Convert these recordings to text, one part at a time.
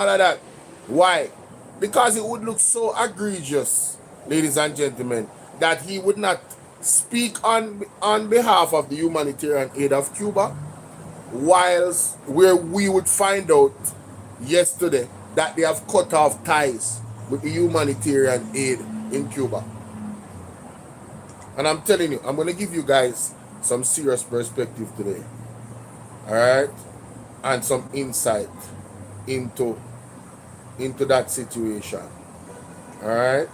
of that. Why? Because it would look so egregious, ladies and gentlemen, that he would not speak on behalf of the humanitarian aid of Cuba, whilst where we would find out yesterday that they have cut off ties with the humanitarian aid in Cuba. And I'm telling you, I'm going to give you guys some serious perspective today. All right? And some insight into that situation. All right?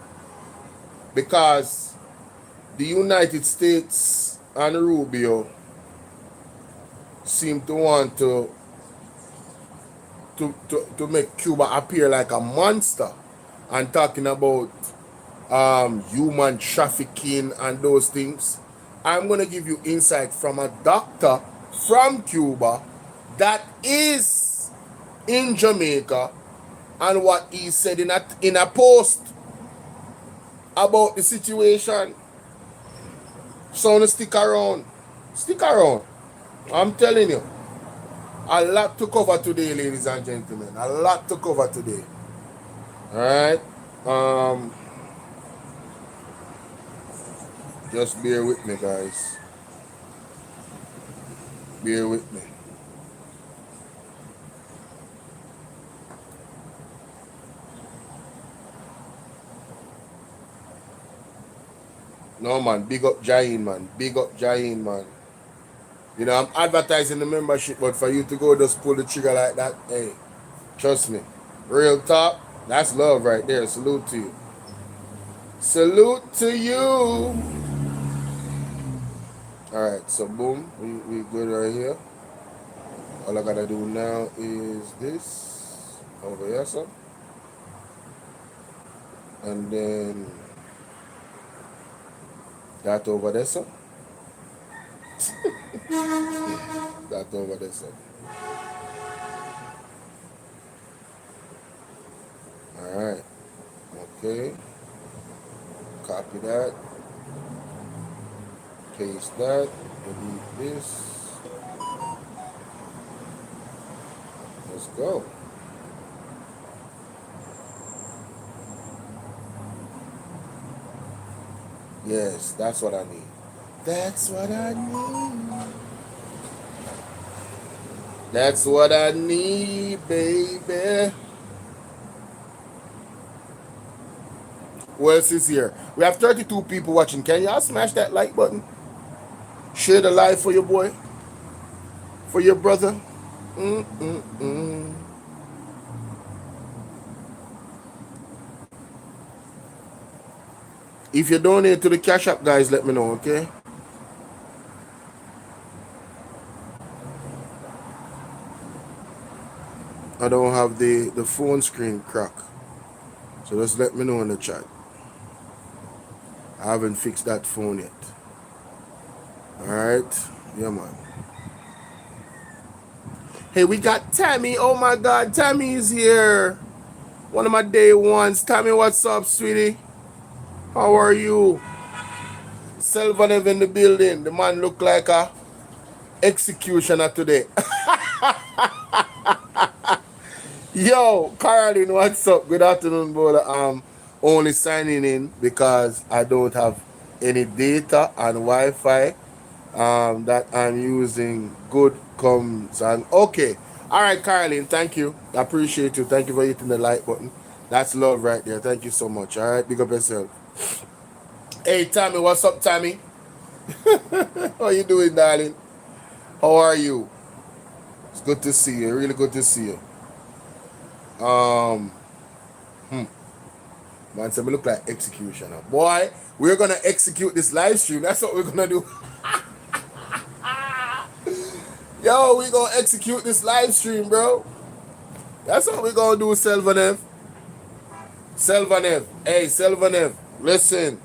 Because the United States and Rubio seem to want to make Cuba appear like a monster and talking about human trafficking and those things. I'm going to give you insight from a doctor from Cuba that is in Jamaica and what he said in a post about the situation. So stick around. Stick around. I'm telling you. A lot to cover today, ladies and gentlemen. A lot to cover today. Alright? Just bear with me, guys. Bear with me. No, man. Big up Jain, man. Big up Jain, man. You know, I'm advertising the membership, but for you to go just pull the trigger like that, hey, trust me. Real talk, that's love right there. Salute to you. Salute to you. Alright, so boom. We good right here. All I gotta do now is this. Over here, so. And then that over there, so. That over there, so. Alright. Okay. Copy that. Paste that. Delete this. Let's go. Yes, that's what I need. That's what I need. That's what I need, baby. Who else is here? We have 32 people watching. Can y'all smash that like button? Share the live for your boy. For your brother. If you donate to the Cash App, guys, let me know, okay? I don't have the phone screen crack. So just let me know in the chat. I haven't fixed that phone yet. Alright? Yeah, man. Hey, we got Tammy. Oh, my God. Tammy is here. One of my day ones. Tammy, what's up, sweetie? How are you? Selvanev in the building. The man look like a executioner today. Yo, Caroline, what's up? Good afternoon, brother. Only signing in because I don't have any data and Wi-Fi that I'm using. Good comes and okay. All right, Caroline, thank you. I appreciate you. Thank you for hitting the like button. That's love right there. Thank you so much. All right, big up yourself. Hey, Tammy, what's up, Tammy? How you doing, darling? How are you? It's good to see you. Really good to see you. Man, so me look like executioner. Boy, we're gonna execute this live stream. That's what we're gonna do. Yo, we gonna execute this live stream, bro. That's what we're gonna do, Selvanev. Selvanev. Hey, Selvanev. Listen.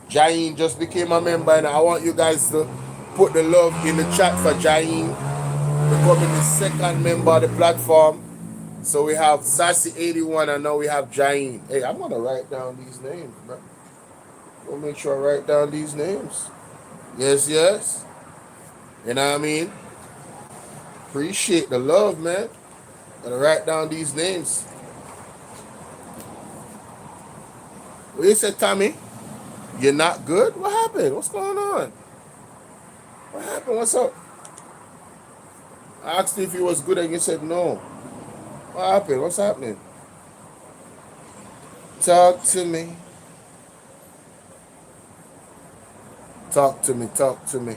Jain just became a member, and I want you guys to put the love in the chat for Jain becoming the second member of the platform. So we have Sassy81 and now we have Jain. Hey, I'm gonna write down these names, bro. We'll make sure I write down these names. Yes, yes. You know what I mean? Appreciate the love, man. Gotta write down these names. What you said, Tommy? You're not good? What happened? What's going on? What happened? What's up? I asked you if you was good and you said no. What happened? What's happening? Talk to me. Talk to me. Talk to me.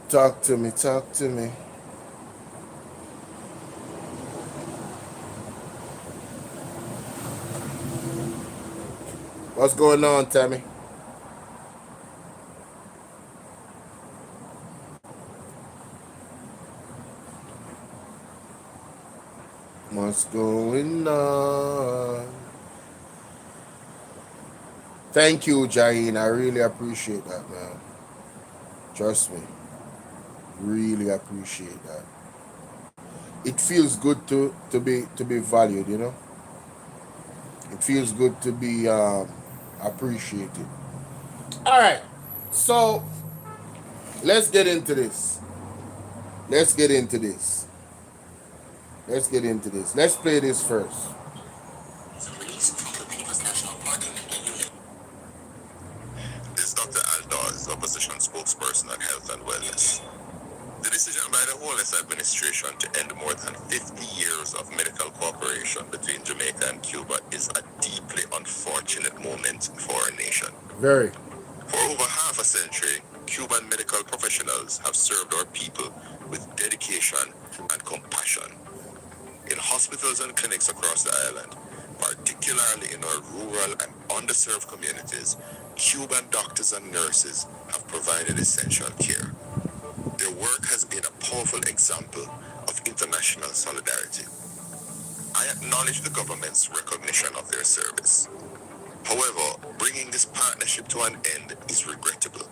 Talk to me. Talk to me. What's going on, Tammy? What's going on? Thank you, Jahin. I really appreciate that, man. Trust me. Really appreciate that. It feels good to be valued, you know? It feels good to be appreciated. Alright. So let's get into this. Let's get into this. Let's get into this. Let's play this first. This is Dr. Aldaz, opposition spokesperson on health and wellness. The decision by the Wellness Administration to end more than 50 years of medical cooperation between Jamaica and Cuba is a deeply unfortunate moment for our nation. Very. For over half a century, Cuban medical professionals have served our people with dedication and compassion. In hospitals and clinics across the island, particularly in our rural and underserved communities, Cuban doctors and nurses have provided essential care. Their work has been a powerful example of international solidarity. I acknowledge the government's recognition of their service. However, bringing this partnership to an end is regrettable.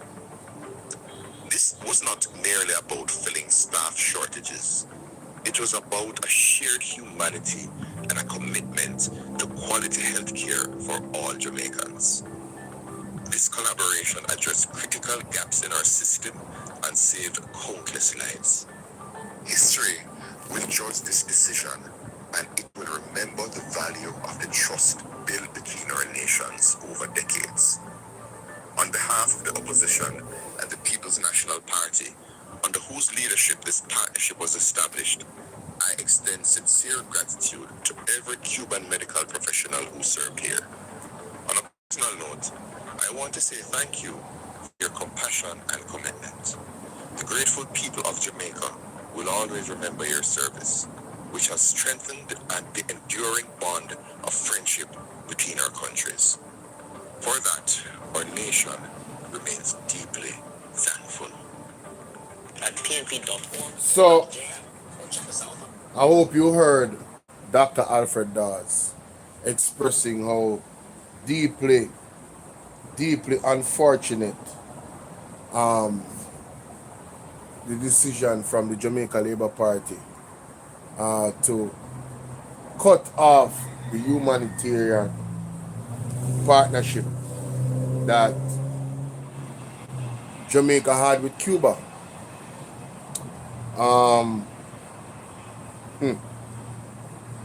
This was not merely about filling staff shortages. It was about a shared humanity and a commitment to quality health care for all Jamaicans. This collaboration addressed critical gaps in our system and saved countless lives. History will judge this decision, and it will remember the value of the trust built between our nations over decades. On behalf of the opposition and the People's National Party, under whose leadership this partnership was established, I extend sincere gratitude to every Cuban medical professional who served here. On a personal note, I want to say thank you for your compassion and commitment. The grateful people of Jamaica will always remember your service, which has strengthened the enduring bond of friendship between our countries. For that, our nation remains deeply thankful. At pnp.org. So, I hope you heard Dr. Alfred Dawes expressing how deeply unfortunate the decision from the Jamaica Labour Party to cut off the humanitarian partnership that Jamaica had with Cuba.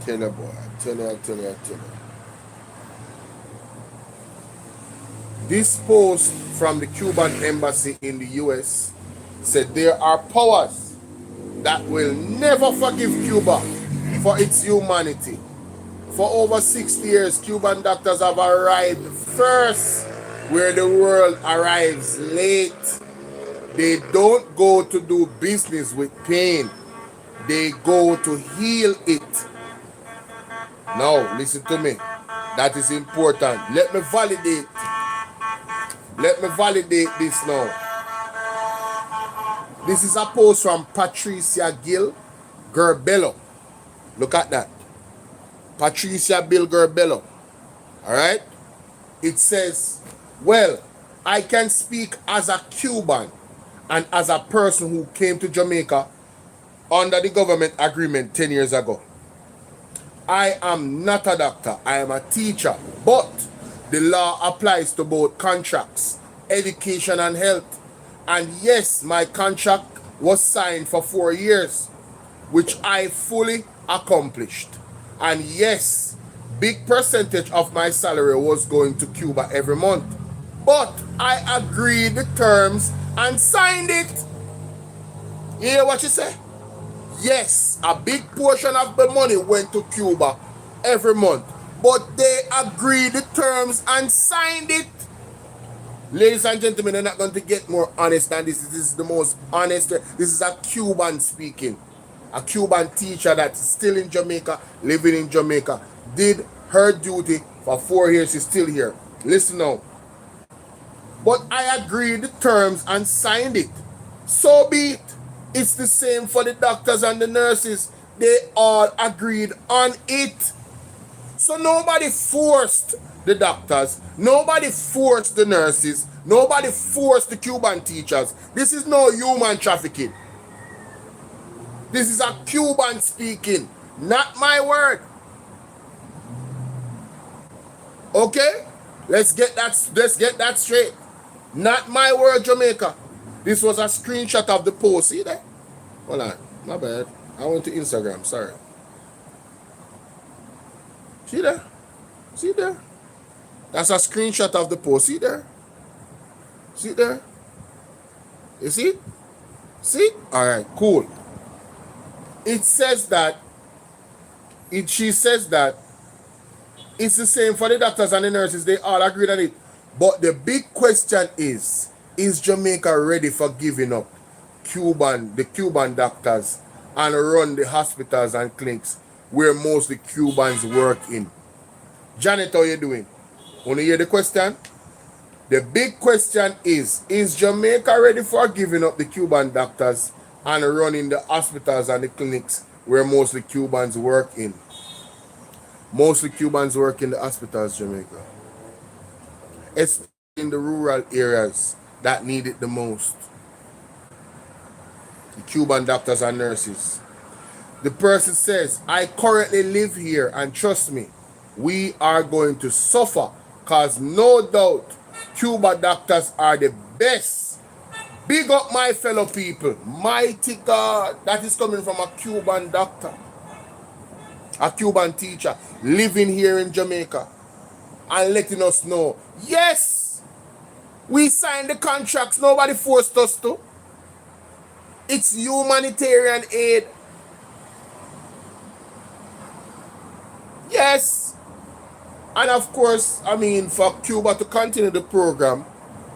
Tell you, boy, tell you. This post from the Cuban embassy in the US said there are powers that will never forgive Cuba for its humanity. For over 60 years, Cuban doctors have arrived first where the world arrives late. They don't go to do business with pain. They go to heal it. Now, listen to me. That is important. Let me validate this now. This is a post from Patricia Gill Gerbello. Look at that. Patricia Bill Gerbello. Alright? It says, well, I can speak as a Cuban and as a person who came to Jamaica under the government agreement 10 years ago. I am not a doctor, I am a teacher, but the law applies to both contracts, education and health. And yes, my contract was signed for 4 years, which I fully accomplished. And yes, big percentage of my salary was going to Cuba every month. But I agreed the terms and signed it. You hear what you say? Yes, a big portion of the money went to Cuba every month. But they agreed the terms and signed it. Ladies and gentlemen, they're not going to get more honest than this. This is the most honest. This is a Cuban speaking. A Cuban teacher that's still in Jamaica, living in Jamaica, did her duty for 4 years. She's still here. Listen now. But I agreed the terms and signed it. So be it. It's the same for the doctors and the nurses. They all agreed on it. So nobody forced the doctors, nobody forced the nurses, nobody forced the Cuban teachers. This is no human trafficking. This is a Cuban speaking, not my word. Okay? Let's get that straight. Not my word, Jamaica. This was a screenshot of the post. See that? Hold on. My bad. I went to Instagram. Sorry. See there? See there? That's a screenshot of the post. See there? See there? You see? See? Alright, cool. It says that, she says that it's the same for the doctors and the nurses. They all agreed on it. But the big question is Jamaica ready for giving up the Cuban doctors and run the hospitals and clinics where mostly Cubans work in? Janet, how you doing? Want to hear the question? The big question is Jamaica ready for giving up the Cuban doctors and running the hospitals and the clinics where mostly Cubans work in? Mostly Cubans work in the hospitals, Jamaica. Especially in the rural areas that need it the most. The Cuban doctors and nurses. The person says, I currently live here and trust me, we are going to suffer because no doubt Cuba doctors are the best. Big up my fellow people. Mighty God. That is coming from a Cuban doctor. A Cuban teacher living here in Jamaica and letting us know, yes, we signed the contracts. Nobody forced us to. It's humanitarian aid. Yes. And of course, I mean, for Cuba to continue the program,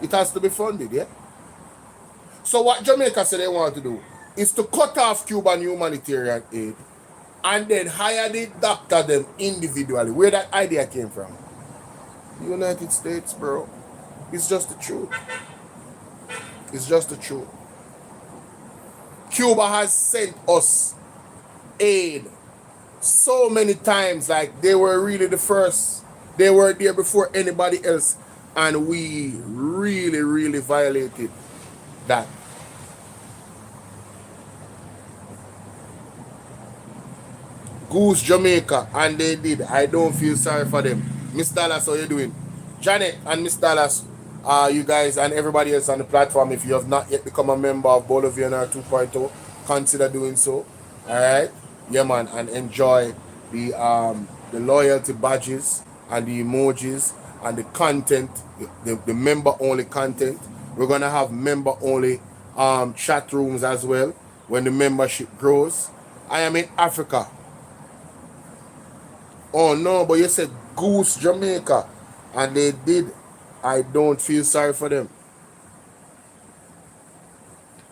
it has to be funded, yeah? So what Jamaica said they want to do is to cut off Cuban humanitarian aid and then hire the doctor them individually. Where that idea came from? The United States, bro. It's just the truth. It's just the truth. Cuba has sent us aid so many times, like they were really the first. They were there before anybody else, and we really, really violated that. Goose Jamaica, and they did. I don't feel sorry for them. Miss Dallas, how you doing? Janet and Miss Dallas, you guys and everybody else on the platform, if you have not yet become a member of BOLO V&R 2.0, consider doing so. Alright? Yeah, man, and enjoy the loyalty badges and the emojis and the content, the member-only content. We're going to have member-only chat rooms as well when the membership grows. I am in Africa. Oh no, but you said Goose Jamaica, and they did. I don't feel sorry for them.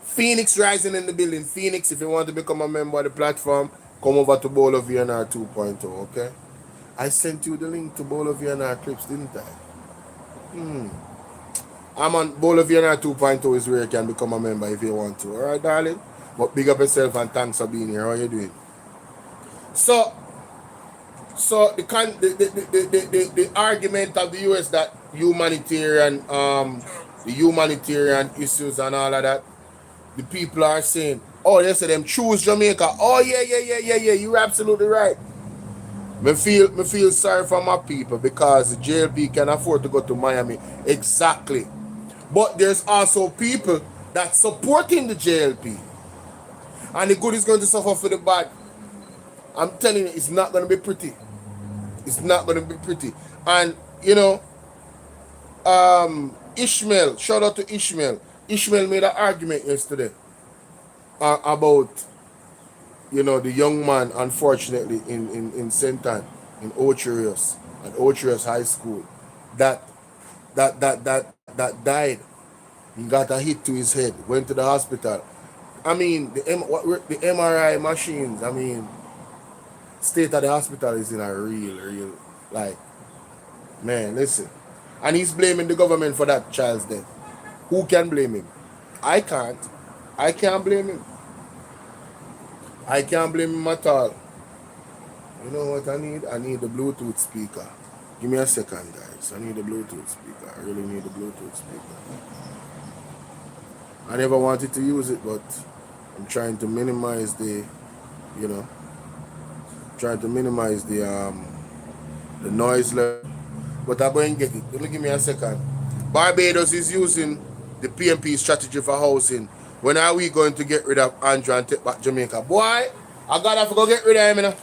Phoenix Rising in the building. Phoenix, if you want to become a member of the platform, come over to BOLO V&R 2.0, okay? I sent you the link to BOLO V&R Clips, didn't I? I'm on BOLO V&R 2.0 is where you can become a member if you want to. Alright, darling? But big up yourself and thanks for being here. How are you doing? So the argument of the US that the humanitarian issues and all of that, the people are saying, oh, they say them choose Jamaica. Oh yeah, you're absolutely right. Me feel sorry for my people because the JLP can afford to go to Miami. Exactly. But there's also people that's supporting the JLP. And the good is going to suffer for the bad. I'm telling you, it's not going to be pretty. It's not going to be pretty. And, you know, Ishmael, shout out to Ishmael. Ishmael made an argument yesterday about, you know, the young man, unfortunately, in St. Anne, in Ocherius, at Ocherius High School, that that died. He got a hit to his head, went to the hospital. I mean, the MRI machines, I mean, state of the hospital is in a real, like, man, listen. And he's blaming the government for that child's death. Who can blame him? I can't. I can't blame him. I can't blame him at all. You know what I need? I need the Bluetooth speaker. Give me a second, guys. I need the Bluetooth speaker. I really need the Bluetooth speaker. I never wanted to use it, but I'm trying to minimize the, you know, trying to minimize the noise level. But I'm going to get it. Let me give me a second. Barbados is using the PMP strategy for housing. When are we going to get rid of Andrew and take back Jamaica? Boy, I gotta have to go get rid of him, you know.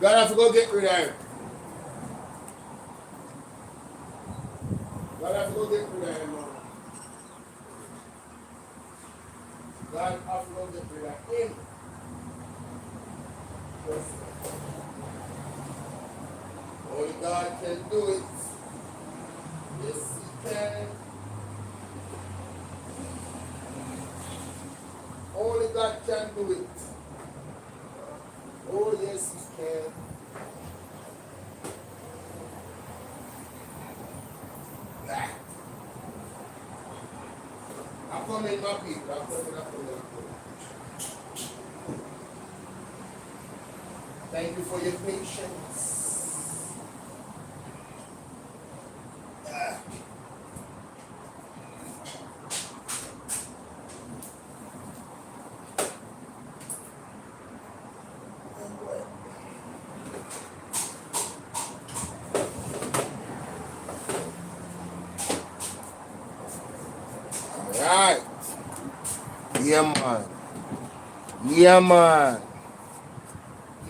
Gotta have to go get rid of him. Gotta have to go get rid of him, man. Gotta have to go get rid of him. Only God can do it. Yes, He can. Only God can do it. Oh, yes, He can. I'm coming, my people. I'm coming. Thank you for your patience. Alright. Yeah, man. Yeah, man.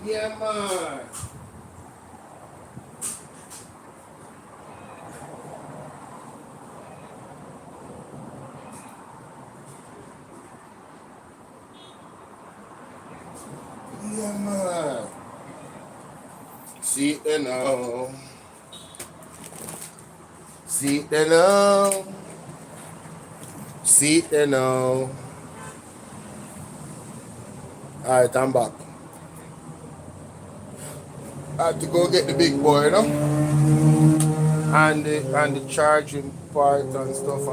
Yeah, man. Yeah, man. See it now. See it now. See it now. Alright, I'm back. I had to go get the big boy, you know? And the charging part and stuff.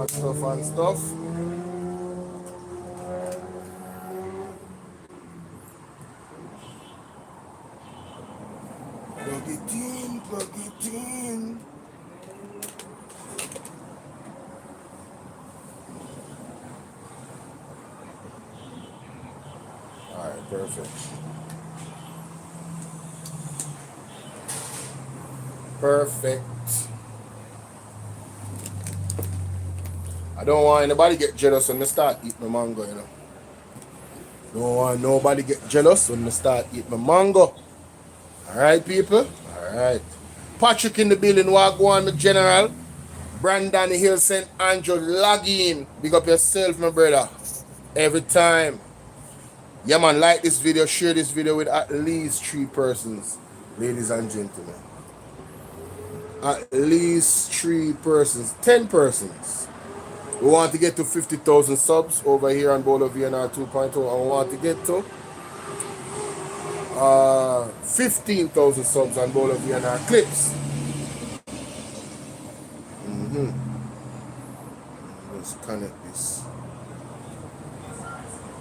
Plug it in. Alright, perfect. Perfect. I don't want anybody get jealous when they start eating my mango, you know. Don't want nobody get jealous when they start eating my mango. Alright, people? Alright. Patrick in the building, Wagwan, the general. Brandon Hill, St. Andrew, log in. Big up yourself, my brother. Every time. Yeah, man, like this video, share this video with at least 3 persons, ladies and gentlemen. At least 3 persons, 10 persons. We want to get to 50,000 subs over here on BOLO V&R 2.0, and we want to get to 15,000 subs on BOLO V&R clips. Let's connect this.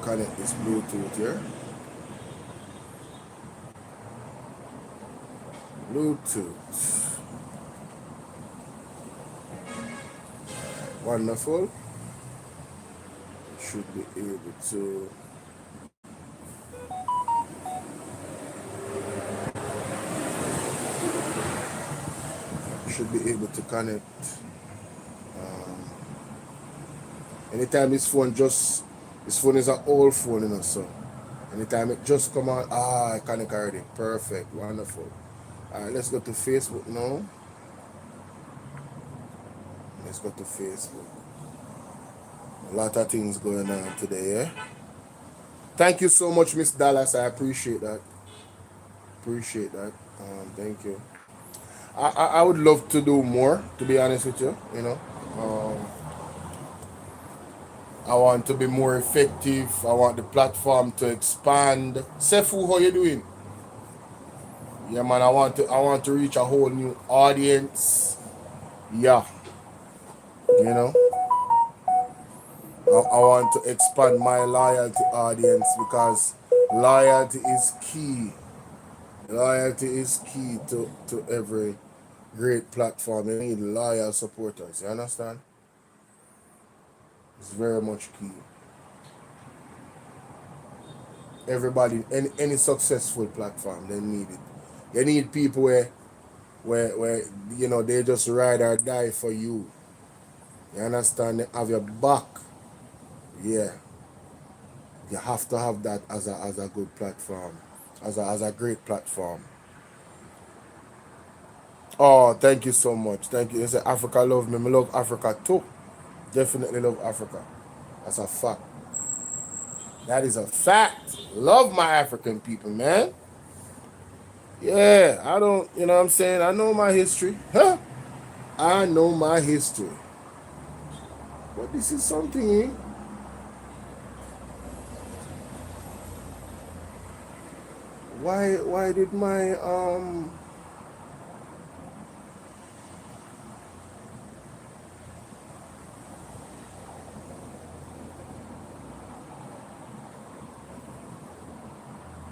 Connect this Bluetooth here. Bluetooth. Alright, wonderful. Should be able to. Should be able to connect Anytime this phone is an old phone, you know, so anytime it just come on, I connect already. Perfect, wonderful. Alright, let's go to Facebook now. Let's go to Facebook. A lot of things going on today, yeah? Thank you so much, Miss Dallas. I appreciate that. Appreciate that. Thank you. I would love to do more, to be honest with you, you know. I want to be more effective. I want the platform to expand. Sefu, how you doing? Yeah, man, I want to reach a whole new audience. Yeah, you know. I want to expand my loyalty audience because loyalty is key. Loyalty is key to every great platform. You need loyal supporters. You understand? It's very much key. Everybody, any successful platform, they need it. They need people where you know they just ride or die for you. You understand? They have your back. Yeah. You have to have that as a good platform. As a great platform. Oh, thank you so much. Thank you. You say Africa love me. I love Africa too. Definitely love Africa. That's a fact. That is a fact. Love my African people, man. Yeah, I don't, you know what I'm saying? I know my history. Huh? I know my history. But this is something, eh? Why did my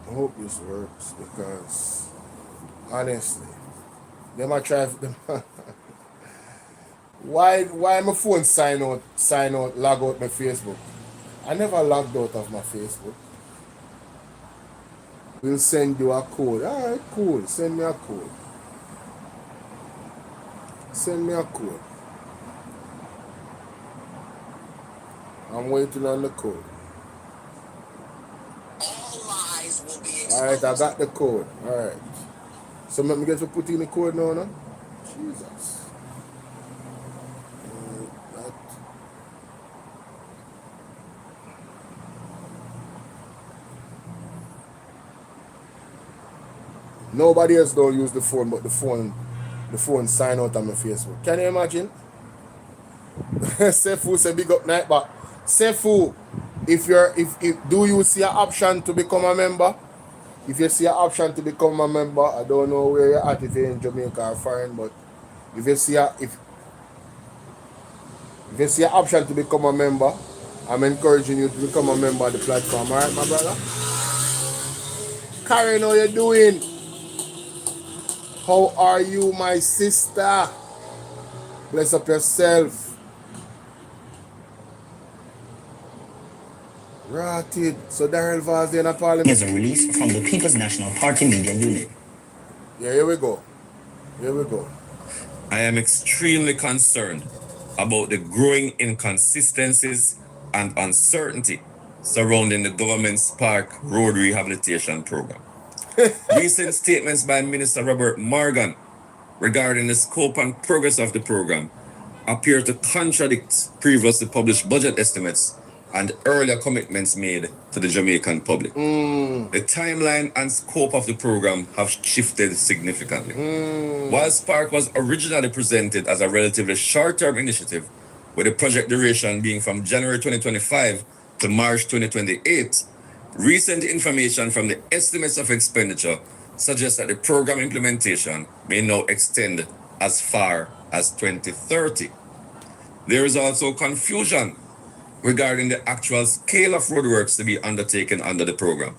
I hope this works because honestly, they might try them. Why my phone sign out, log out my Facebook? I never logged out of my Facebook. We'll send you a code. Alright, cool. Send me a code. Send me a code. I'm waiting on the code. Alright, I got the code. Alright. So let me get to put in the code now, no? Jesus. Nobody else don't use the phone, but the phone sign out on my Facebook. Can you imagine? Sefu say big up night, but Sefu, if do you see an option to become a member? If you see an option to become a member, I don't know where you're at, if you're in Jamaica or foreign, but if you see if you see an option to become a member, I'm encouraging you to become a member of the platform. Alright, my brother? Karen, how you doing? How are you, my sister? Bless up yourself. Rotted. So Daryl Vaz in a parliament. Is a release from the People's National Party Media Unit. Yeah, here we go. Here we go. I am extremely concerned about the growing inconsistencies and uncertainty surrounding the government's park road rehabilitation program. Recent statements by Minister Robert Morgan regarding the scope and progress of the program appear to contradict previously published budget estimates and earlier commitments made to the Jamaican public. The timeline and scope of the program have shifted significantly. While Spark was originally presented as a relatively short-term initiative, with the project duration being from January 2025 to March 2028, recent information from the estimates of expenditure suggests that the program implementation may now extend as far as 2030. There is also confusion regarding the actual scale of roadworks to be undertaken under the program.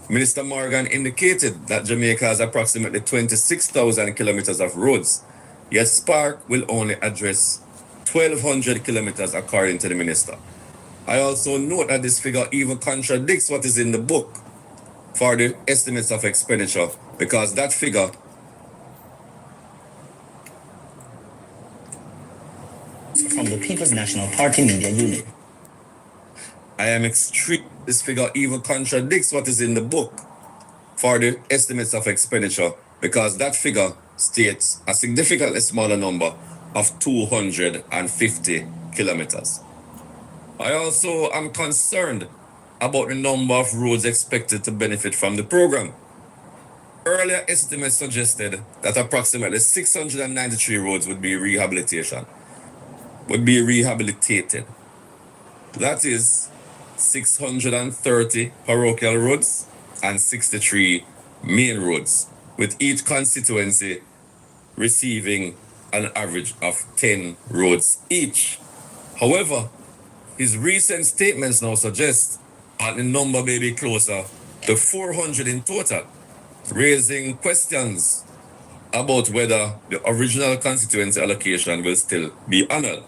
Minister Morgan indicated that Jamaica has approximately 26,000 kilometers of roads, yet Spark will only address 1,200 kilometers according to the minister. I also note that this figure even contradicts what is in the book for the estimates of expenditure, because that figure from the People's National Party Media Unit. I am extreme. This figure even contradicts what is in the book for the estimates of expenditure, because that figure states a significantly smaller number of 250 kilometers. I also am concerned about the number of roads expected to benefit from the program. Earlier estimates suggested that approximately 693 roads would be rehabilitated. That is 630 parochial roads and 63 main roads, with each constituency receiving an average of 10 roads each. However, his recent statements now suggest that the number may be closer to 400 in total, raising questions about whether the original constituency allocation will still be honored.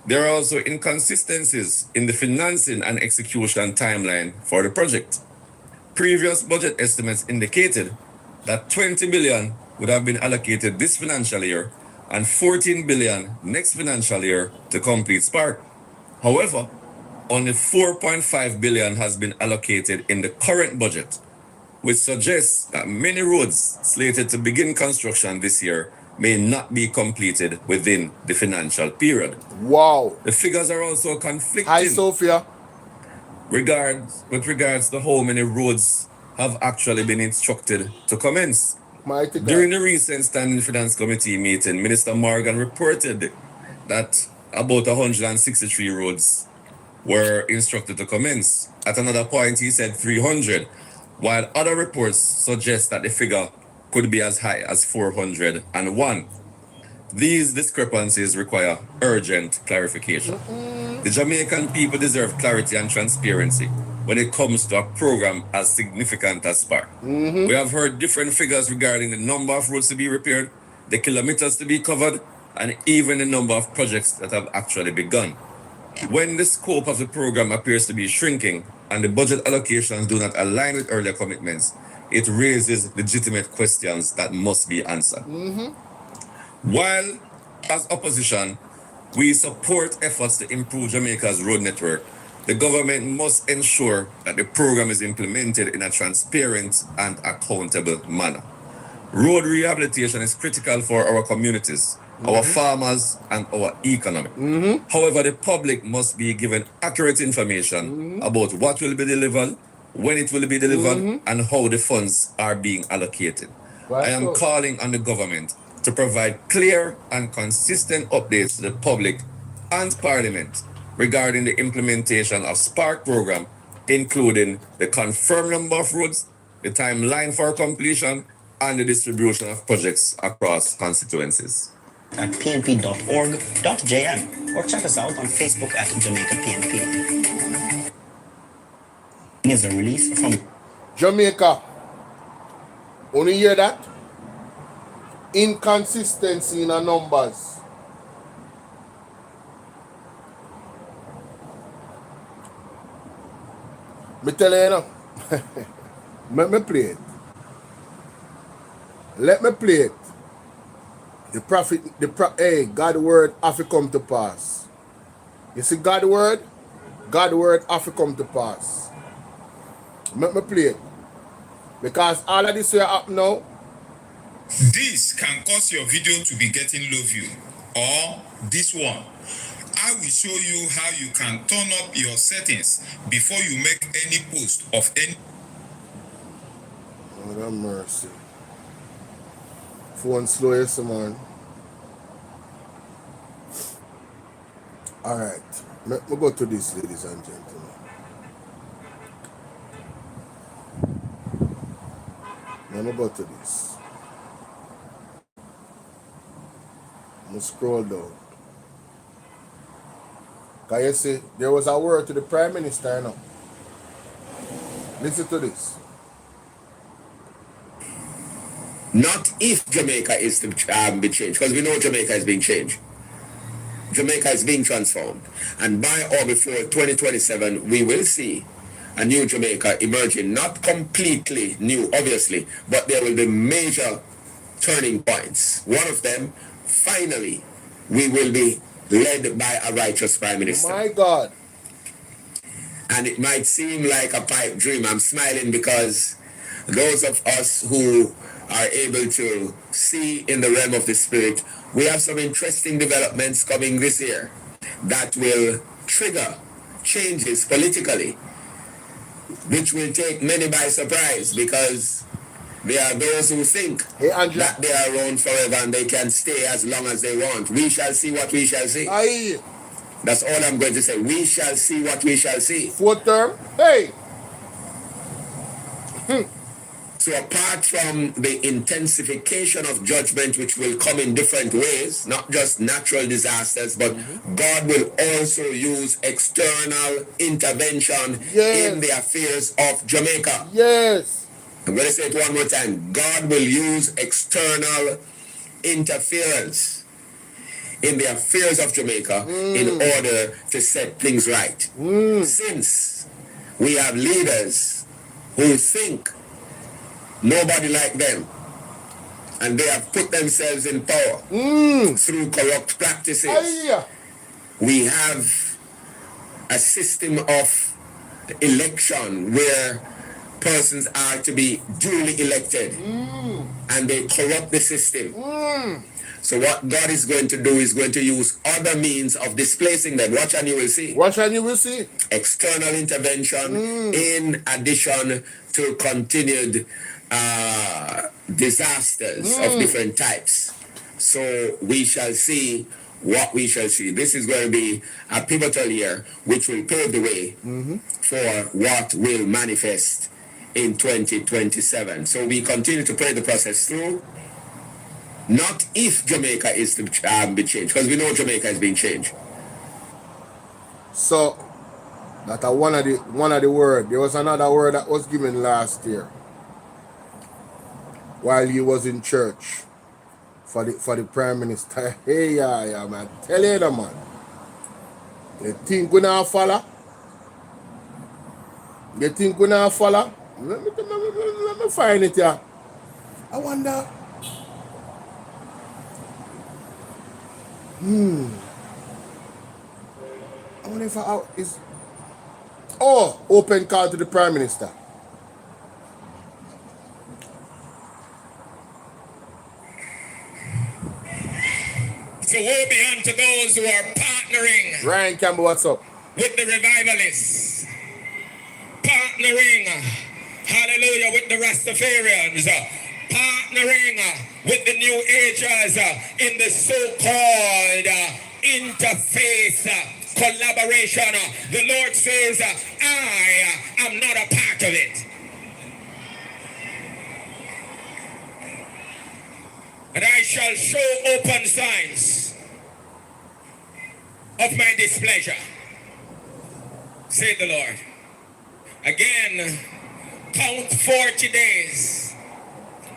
There are also inconsistencies in the financing and execution timeline for the project. Previous budget estimates indicated that 20 billion would have been allocated this financial year and 14 billion next financial year to complete Spark. However, only 4.5 billion has been allocated in the current budget, which suggests that many roads slated to begin construction this year may not be completed within the financial period. Wow. The figures are also conflicting. Hi, Sophia. With regards to how many roads have actually been instructed to commence. Mighty God. During the recent Standing Finance Committee meeting, Minister Morgan reported that about 163 roads were instructed to commence. At another point, he said 300, while other reports suggest that the figure could be as high as 401. These discrepancies require urgent clarification. The Jamaican people deserve clarity and transparency when it comes to a program as significant as Spark. We have heard different figures regarding the number of roads to be repaired, the kilometers to be covered, and even the number of projects that have actually begun. When the scope of the program appears to be shrinking and the budget allocations do not align with earlier commitments, it raises legitimate questions that must be answered. While, as opposition, we support efforts to improve Jamaica's road network, the government must ensure that the program is implemented in a transparent and accountable manner. Road rehabilitation is critical for our communities, our farmers, and our economy. However, the public must be given accurate information about what will be delivered, when it will be delivered, and how the funds are being allocated. I am calling on the government to provide clear and consistent updates to the public and Parliament regarding the implementation of Spark program, including the confirmed number of roads, the timeline for completion, and the distribution of projects across constituencies. At pnp.org.jm or check us out on Facebook at Jamaica PNP. Here's a release from Jamaica. Only hear that? Inconsistency in our numbers. Me tell you, Let me play it. Let me play it. Hey, God's word have to come to pass. You see God's word have to come to pass. Let me play it. Because all of this will happen now. This can cause your video to be getting low view, or this one. I will show you how you can turn up your settings before you make any post of any. Lord have mercy. Phone slow, yes, man. Alright. Let me go to this, ladies and gentlemen. Let me go to this. I'm going to scroll down. Can you see? There was a word to the Prime Minister now. Listen to this. Not if Jamaica is to be changed, because we know Jamaica is being changed. Jamaica is being transformed. And by or before 2027, we will see a new Jamaica emerging. Not completely new, obviously, but there will be major turning points. One of them, finally, we will be led by a righteous Prime Minister. My God. And it might seem like a pipe dream. I'm smiling because those of us who are able to see in the realm of the spirit, we have some interesting developments coming this year that will trigger changes politically, which will take many by surprise, because there are those who think that they are around forever and they can stay as long as they want. We shall see what we shall see. Aye. That's all I'm going to say. We shall see what we shall see. Fourth term. Hey. So apart from the intensification of judgment, which will come in different ways, not just natural disasters, but God will also use external intervention in the affairs of Jamaica. Yes. I'm going to say it one more time. God will use external interference in the affairs of Jamaica in order to set things right. Since we have leaders who think nobody like them, and they have put themselves in power through corrupt practices, we have a system of election where persons are to be duly elected, and they corrupt the system. So what God is going to do is going to use other means of displacing them. Watch and you will see. Watch and you will see. External intervention in addition to continued disasters of different types. So we shall see what we shall see. This is going to be a pivotal year which will pave the way for what will manifest in 2027. So we continue to pray the process through. Not if Jamaica is to be changed, because we know Jamaica is being changed. So that's one of the word. There was another word that was given last year while he was in church for the Prime Minister. Hey, yeah, man. Tell you that, man. You think we not follow? You think we not follow? Let me find it here. I wonder. I wonder if is. Oh, open call to the Prime Minister. So woe be unto those who are partnering. Ryan Campbell, what's up? With the revivalists. Partnering, hallelujah, with the Rastafarians. Partnering with the New Agers in the so-called interfaith collaboration. The Lord says, I am not a part of it. And I shall show open signs of my displeasure, said the Lord. Again, count 40 days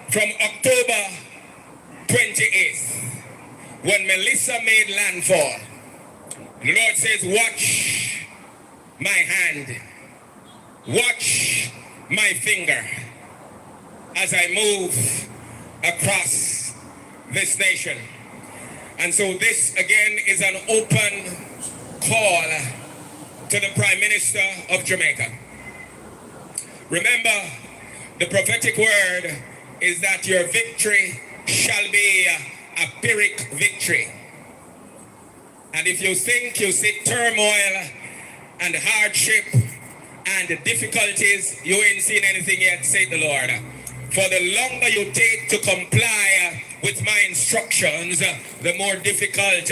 from October 28th, when Melissa made landfall. The Lord says, watch my hand, watch my finger as I move across this nation. And so this again is an open call to the Prime Minister of Jamaica. Remember, the prophetic word is that your victory shall be a Pyrrhic victory. And if you think you see turmoil and hardship and difficulties, you ain't seen anything yet, said the Lord. For the longer you take to comply with my instructions, the more difficult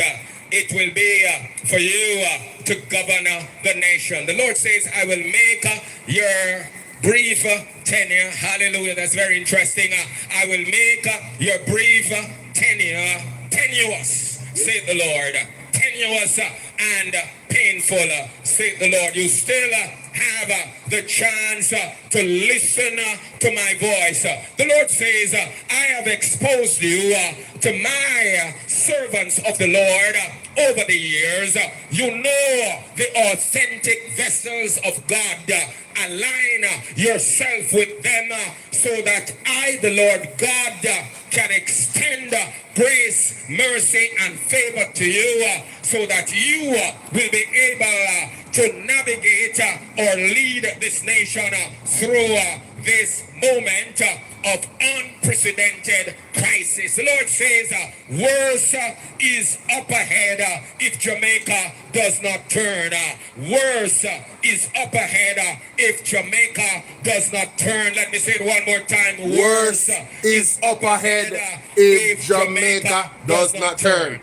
it will be for you to govern the nation. The Lord says, I will make your brief tenure, hallelujah, that's very interesting. I will make your brief tenure tenuous, said the Lord. Tenuous and painful, said the Lord. You still have the chance to listen to my voice. The Lord says, I have exposed you to my servants of the Lord over the years. You know the authentic vessels of God. Align yourself with them so that I, the Lord God, can extend grace, mercy, and favor to you so that you will be able to to navigate or lead this nation through this moment of unprecedented crisis. The Lord says worse is up ahead if Jamaica does not turn. Worse is up ahead if Jamaica does not turn. Let me say it one more time. Worse is up ahead if Jamaica does not turn.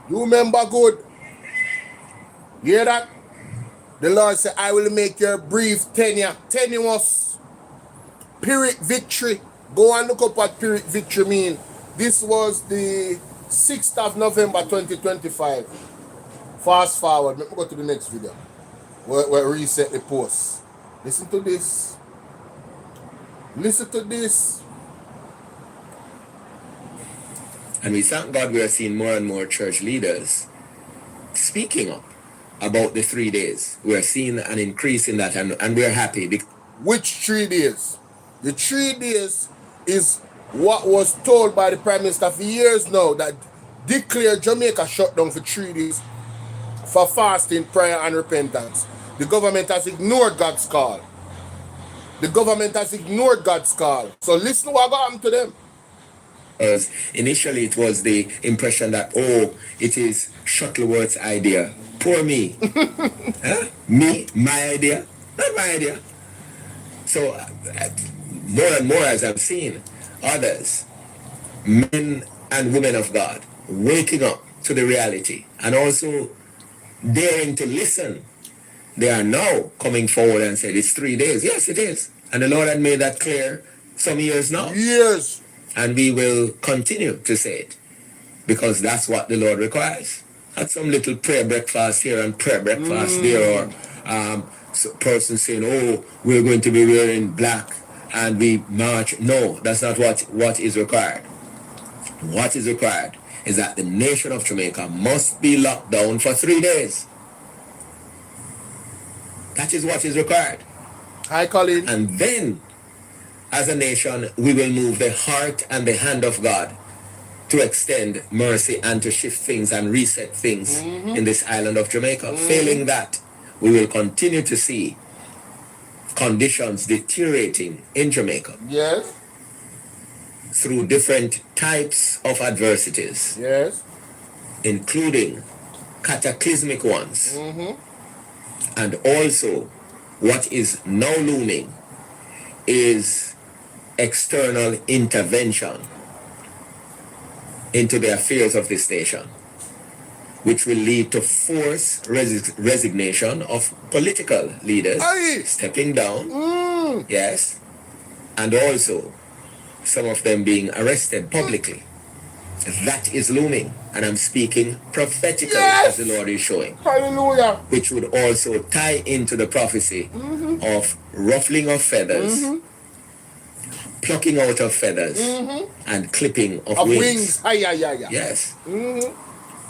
You remember good? You hear that? The Lord said, I will make your brief tenure tenuous. Pyrrhic victory. Go and look up what Pyrrhic victory mean. This was the 6th of November 2025. Fast forward. Let me go to the next video. We'll reset the post. Listen to this. Listen to this. And we thank God we are seeing more and more church leaders speaking up about the 3 days. We are seeing an increase in that, and we are happy. Which 3 days? The 3 days is what was told by the Prime Minister for years now, that declared Jamaica shut down for 3 days for fasting, prayer, and repentance. The government has ignored God's call. The government has ignored God's call. So listen to what happened to them. Because initially it was the impression that, oh, it is Shuttleworth's idea. Poor me. Huh? Me? My idea? Not my idea. So more and more as I'm seeing others, men and women of God, waking up to the reality and also daring to listen. They are now coming forward and said, it's 3 days. Yes, it is. And the Lord had made that clear some years now. Years. And we will continue to say it, because that's what the Lord requires. Not some little prayer breakfast here and prayer breakfast there, or person saying, oh, we're going to be wearing black and we march. No, that's not what is required. What is required is that the nation of Jamaica must be locked down for 3 days. That is what is required. Hi, Colin. And then, as a nation, we will move the heart and the hand of God to extend mercy and to shift things and reset things in this island of Jamaica. Failing that, we will continue to see conditions deteriorating in Jamaica. Yes. Through different types of adversities. Yes. Including cataclysmic ones. And also, what is now looming is external intervention into the affairs of this nation, which will lead to forced resignation of political leaders stepping down, yes, and also some of them being arrested publicly. That is looming, and I'm speaking prophetically, as the Lord is showing. Hallelujah. Which would also tie into the prophecy of ruffling of feathers, plucking out of feathers, and clipping of wings. Yes.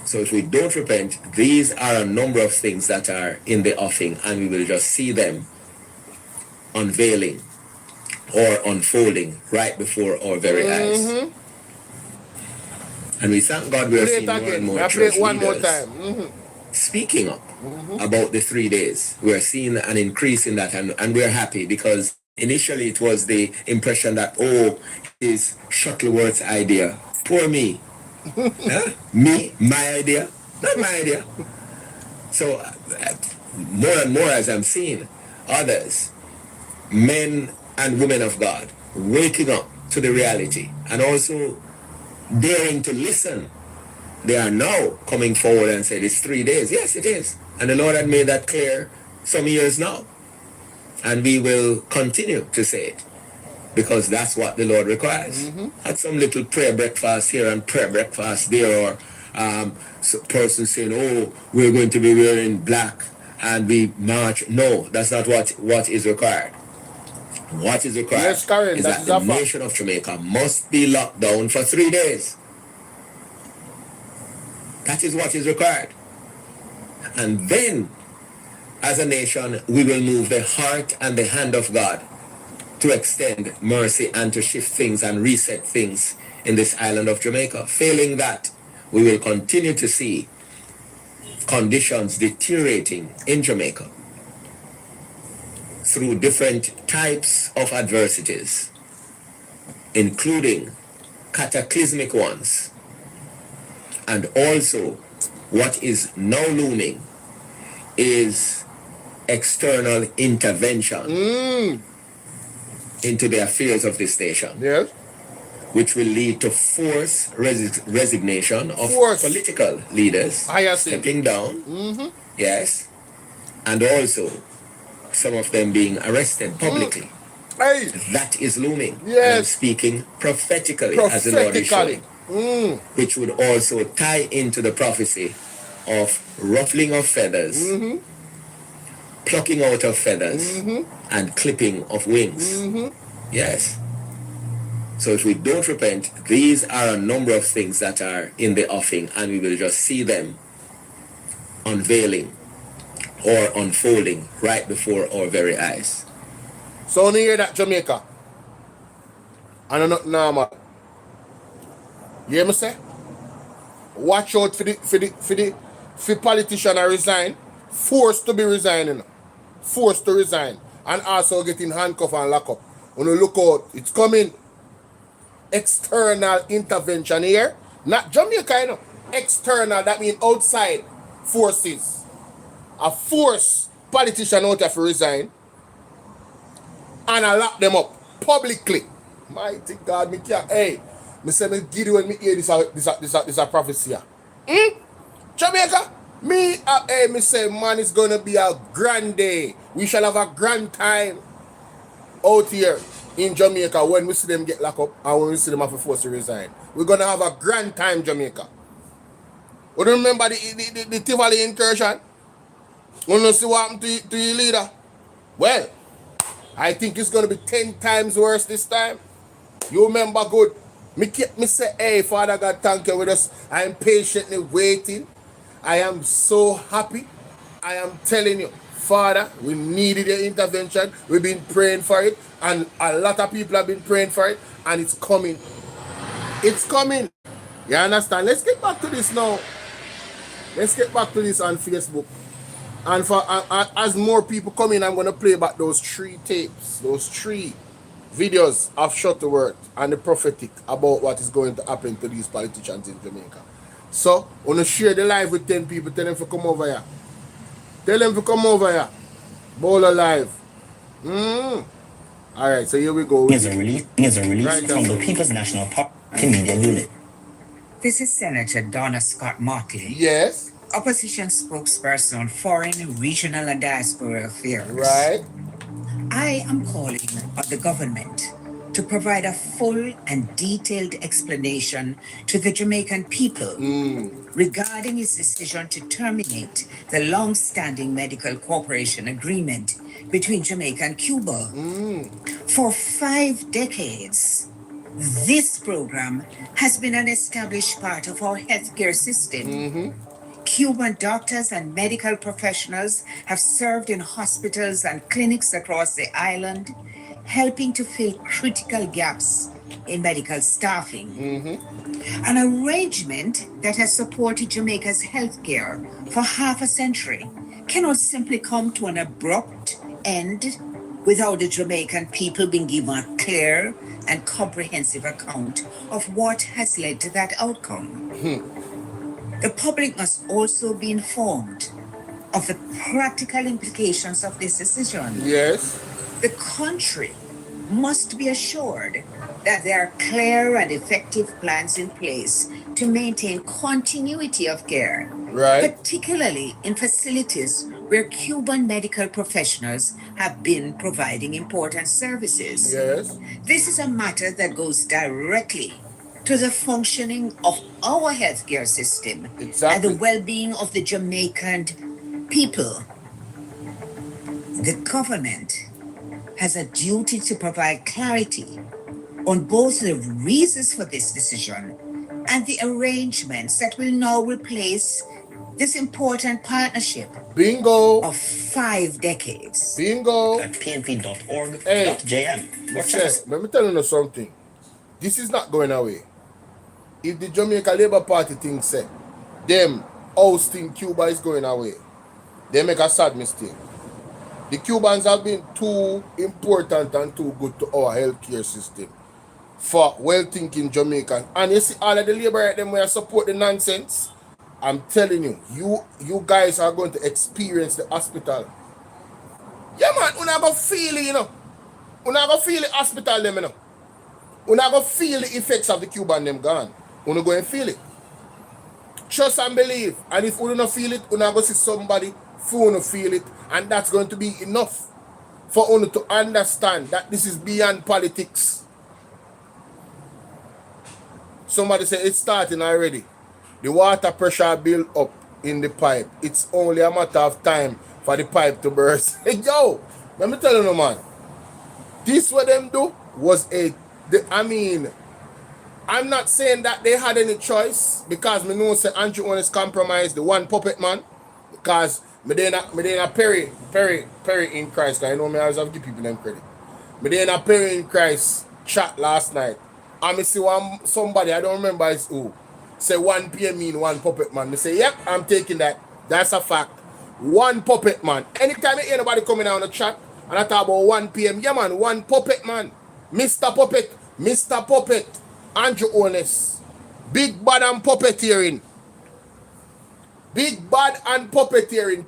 So if we don't repent, these are a number of things that are in the offing, and we will just see them unveiling or unfolding right before our very eyes. And we thank God we are seeing more and more church leaders speaking up about the 3 days. We are seeing an increase in that, and we are happy, because initially it was the impression that, oh, it is Shuttleworth's idea. Poor me. Huh? Me? My idea? Not my idea. So more and more as I'm seeing others, men and women of God, waking up to the reality and also daring to listen. They are now coming forward and said, it's 3 days. Yes, it is. And the Lord had made that clear some years now. And we will continue to say it, because that's what the Lord requires. Not some little prayer breakfast here and prayer breakfast there, or person saying, oh, we're going to be wearing black and we march. No, that's not what is required. What is required is that the nation of Jamaica must be locked down for 3 days. That is what is required. And then, as a nation, we will move the heart and the hand of God to extend mercy and to shift things and reset things in this island of Jamaica. Failing that, we will continue to see conditions deteriorating in Jamaica through different types of adversities, including cataclysmic ones, and also what is now looming is external intervention into the affairs of this nation. Yes. Which will lead to forced resignation of political leaders stepping down. Yes. And also some of them being arrested publicly. Hey. That is looming. Yes. I'm speaking prophetically, as the Lord is showing. Which would also tie into the prophecy of ruffling of feathers, plucking out of feathers, and clipping of wings. Yes. So if we don't repent, these are a number of things that are in the offing, and we will just see them unveiling or unfolding right before our very eyes. So when you hear that, Jamaica, I know not normal. You hear me say? Watch out for politician to resign, forced to be resigning, forced to resign, and also getting handcuffed and locked up. When you look out, it's coming. External intervention here, not Jamaica, you know. External, that means outside forces. A force politician out to resign and I lock them up publicly. Mighty God, me can't. Hey, me say me giddy when me hear this a prophecy. Jamaica, me say man, it's gonna be a grand day. We shall have a grand time out here in Jamaica when we see them get locked up and when we see them have to force to resign. We're gonna have a grand time, Jamaica. We don't remember the Tivoli incursion? We don't see what happened to your leader? Well, I think it's gonna be 10 times worse this time. You remember good. Me say, hey, Father God, thank you with us. I am patiently waiting. I am so happy. I am telling you, Father, we needed your intervention. We've been praying for it, and a lot of people have been praying for it, and it's coming. It's coming. You understand? Let's get back to this now. Let's get back to this on Facebook. And for as more people come in, I'm going to play back those 3 tapes, those 3 videos of Shuttleworth and the prophetic about what is going to happen to these politicians in Jamaica. So, I want to share the live with 10 people. Tell them to come over here. Tell them to come over here. BOLO Live. Alright, so here we go. Here's a release from the People's National Party Media Unit. This is Senator Donna Scott Martley. Yes. Opposition spokesperson on foreign, regional, and diaspora affairs. Right. I am calling on the government to provide a full and detailed explanation to the Jamaican people regarding its decision to terminate the long-standing medical cooperation agreement between Jamaica and Cuba. For 5 decades, this program has been an established part of our healthcare system. Cuban doctors and medical professionals have served in hospitals and clinics across the island, helping to fill critical gaps in medical staffing. An arrangement that has supported Jamaica's healthcare for half a century cannot simply come to an abrupt end without the Jamaican people being given a clear and comprehensive account of what has led to that outcome. The public must also be informed of the practical implications of this decision. Yes. The country must be assured that there are clear and effective plans in place to maintain continuity of care, particularly in facilities where Cuban medical professionals have been providing important services. Yes. This is a matter that goes directly to the functioning of our healthcare system and the well-being of the Jamaican people. The government has a duty to provide clarity on both the reasons for this decision and the arrangements that will now replace this important partnership of 5 decades. Bingo. At pnp.org.jm. Let me tell you something. This is not going away. If the Jamaica Labour Party thinks them ousting Cuba is going away, they make a sad mistake. The Cubans have been too important and too good to our healthcare system for well-thinking Jamaicans. And you see all of the labor right them where support the nonsense. I'm telling you, you guys are going to experience the hospital. Yeah man, we're not gonna feel it, you know. We're not gonna feel the hospital them, you know. We're not gonna feel the effects of the Cuban them gone. We're not going to feel it. Trust and believe. And if we don't feel it, we're not going to see somebody who feel it. And that's going to be enough for us to understand that this is beyond politics. Somebody said it's starting already. The water pressure build up in the pipe. It's only a matter of time for the pipe to burst. Hey, yo, let me tell you, no, man. This what them do was I'm not saying that they had any choice because me know say Andrew Onis compromised the one puppet man because me dey na Perry in Christ, because I know me always have to give people them credit. Me dey na Perry in Christ chat last night. And me see somebody, I don't remember his who, say 1 PM mean one puppet man. Me say, yep, I'm taking that. That's a fact. One puppet man. Anytime you hear anybody coming out on the chat and I talk about 1 PM, yeah man, one puppet man. Mr. Puppet. Andrew Onis. Big bad and puppeteering.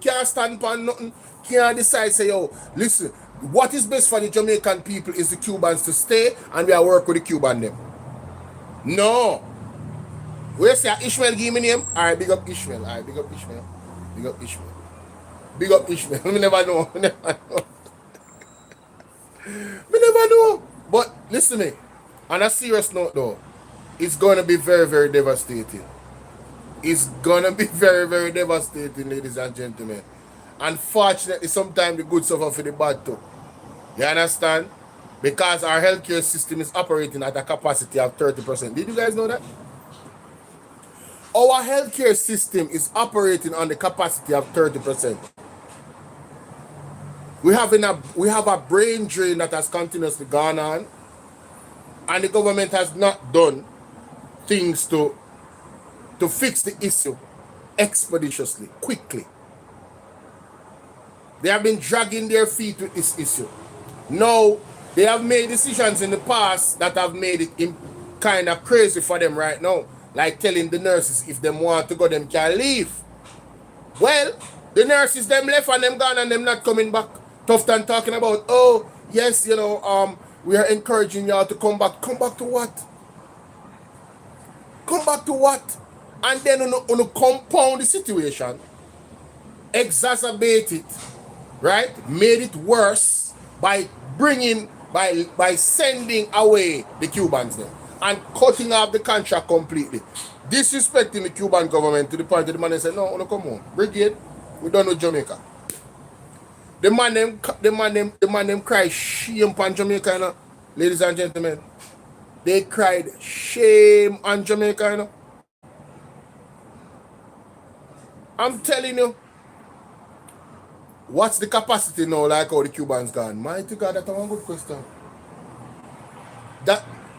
Can't stand for nothing. Can't decide, say, yo, listen, what is best for the Jamaican people is the Cubans to stay and we are work with the Cuban them. No. Where say Ishmael give me name? Alright, big up Ishmael. Big up Ishmael. Me never know. Me never know. But listen to me. On a serious note though, it's gonna be very, very devastating. It's gonna be very, very devastating, ladies and gentlemen. Unfortunately, sometimes the good suffer for the bad too. You understand? Because our healthcare system is operating at a capacity of 30%. Did you guys know that? Our healthcare system is operating on the capacity of 30%. We have a brain drain that has continuously gone on, and the government has not done things to fix the issue expeditiously, quickly. They have been dragging their feet with this issue. Now, they have made decisions in the past that have made it kind of crazy for them right now. Like telling the nurses if them want to go, them can leave. Well, the nurses, them left and them gone and them not coming back. Tough than talking about, oh, yes, you know, we are encouraging y'all to come back. Come back to what? Come back to what? And then on compound the situation, exacerbate it, right? Made it worse by sending away the Cubans then and cutting off the contract completely. Disrespecting the Cuban government to the point that the man said, no, come on. Brigade, we done with Jamaica. The man them cried shame on Jamaica, you know? Ladies and gentlemen. They cried shame on Jamaica, you know? I'm telling you. What's the capacity now, like how the Cubans gone? Mighty God, that's a good question.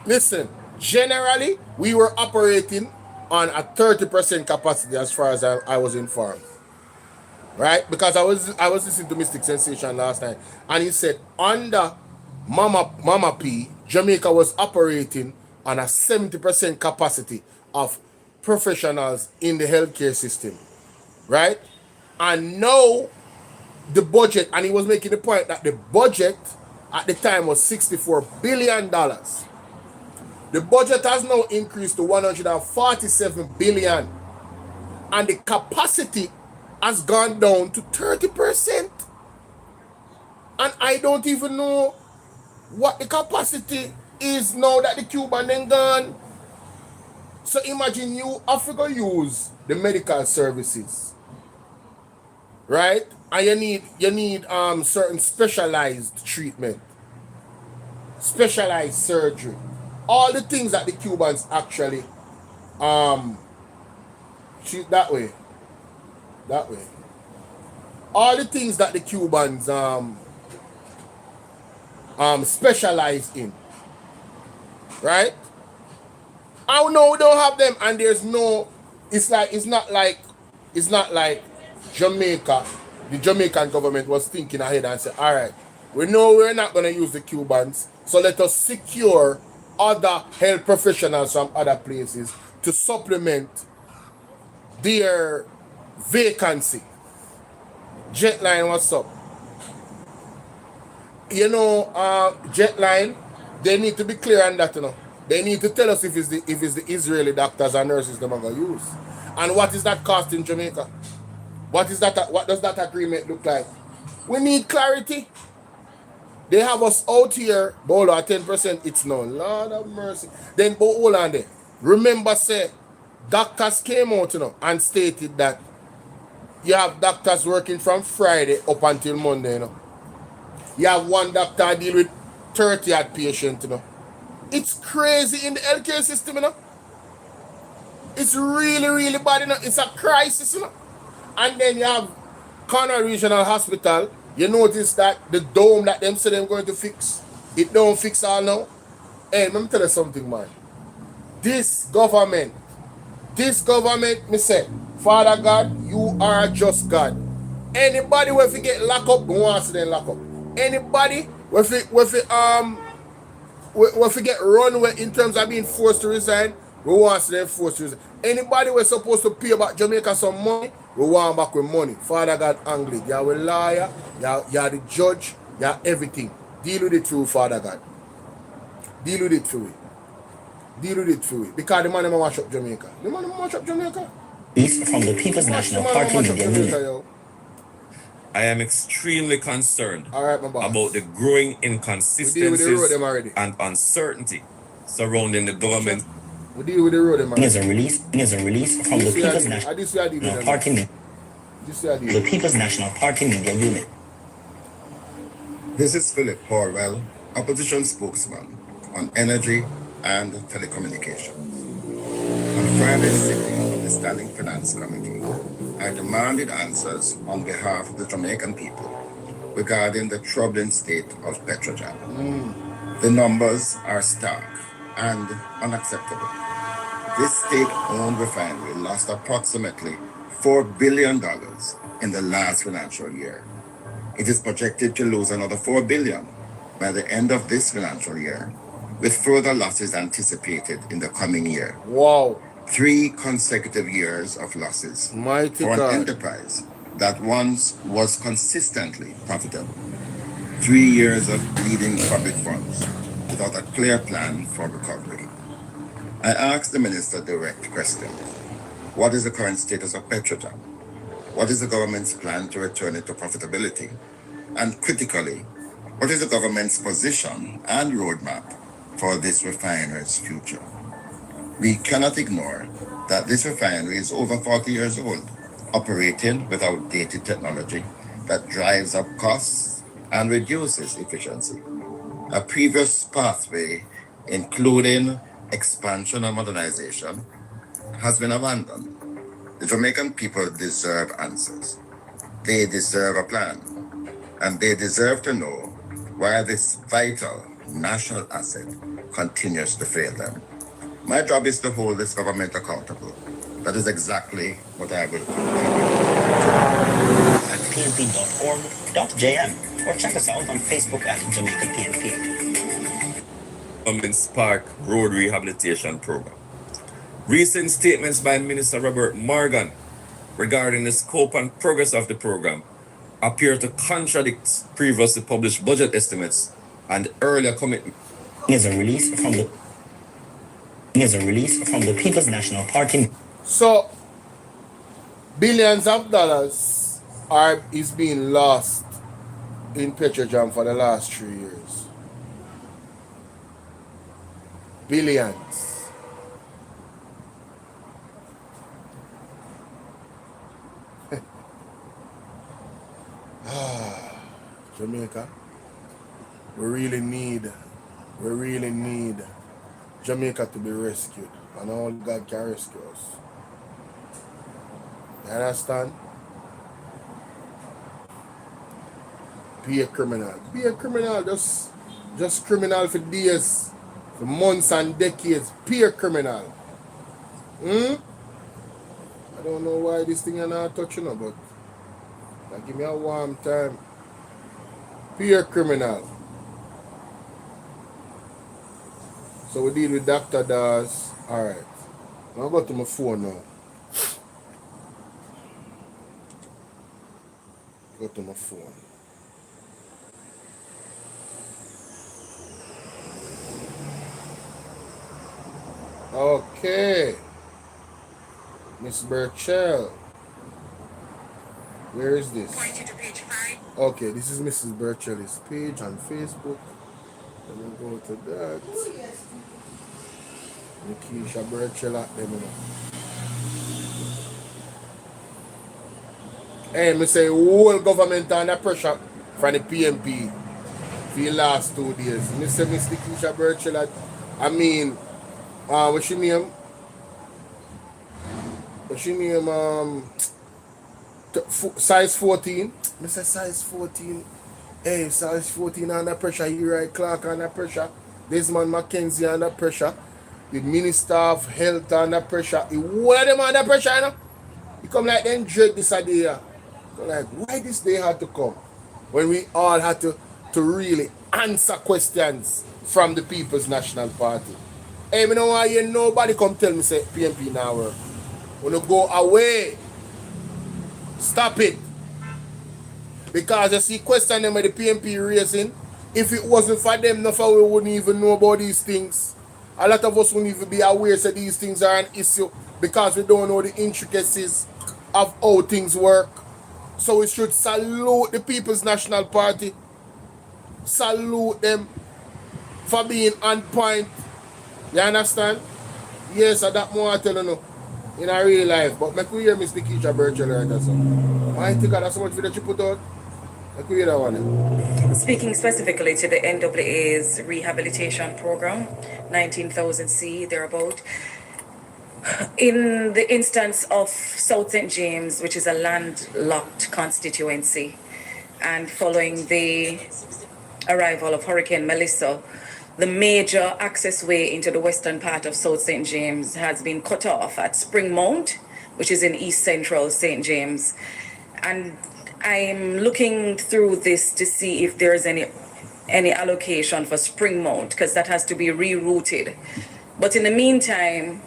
Listen, generally, we were operating on a 30% capacity as far as I was informed. Right? Because I was listening to Mystic Sensation last night, and he said under Mama P, Jamaica was operating on a 70% capacity of professionals in the healthcare system. Right? And now the budget, and he was making the point that the budget at the time was $64 billion. The budget has now increased to $147 billion. And the capacity has gone down to 30%. And I don't even know what the capacity is now that the Cuban then gone. So imagine you Africa use the medical services, right? And you need certain specialized treatment, specialized surgery, all the things that the Cubans actually treat that way. All the things that the Cubans specialize in, right? I know we don't have them, and there's no. It's not like it's not like Jamaica, the Jamaican government was thinking ahead and said, all right, we know we're not going to use the Cubans, so let us secure other health professionals from other places to supplement their vacancy. Jetline, what's up? You know, Jetline, they need to be clear on that, you know. They need to tell us if it's the Israeli doctors and nurses they're going to use. And what is that cost in Jamaica? What does that agreement look like? We need clarity. They have us out here, BOLO at 10%, it's no. Lord of mercy. Then, but hold on there. Remember, say, doctors came out, you know, and stated that you have doctors working from Friday up until Monday, you know. You have one doctor deal with 30 odd patients, you know. It's crazy in the healthcare system, you know. It's really, really bad, you know. It's a crisis, you know. And then you have Corner Regional Hospital. You notice that the dome that them say they're going to fix, it don't fix all now. Hey, let me tell you something, man. This government, me say, Father God, you are just God. Anybody where we get locked up, we want to then lock up. Anybody where we get run in terms of being forced to resign, we want to then forced to resign. Anybody we're supposed to pay about Jamaica some money, we want back with money. Father God angry. You're a liar, you're the judge, you're everything. Deal with it through, Father God. Deal with it through. Deal with it through. Because the man never mash up Jamaica. The man never mash up Jamaica. This from the People's National Party Media Unit. I am extremely concerned about the growing inconsistencies and uncertainty surrounding the government. We deal with the road, man. Here's a release from the People's National Party Media. The People's National Party Media Unit. This is Philip Horwell, opposition spokesman on energy and telecommunications. On Friday sitting of the Standing Finance Committee, I demanded answers on behalf of the Jamaican people regarding the troubling state of Petrojam. The numbers are stark and unacceptable. This state-owned refinery lost approximately $4 billion in the last financial year. It is projected to lose another $4 billion by the end of this financial year, with further losses anticipated in the coming year. Wow. 3 consecutive years of losses for an enterprise that once was consistently profitable. 3 years of bleeding public funds without a clear plan for recovery. I asked the minister direct questions. What is the current status of Petrojam? What is the government's plan to return it to profitability? And critically, what is the government's position and roadmap for this refinery's future? We cannot ignore that this refinery is over 40 years old, operating with outdated technology that drives up costs and reduces efficiency. A previous pathway, including expansion and modernization, has been abandoned. The Jamaican people deserve answers. They deserve a plan, and they deserve to know why this vital national asset continues to fail them. My job is to hold this government accountable. That is exactly what I will do. At pnp.org.jm or check us out on Facebook at Jamaica PNP. Government Spark Road Rehabilitation Program. Recent statements by Minister Robert Morgan regarding the scope and progress of the program appear to contradict previously published budget estimates and earlier commitments. Here's a release from the People's National Party. So, billions of dollars is being lost in Petrojam for the last 3 years. Billions. Jamaica, we really need Jamaica to be rescued, and only God can rescue us. You understand? Be a criminal. Be a criminal. Just criminal for days, for months and decades. Be a criminal. I don't know why this thing is not touching her, but like, give me a warm time. Peer criminal. So we deal with Dr. Dawes. Alright. I'll go to my phone now. Go to my phone. Okay. Miss Burchell. Where is this? Okay, this is Mrs. Burchell's page on Facebook. Let me go to that. Keisha Burchell at them, you know. Hey, me say whole government under pressure from the PMP for the last 2 days. Me say Mr. Keisha Burchell at, I mean, what's she name? What's she name? Size 14. Me say size 14. Hey, size 14 under pressure. Uri Clark under pressure. Desmond Mackenzie under pressure. The Minister of Health under pressure. The whole of them under pressure, you know? You come like them dread this idea. Like, why this day had to come? When we all had to really answer questions from the People's National Party. Hey, me know why you nobody come tell me say PMP now work. Wanna go away. Stop it. Because you see question them with the PMP raising. If it wasn't for them, no we wouldn't even know about these things. A lot of us wouldn't even be aware that these things are an issue because we don't know the intricacies of how things work. So we should salute the People's National Party. Salute them for being on point. You understand? Yes, that more I tell you know. In a real life. But make we hear Mr. Keisha Burchell right or something. Why think that's so much video you put out? Make we hear that one. Speaking specifically to the NAA's rehabilitation program, 19,000 C, thereabout. In the instance of South St. James, which is a landlocked constituency, and following the arrival of Hurricane Melissa, the major access way into the western part of South St. James has been cut off at Spring Mount, which is in east central St. James. And I'm looking through this to see if there's any allocation for Spring Mount, because that has to be rerouted. But in the meantime,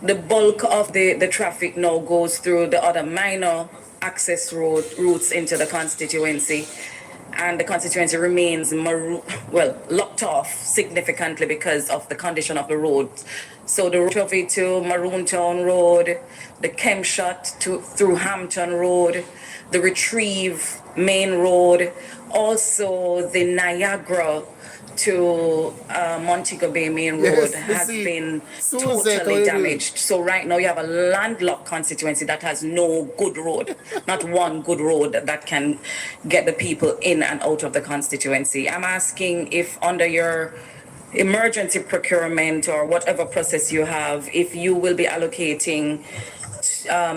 the bulk of the traffic now goes through the other minor access routes into the constituency. And the constituency remains locked off significantly because of the condition of the road. So the route of it to Maroontown Road, the Kempshot through Hampton Road, the Retrieve Main Road, also the Niagara to Montego Bay Main Road has been totally damaged. So right now you have a landlocked constituency that has no good road, not one good road that can get the people in and out of the constituency. I'm asking if under your emergency procurement or whatever process you have, if you will be allocating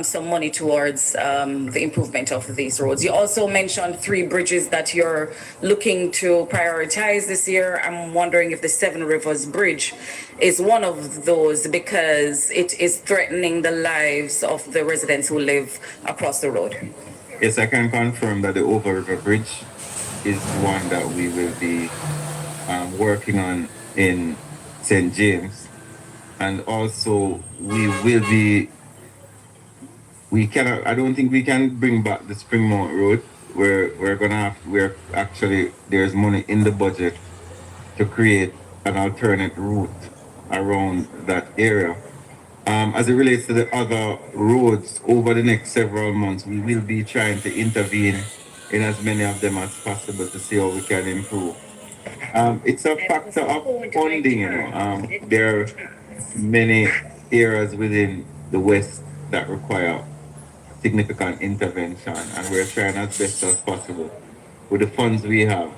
some money towards the improvement of these roads. You also mentioned 3 bridges that you're looking to prioritize this year. I'm wondering if the Seven Rivers Bridge is one of those because it is threatening the lives of the residents who live across the road. Yes, I can confirm that the Over River Bridge is one that we will be working on in St. James. And also we will be I don't think we can bring back the Spring Mount Road. There's money in the budget to create an alternate route around that area. As it relates to the other roads, over the next several months, we will be trying to intervene in as many of them as possible to see how we can improve. It's a factor of funding, you know. There are many areas within the West that require significant intervention, and we're trying as best as possible with the funds we have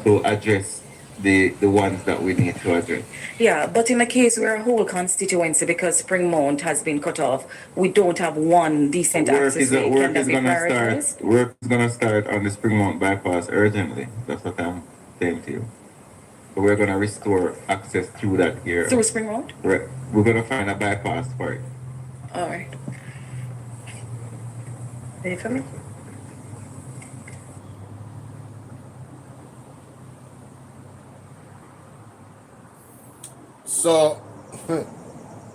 to address the ones that we need to address. Yeah, but in the case where a whole constituency, because Spring Mount has been cut off, we don't have one decent access way. Work is gonna start on the Spring Mount bypass urgently. That's what I'm saying to you. So we're gonna restore access through that area. Through Spring Mount? We're gonna find a bypass for it. All right. Wait for me. So,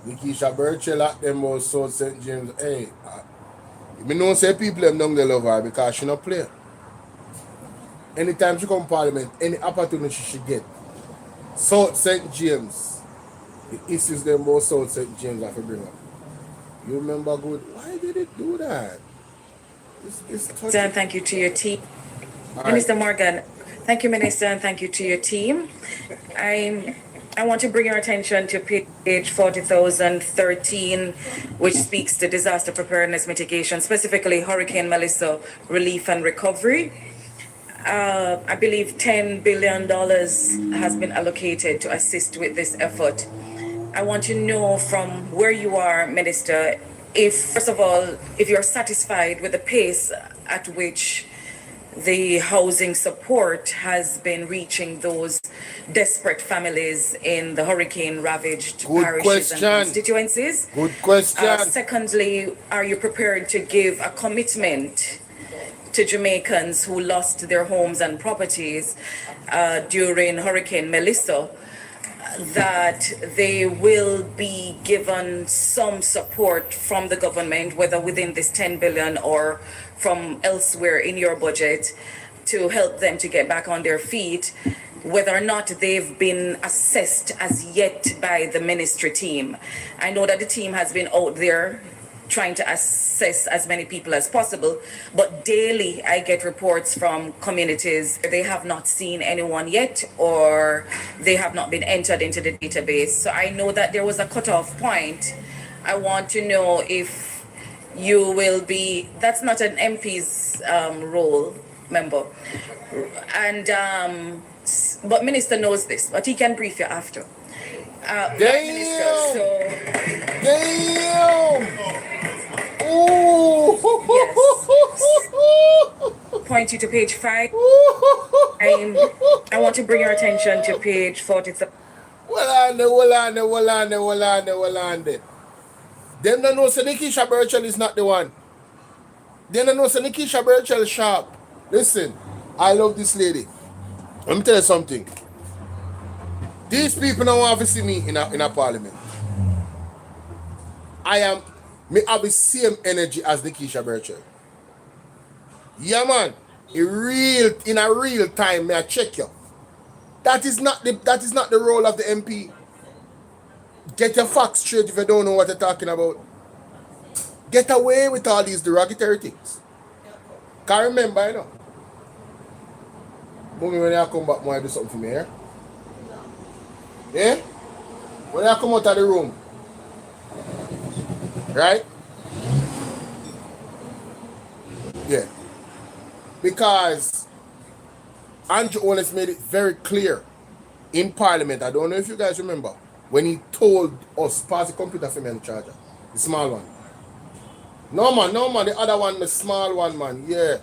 Nikisha Burchell at them was so St. James. Hey, me know say people them don't love her because she not play. Anytime she come parliament, any opportunity she get. South St. James, the issues them most South St. James have to bring up. You remember good? Why did it do that? Thank you to your team. All Minister right. Morgan, thank you, Minister, and thank you to your team. I want to bring your attention to page 40,013, which speaks to disaster preparedness mitigation, specifically Hurricane Melissa relief and recovery. I believe $10 billion has been allocated to assist with this effort. I want to know from where you are, Minister, if, first of all, if you're satisfied with the pace at which the housing support has been reaching those desperate families in the hurricane-ravaged parishes and constituencies. Good question. Secondly, are you prepared to give a commitment to Jamaicans who lost their homes and properties during Hurricane Melissa, that they will be given some support from the government, whether within this 10 billion or from elsewhere in your budget, to help them to get back on their feet, whether or not they've been assessed as yet by the ministry team? I know that the team has been out there trying to assess as many people as possible, but daily I get reports from communities they have not seen anyone yet, or they have not been entered into the database. So I know that there was a cutoff point. I want to know if you will be, that's not an MP's role, member, and but Minister knows this, but he can brief you after. Minister, so point you to page 5. I want to bring your attention to page 40. Well on. Them don't know say Nikisha Burchell is not the one. They don't know say Nikisha Burchell sharp. Listen, I love this lady. Let me tell you something. These people don't want to see me in a parliament. I have the same energy as Nikisha Burchell. Yeah, man. In a real time, may I check you. That is not the role of the MP. Get your facts straight if you don't know what you're talking about. Get away with all these derogatory things. Can't remember, you know. Mommy, when I come back, I do something for me, yeah? Yeah? When I come out of the room, right? Yeah. Because Andrew Owens made it very clear in Parliament. I don't know if you guys remember when he told us, pass the computer for me on the charger. The small one. No man, the other one, the small one, man. Yeah.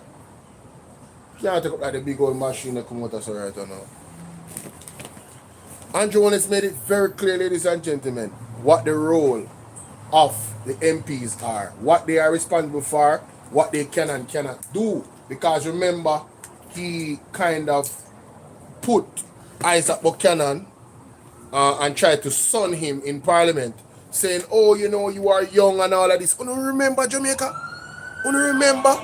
Can't take up like the big old machine that come out of right now. Andrew Owens made it very clear, ladies and gentlemen, what the role of the MPs are, what they are responsible for, what they can and cannot do. Because remember, he kind of put Isaac Buchanan and tried to son him in Parliament, saying, oh, you know, you are young and all of this. You remember Jamaica? You remember?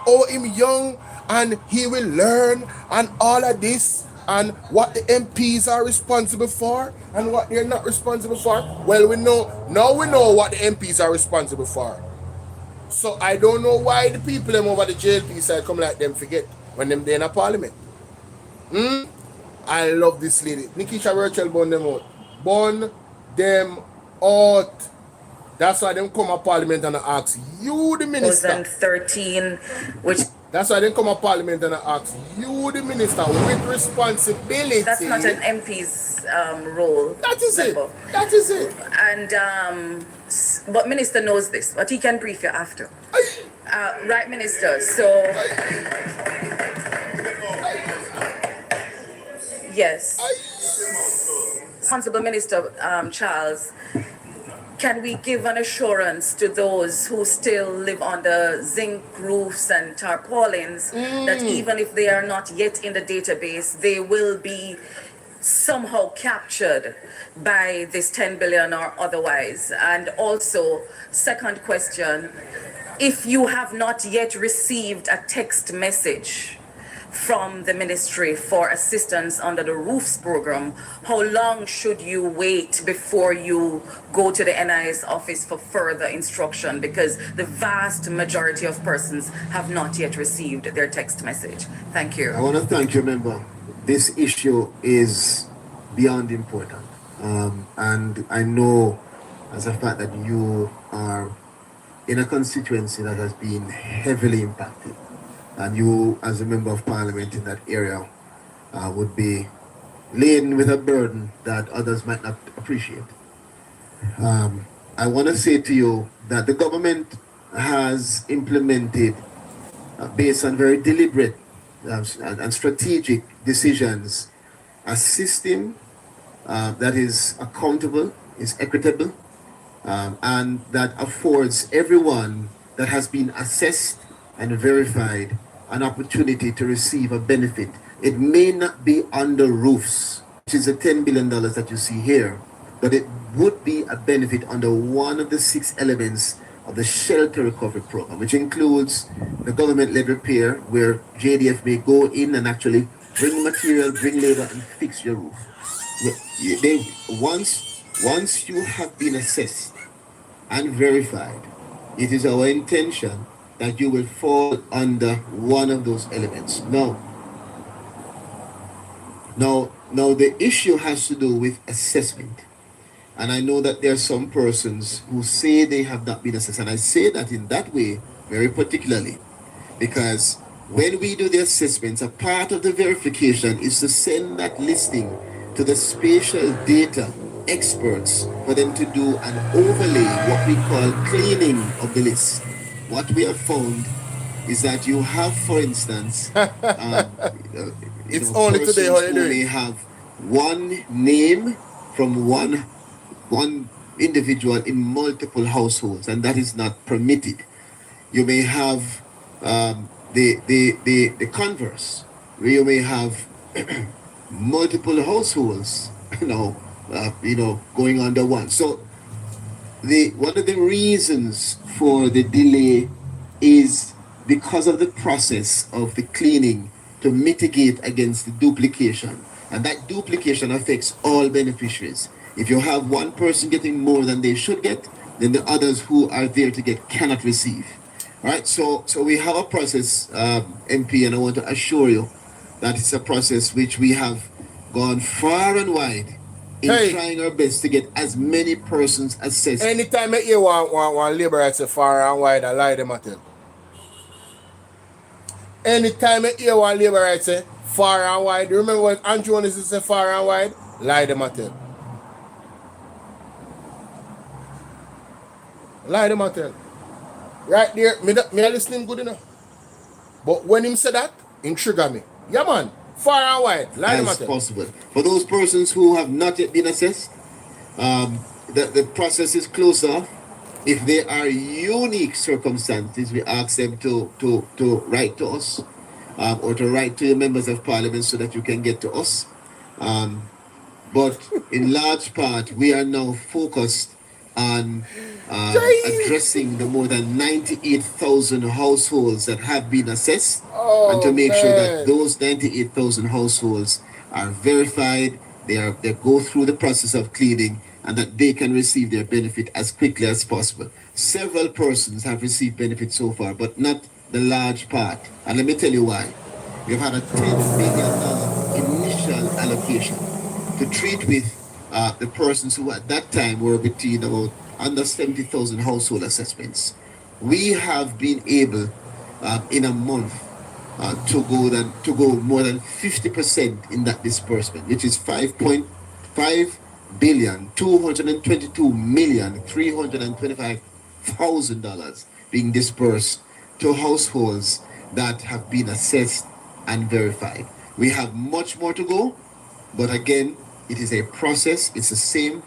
Oh, him young and he will learn and all of this, and what the MPs are responsible for and what they're not responsible for. Well, we know what the MPs are responsible for. So I don't know why the people them over the JLP side come like them forget when them there in a parliament. I love this lady. Nikisha Burchell burn them out. Burn them out. That's why them come to parliament and ask you, the minister. 2013, which... That's why they come to parliament and ask you, the minister, with responsibility. That's not an MP's role. That is member. That is it. And, but minister knows this, but he can brief you after. Right, minister, so... Yes. Responsible Minister Charles, can we give an assurance to those who still live under zinc roofs and tarpaulins that even if they are not yet in the database, they will be somehow captured by this 10 billion or otherwise? And also, second question, if you have not yet received a text message from the ministry for assistance under the roofs program, how long should you wait before you go to the NIS office for further instruction? Because the vast majority of persons have not yet received their text message. Thank you. I want to thank you, member. This issue is beyond important. And I know as a fact that you are in a constituency that has been heavily impacted. And you, as a member of parliament in that area, would be laden with a burden that others might not appreciate. I want to say to you that the government has implemented, based on very deliberate and strategic decisions, a system that is accountable, is equitable, and that affords everyone that has been assessed and verified an opportunity to receive a benefit. It may not be under roofs, which is the $10 billion that you see here, but it would be a benefit under one of the 6 elements of the shelter recovery program, which includes the government-led repair, where JDF may go in and actually bring material, bring labor, and fix your roof. Once you have been assessed and verified, it is our intention that you will fall under one of those elements. Now, the issue has to do with assessment. And I know that there are some persons who say they have not been assessed. And I say that in that way, very particularly, because when we do the assessments, a part of the verification is to send that listing to the spatial data experts for them to do an overlay, what we call cleaning of the list. What we have found is that you have, for instance, it's only today how you do it. May have one name from one individual in multiple households, and that is not permitted. You may have the converse, where you may have multiple households, going under one. So one of the reasons for the delay is because of the process of the cleaning to mitigate against the duplication. And that duplication affects all beneficiaries. If you have one person getting more than they should get, then the others who are there to get cannot receive. All right, so we have a process, MP, and I want to assure you that it's a process which we have gone far and wide in trying our best to get as many persons assessed. Anytime you want labor rights say far and wide, I lie them at you. Anytime you want labor rights say far and wide, remember what Andrew wanted to say far and wide? Lie them at you. Lie them at you. Right there, me listening good enough. But when him said that, him trigger me. Yeah man, far and wide, lie them at you. As possible. For those persons who have not yet been assessed, the process is closed off. If there are unique circumstances, we ask them to write to us, or to write to your members of parliament so that you can get to us. But in large part, we are now focused on addressing the more than 98,000 households that have been assessed, and to make sure that those 98,000 households are verified, they go through the process of cleaning, and that they can receive their benefit as quickly as possible. Several persons have received benefits so far, but not the large part. And let me tell you why. We've had a $10 billion initial allocation to treat with the persons who at that time were between about under 70,000 household assessments. We have been able in a month to go more than 50% in that disbursement, which is $5,222,325,000 being dispersed to households that have been assessed and verified. We have much more to go, but again, it is a process. It's the same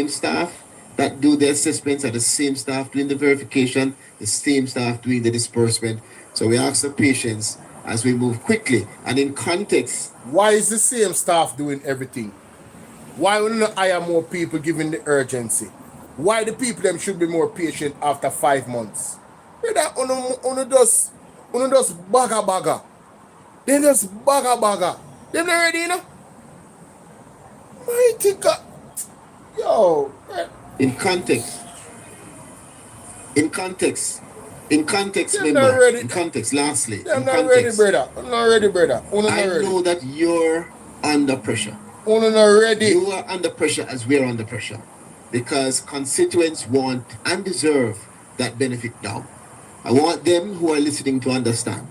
staff, that do the assessments are the same staff doing the verification, the same staff doing the disbursement. So we ask the patience as we move quickly and in context. Why is the same staff doing everything? Why would not hire more people given the urgency? Why the people them should be more patient after 5 months? Brother, uno just baga. They just baga. Them not ready, you know? I think, yo. In context, Them member. not ready. In context, lastly. Them In not context, ready, brother. I'm not ready, brother. I know that you're under pressure. Uno not ready. You are under pressure as we are under pressure. Because constituents want and deserve that benefit now. I want them who are listening to understand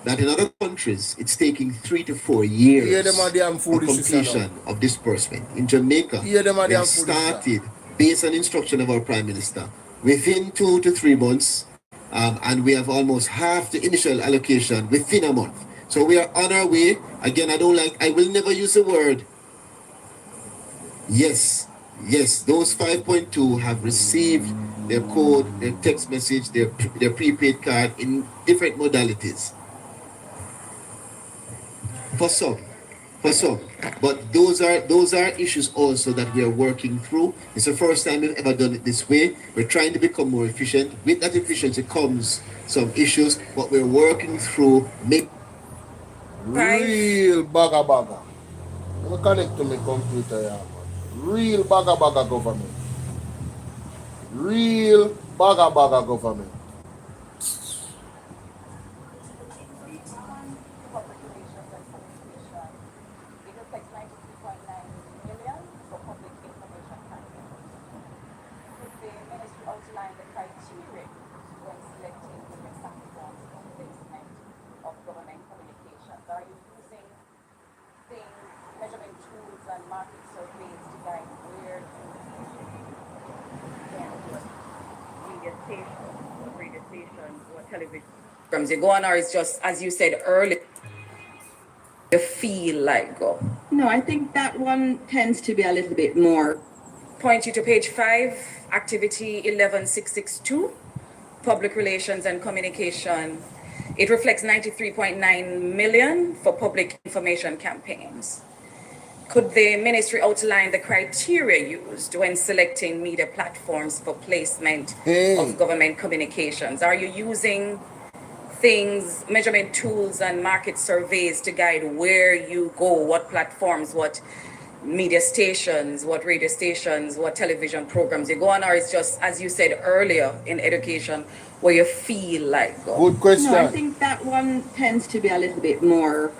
that in other countries, it's taking 3 to 4 years for completion of disbursement. In Jamaica, we have started, based on instruction of our Prime Minister, within 2 to 3 months, and we have almost half the initial allocation within a month. So we are on our way. Again, I will never use the word. Yes, those 5.2 have received their code, their text message, their prepaid card in different modalities. For some. But those are issues also that we are working through. It's the first time we've ever done it this way. We're trying to become more efficient. With that efficiency comes some issues, but we're working through. Real baga. Let me connect to my computer here, man. Real baga government. Real baga government. You go on, or it's just, as you said earlier, you feel like go? No, I think that one tends to be a little bit more. Point you to page 5, activity 11662, public relations and communication. It reflects 93.9 million for public information campaigns. Could the ministry outline the criteria used when selecting media platforms for placement of government communications? Are you using things, measurement tools and market surveys to guide where you go, what platforms, what media stations, what radio stations, what television programs you go on, or it's just, as you said earlier in education, where you feel like go? Good question. No, I think that one tends to be a little bit more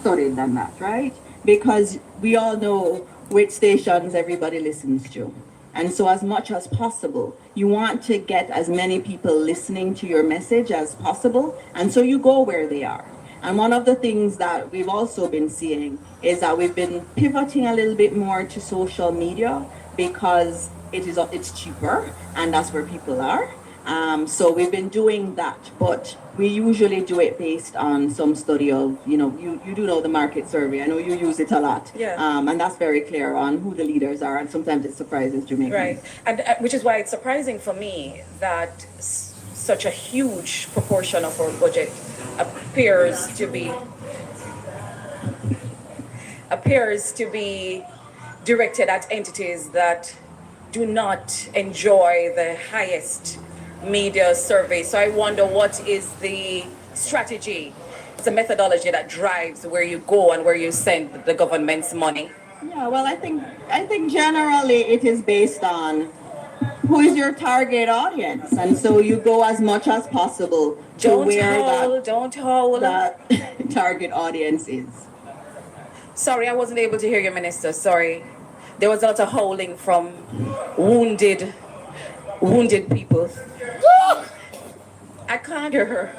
studied than that, right? Because we all know which stations everybody listens to. And so as much as possible, you want to get as many people listening to your message as possible. And so you go where they are. And one of the things that we've also been seeing is that we've been pivoting a little bit more to social media because it's cheaper and that's where people are. So we've been doing that, but we usually do it based on some study of, you do know the market survey. I know you use it a lot. Yeah. And that's very clear on who the leaders are, and sometimes it surprises Jamaicans. Right, and which is why it's surprising for me that such a huge proportion of our budget appears to be directed at entities that do not enjoy the highest media survey. So I wonder, what is the strategy? It's a methodology that drives where you go and where you send the government's money. Yeah, well, I think generally it is based on who is your target audience, and so you go as much as possible to where that target audience is. Sorry, I wasn't able to hear you, Minister. Sorry. There was a lot of howling from wounded people. I can't hear her.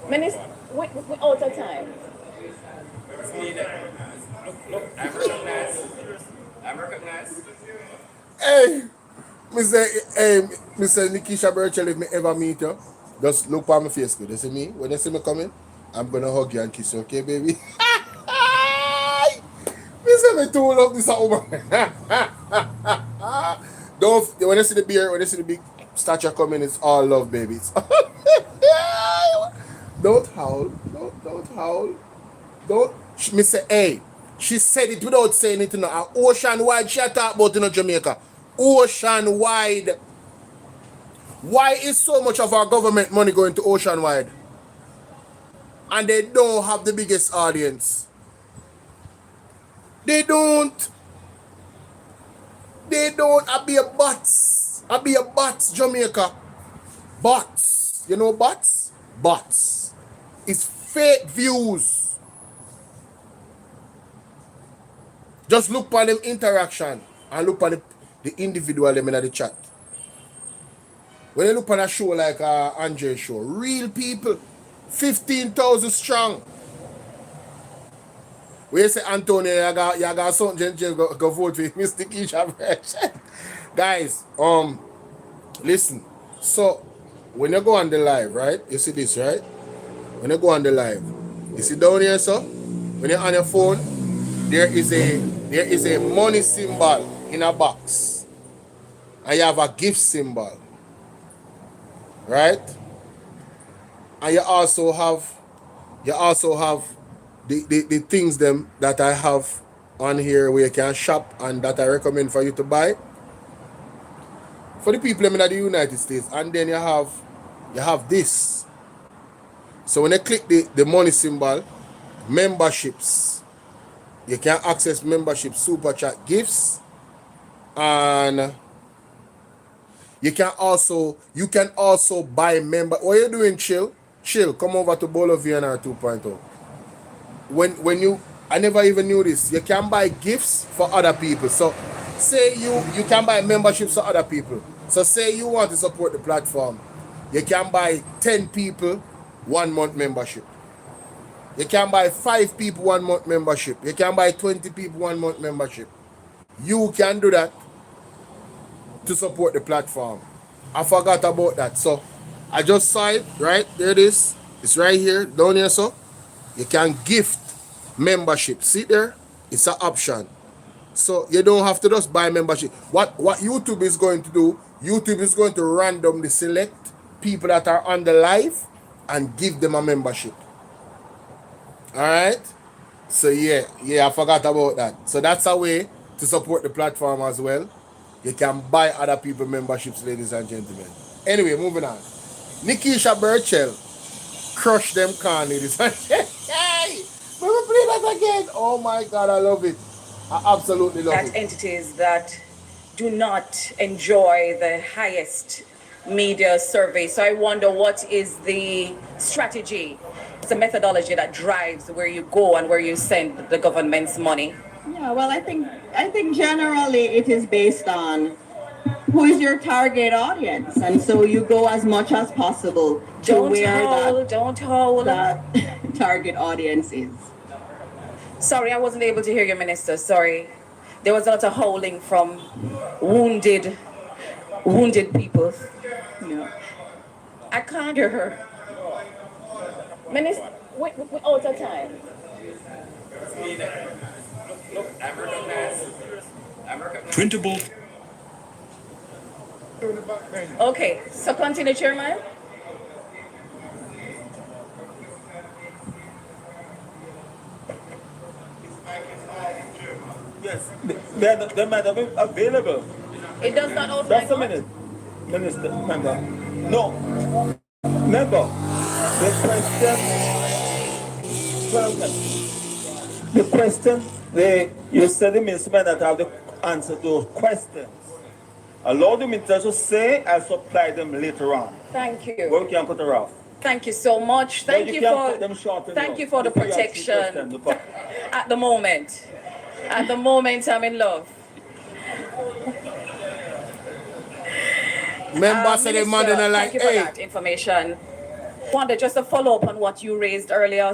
Minister, we out of time. I'm recognized. Hey, Mr. Nikisha Birchall, if me ever meet you, just look on my face, good. You see me? When you see me coming, I'm gonna hug you and kiss you, okay, baby? Mr. me too love this woman. Don't, when you see the beer, when you see the big statue coming, it's all love, babies. Don't howl. Don't howl. Don't. Me say, hey. She said it without saying it, you know. Ocean wide, she talk about, you know, Jamaica. Ocean wide. Why is so much of our government money going to ocean wide? And they don't have the biggest audience. They don't. They don't. I be a bots, Jamaica. Bots. You know bots? Bots. It's fake views. Just look for them interaction and look for the individual them in the chat. When you look on a show like Andre show, real people, 15,000 strong. When you say Antonio, you got something, just go vote for Mr. Keisha. Guys, listen. So when you go on the live, right? You see this, right? When you go on the live, you see down here, so when you're on your phone, there is a money symbol in a box, and you have a gift symbol, right? And you also have the things them that I have on here where you can shop and that I recommend for you to buy for the people in the United States. And then you have this. So when you click the money symbol, memberships, you can access membership, super chat, gifts, and you can also buy member. What are you doing, chill? Come over to BOLO V&R 2.0. When you, I never even knew this, you can buy gifts for other people. So say you can buy memberships for other people. So say you want to support the platform, you can buy 10 people 1 month membership. You can buy 5 people 1 month membership. You can buy 20 people 1 month membership. You can do that to support the platform. I forgot about that. So I just saw it, right? There it is. It's right here, down here, so you can gift membership. See there? It's an option. So you don't have to just buy membership. What YouTube is going to do, YouTube is going to randomly select people that are on the live and give them a membership. Alright? So yeah, I forgot about that. So that's a way to support the platform as well. You can buy other people memberships, ladies and gentlemen. Anyway, moving on. Nikisha Burchell. Crush them can, ladies and gentlemen. Hey! We will play that again. Oh my God, I love it. I absolutely love it. Entities that do not enjoy the highest media survey. So I wonder, what is the strategy? It's a methodology that drives where you go and where you send the government's money. Yeah, well, I think generally it is based on who is your target audience, and so you go as much as possible to where that target audience is. Sorry, I wasn't able to hear you, Minister. Sorry. There was a lot of howling from wounded people. Yeah. I can't hear her. Minister, we're out of time. Look, Printable. Okay, so continue, Chairman. Yes, they might have been available. It does not open. Just a minute, Minister, member. No, member. The question, you said the minister might not have the answer to those questions. Allow the minister to say, I'll supply them later on. Thank you. Well, we can cut her off. Thank you so much. Thank you for the protection. At the moment, I'm in love. Members say the man didn't like, thank you for that information. Wanda, just to follow up on what you raised earlier.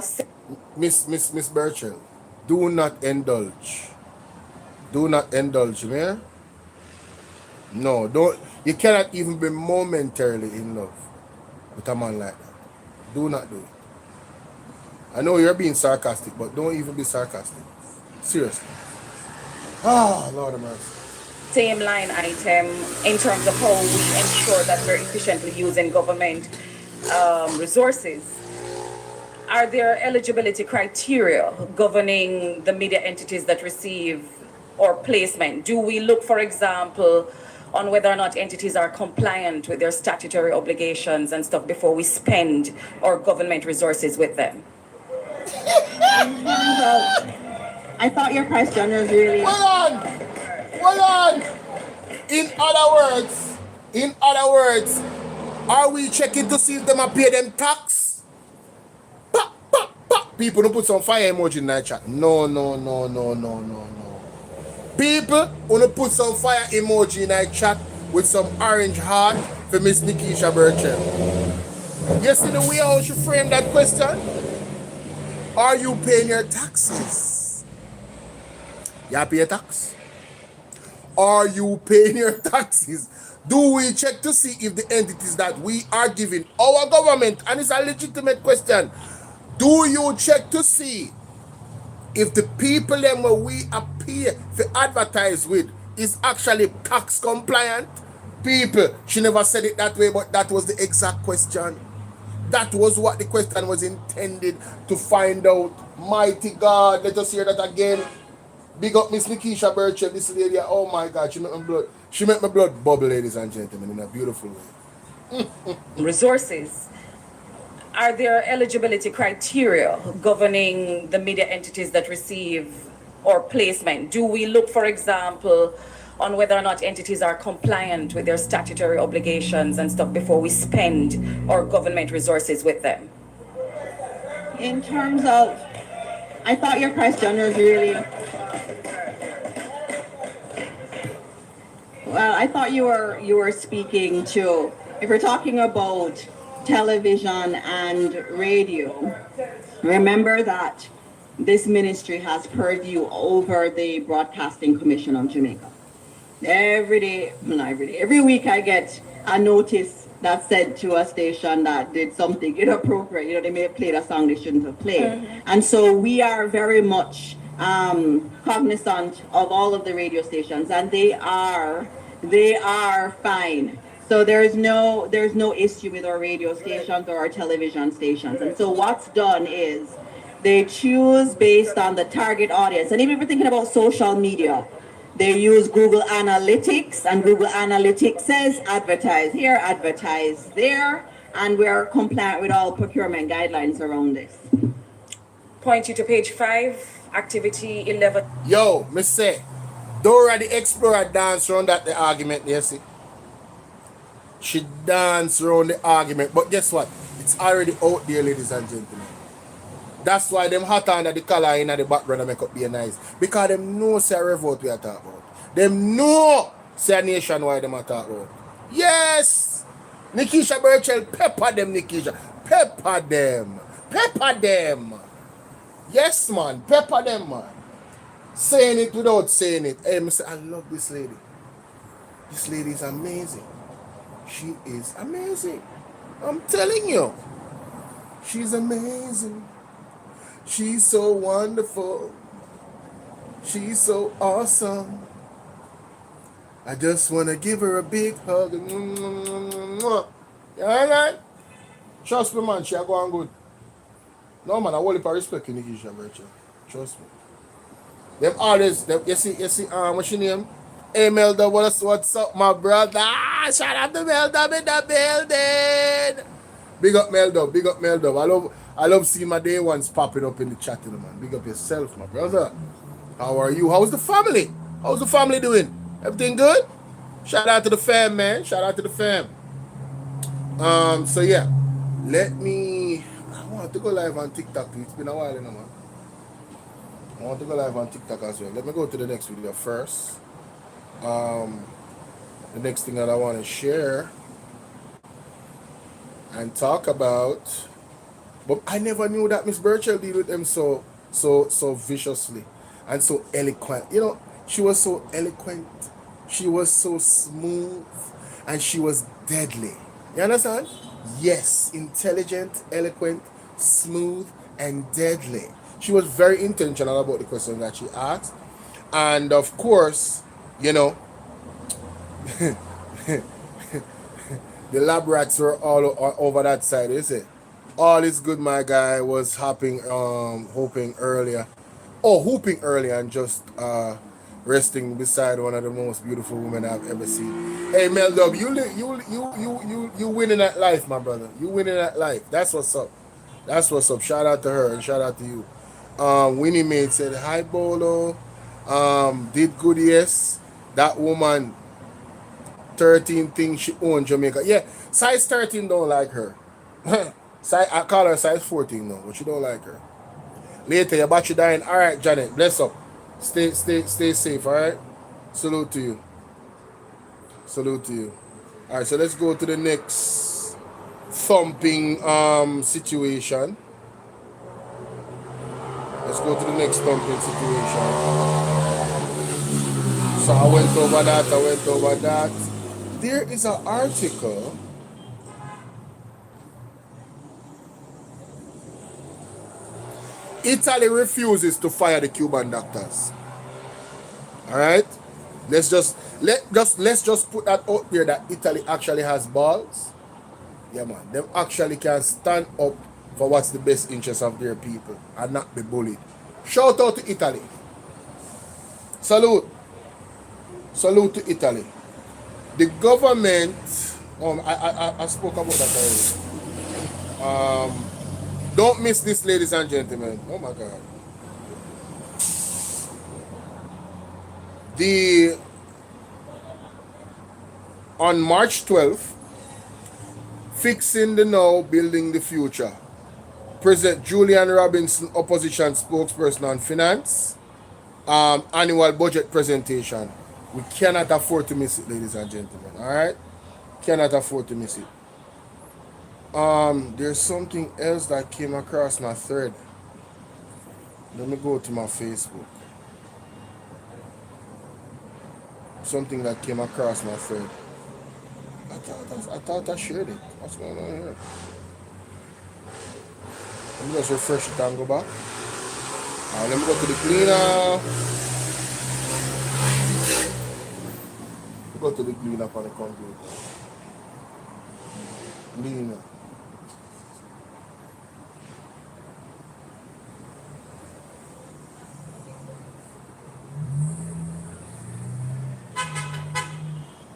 Miss Burchell, do not indulge. Do not indulge, man. No, don't. You cannot even be momentarily in love with a man like that. Do not do it. I know you're being sarcastic, but don't even be sarcastic. Seriously. Lord of mercy. Same line item in terms of how we ensure that we're efficiently using government resources. Are there eligibility criteria governing the media entities that receive or placement? Do we look, for example, on whether or not entities are compliant with their statutory obligations and stuff before we spend our government resources with them? I thought your question was really... Hold on. In other words, are we checking to see if them pay them tax? People don't put some fire emoji in that chat. No. People want to put some fire emoji in that chat with some orange heart for Miss Nikisha Burchell. You see the way how she framed that question? Are you paying your taxes? You pay your tax? Are you paying your taxes? Do we check to see if the entities that we are giving our government, and it's a legitimate question, do you check to see if the people them where we appear to advertise with is actually tax compliant? People, she never said it that way, but that was the exact question. That was what the question was intended to find out. Mighty God, let us hear that again. Big up Miss Nikisha Burchell, this lady. Oh my God, she make my blood bubble, ladies and gentlemen, in a beautiful way. Resources. Are there eligibility criteria governing the media entities that receive or placement? Do we look, for example, on whether or not entities are compliant with their statutory obligations and stuff before we spend our government resources with them? In terms of, I thought your question was really... Well, I thought you were speaking to, if we're talking about television and radio, remember that this ministry has purview over the Broadcasting Commission of Jamaica. Every week I get a notice that said to a station that did something inappropriate. They may have played a song they shouldn't have played. Mm-hmm. And so we are very much cognizant of all of the radio stations, and they are fine. So there's no issue with our radio stations or our television stations. And so what's done is they choose based on the target audience. And even if we're thinking about social media, they use Google Analytics, and Google Analytics says advertise here, advertise there, and we're compliant with all procurement guidelines around this. Point you to page 5, activity 11. Yo, me say, Dora the Explorer dance around the argument, you see? She danced around the argument, but guess what? It's already out there, ladies and gentlemen. That's why them hot under the color in the background and make up be nice. Because them know say a revolt we are talking about. Them know say a nationwide them are talking about. Yes! Nikisha Burchell, pepper them, Nikisha. Pepper them. Pepper them. Yes, man. Pepper them, man. Saying it without saying it. Hey, I love this lady. This lady is amazing. She is amazing. I'm telling you. She's amazing. She's so wonderful. She's so awesome. I just want to give her a big hug. You alright? Trust me, man. She'll go on good. No, man. I will if I respect you, Nikisha Burchell. Trust me. Them always, you see, what's your name? Hey, Melda, what's up, my brother? Shout out to Melda in the building. Big up, Melda. I love seeing my day ones popping up in the chat, man. Big up yourself, my brother. How are you? How's the family? How's the family doing? Everything good? Shout out to the fam, man. Shout out to the fam. So yeah, I want to go live on TikTok. It's been a while, man. I want to go live on TikTok as well. Let me go to the next video first. The next thing that I want to share and talk about, but I never knew that Miss Burchell deal with them so viciously and so eloquent. You know, she was so eloquent, she was so smooth, and she was deadly. You understand? Yes, intelligent, eloquent, smooth, and deadly. She was very intentional about the question that she asked, And of course, you know, the lab rats were all over that side, is it? All is good, my guy was hoping earlier and just resting beside one of the most beautiful women I've ever seen. Hey Mel Dub, you winning at life, my brother. You winning at life. That's what's up. That's what's up. Shout out to her and shout out to you. Winnie Maid said, hi Bolo. Did good, yes. That woman 13 thinks she own Jamaica. Yeah, size 13 don't like her. I call her size 14 now, but she don't like her. Later, your battery dying. All right, Janet, bless up. Stay safe, all right? Salute to you. Salute to you. All right, so let's go to the next thumping situation. Let's go to the next thumping situation. So I went over that. There is an article. Italy refuses to fire the Cuban doctors. All right, let's just put that out there that Italy actually has balls. Yeah, man, them actually can stand up for what's the best interest of their people and not be bullied. Shout out to Italy. Salute to Italy. The government. I spoke about that already. Don't miss this, ladies and gentlemen. Oh my God. On March 12th, Fixing the Now, Building the Future. President Julian Robinson, opposition spokesperson on finance, annual budget presentation. We cannot afford to miss it, ladies and gentlemen. All right? Cannot afford to miss it. There's something else that came across my thread. Let me go to my Facebook. Something that came across my thread. I thought I shared it. What's going on here? Let me just refresh it and go back. Alright, let me go to the cleaner. Go to the cleaner on the computer. Cleaner.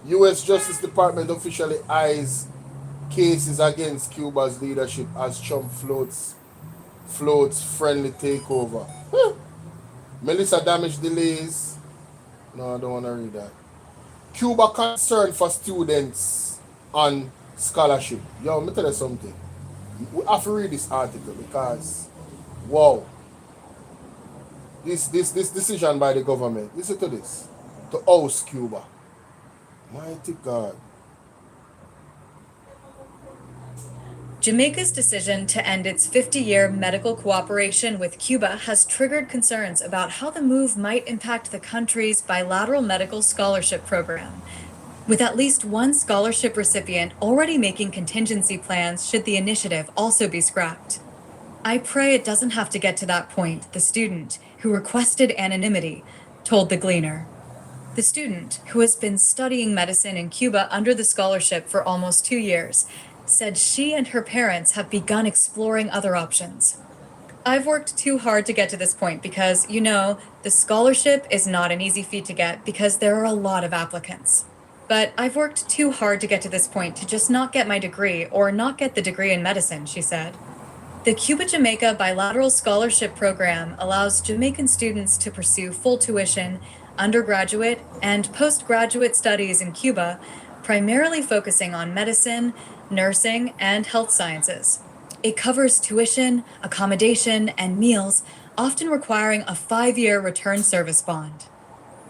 U.S. Justice Department officially eyes cases against Cuba's leadership as Trump floats friendly takeover. Melissa damage delays. No, I don't want to read that. Cuba concern for students on scholarship. Yo, let me tell you something. We have to read this article because, wow, this decision by the government. Listen to this. To oust Cuba. Mighty God. Jamaica's decision to end its 50-year medical cooperation with Cuba has triggered concerns about how the move might impact the country's bilateral medical scholarship program, with at least one scholarship recipient already making contingency plans should the initiative also be scrapped. I pray it doesn't have to get to that point, the student, who requested anonymity, told the Gleaner. The student, who has been studying medicine in Cuba under the scholarship for almost 2 years, said she and her parents have begun exploring other options. I've worked too hard to get to this point because, the scholarship is not an easy feat to get because there are a lot of applicants. But I've worked too hard to get to this point to just not get my degree or not get the degree in medicine, she said. The Cuba-Jamaica Bilateral Scholarship Program allows Jamaican students to pursue full tuition, undergraduate, and postgraduate studies in Cuba, primarily focusing on medicine, nursing, and health sciences. It covers tuition, accommodation, and meals, often requiring a 5-year return service bond.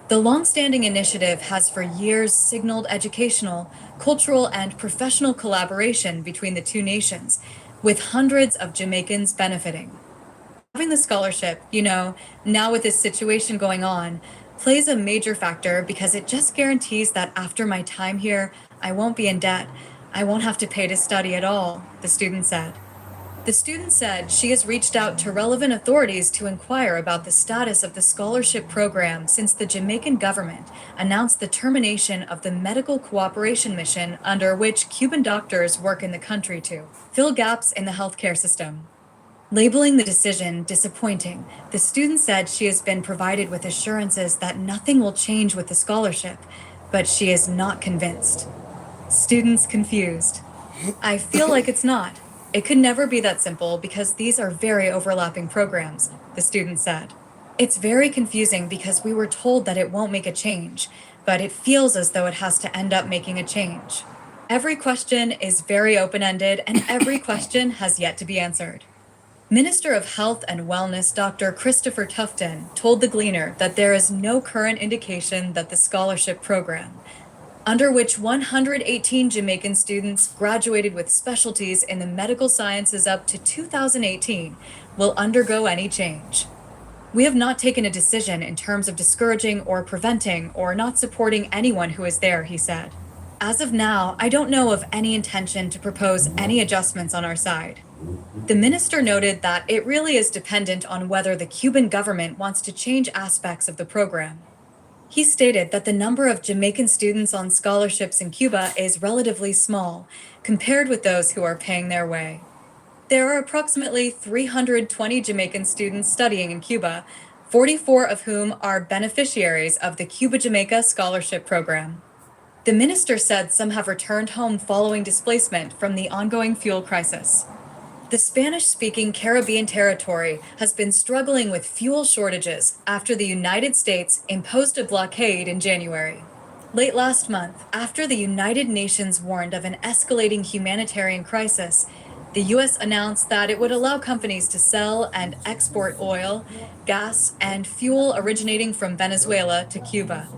The long-standing initiative has for years signaled educational, cultural, and professional collaboration between the two nations, with hundreds of Jamaicans benefiting. Having the scholarship, now with this situation going on, plays a major factor because it just guarantees that after my time here, I won't be in debt. I won't have to pay to study at all, the student said. The student said she has reached out to relevant authorities to inquire about the status of the scholarship program since the Jamaican government announced the termination of the medical cooperation mission under which Cuban doctors work in the country to fill gaps in the healthcare system. Labeling the decision disappointing, the student said she has been provided with assurances that nothing will change with the scholarship, but she is not convinced. Students confused. I feel like it's not. It could never be that simple because these are very overlapping programs, the student said. It's very confusing because we were told that it won't make a change, but it feels as though it has to end up making a change. Every question is very open-ended and every question has yet to be answered. Minister of Health and Wellness Dr. Christopher Tufton told the Gleaner that there is no current indication that the scholarship program, under which 118 Jamaican students graduated with specialties in the medical sciences up to 2018, will undergo any change. We have not taken a decision in terms of discouraging or preventing or not supporting anyone who is there, he said. As of now, I don't know of any intention to propose any adjustments on our side. The minister noted that it really is dependent on whether the Cuban government wants to change aspects of the program. He stated that the number of Jamaican students on scholarships in Cuba is relatively small, compared with those who are paying their way. There are approximately 320 Jamaican students studying in Cuba, 44 of whom are beneficiaries of the Cuba-Jamaica Scholarship Program. The minister said some have returned home following displacement from the ongoing fuel crisis. The Spanish-speaking Caribbean territory has been struggling with fuel shortages after the United States imposed a blockade in January. Late last month, after the United Nations warned of an escalating humanitarian crisis, the U.S. announced that it would allow companies to sell and export oil, gas, and fuel originating from Venezuela to Cuba.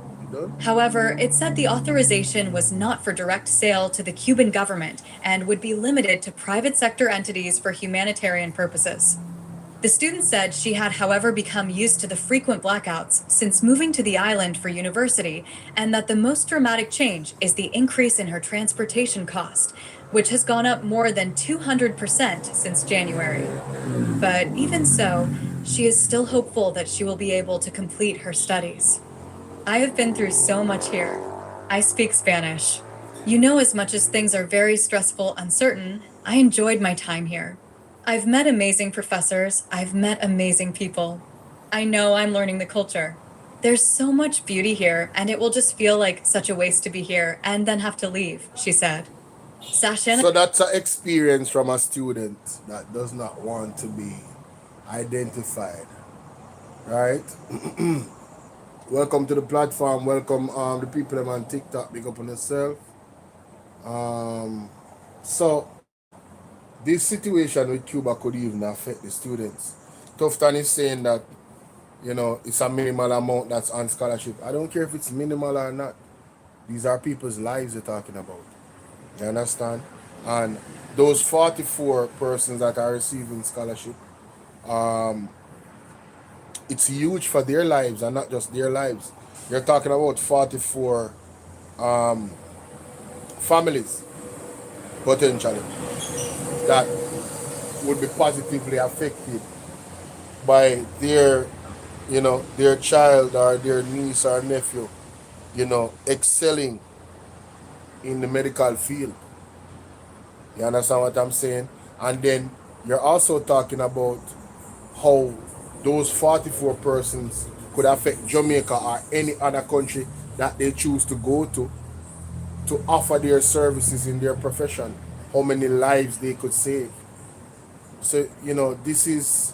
However, it said the authorization was not for direct sale to the Cuban government and would be limited to private sector entities for humanitarian purposes. The student said she had, however, become used to the frequent blackouts since moving to the island for university, and that the most dramatic change is the increase in her transportation cost, which has gone up more than 200% since January. But even so, she is still hopeful that she will be able to complete her studies. I have been through so much here. I speak Spanish. You know, as much as things are very stressful, uncertain, I enjoyed my time here. I've met amazing professors. I've met amazing people. I know I'm learning the culture. There's so much beauty here, and it will just feel like such a waste to be here and then have to leave, she said. Sasha. So that's an experience from a student that does not want to be identified, right? Welcome to the platform. Welcome the people them on TikTok. Big up on yourself. So this situation with Cuba could even affect the students. Tufton is saying that, you know, it's a minimal amount that's on scholarship. I don't care if it's minimal or not. These are people's lives they're talking about. You understand? And those 44 persons that are receiving scholarship, it's huge for their lives and not just their lives. You're talking about 44 families, potentially, that would be positively affected by their, you know, their child or their niece or nephew, you know, excelling in the medical field. You understand what I'm saying? And then you're also talking about how those 44 persons could affect Jamaica or any other country that they choose to go to offer their services in their profession, how many lives they could save. So, you know, this is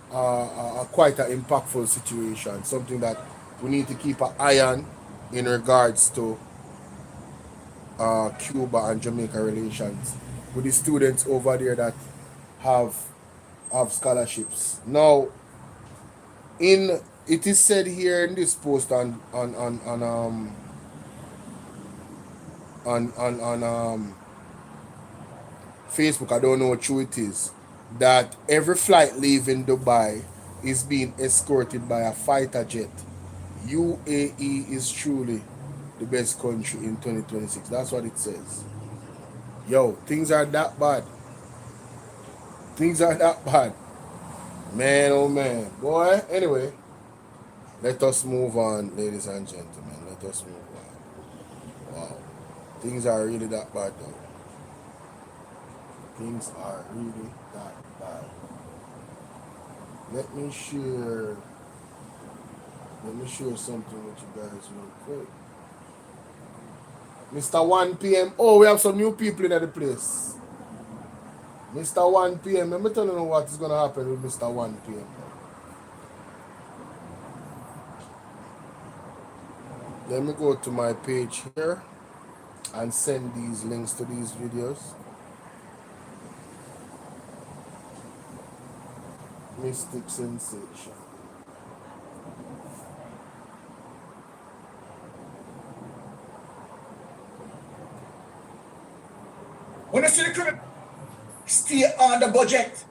quite an impactful situation, something that we need to keep an eye on in regards to Cuba and Jamaica relations with the students over there that have scholarships. Now, it is said here in this post on Facebook, I don't know what true it is, that every flight leaving Dubai is being escorted by a fighter jet. UAE is truly the best country in 2026. That's what it says. Yo, things are that bad. Things are that bad. Man, oh man. Boy, anyway. Let us move on, ladies and gentlemen. Let us move on. Wow. Things are really that bad though. Things are really that bad. Let me share something with you guys real quick. Mr. 1 p.m. Oh, we have some new people in the place. Mr. 1 p.m. Let me tell you what is going to happen with Mr. 1 p.m. Let me go to my page here and send these links to these videos. Mystic Sensation. When you see the criminal stay on the budget,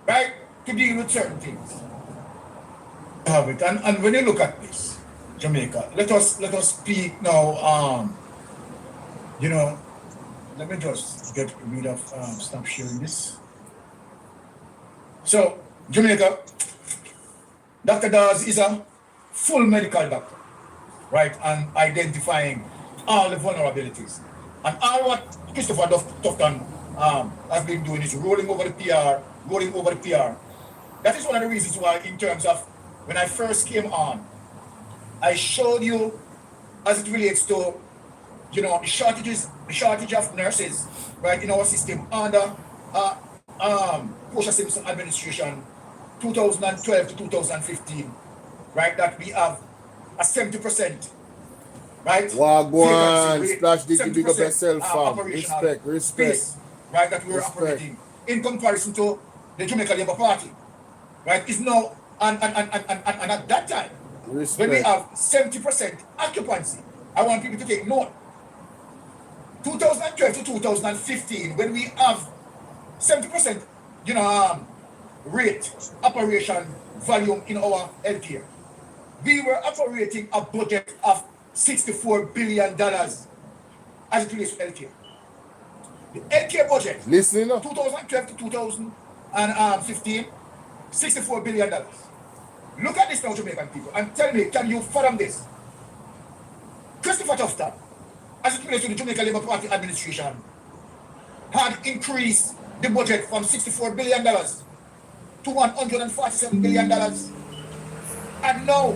right, to deal with certain things. Have it. And when you look at this, Jamaica, let us speak now. You know, let me just get rid of stop sharing this. So, Jamaica, Dr. Dawes is a full medical doctor, right, and identifying all the vulnerabilities. And all what Christopher Tufton has been doing is rolling over the PR. That is one of the reasons why, in terms of when I first came on, I showed you as it relates to, you know, the shortage of nurses, right, in our system under Portia Simpson administration, 2012 to 2015, right, that we have a 70%. Right? Wagwan, Splash Diggy, big up yourself, fam. Respect. Space, right, that we're operating in comparison to the Jamaica Labour Party, right? Is now, and at that time, when we have 70% occupancy, I want people to take note. 2012 to 2015, when we have 70%, you know, rate, operation, volume in our healthcare, we were operating a budget of $64 billion as it relates to healthcare. The healthcare budget, 2012 to 2015, $64 billion. Look at this now, Jamaican people, and tell me, can you fathom this? Christopher Tufton, as it relates to the Jamaica Labour Party administration, had increased the budget from $64 billion to $147 billion. And now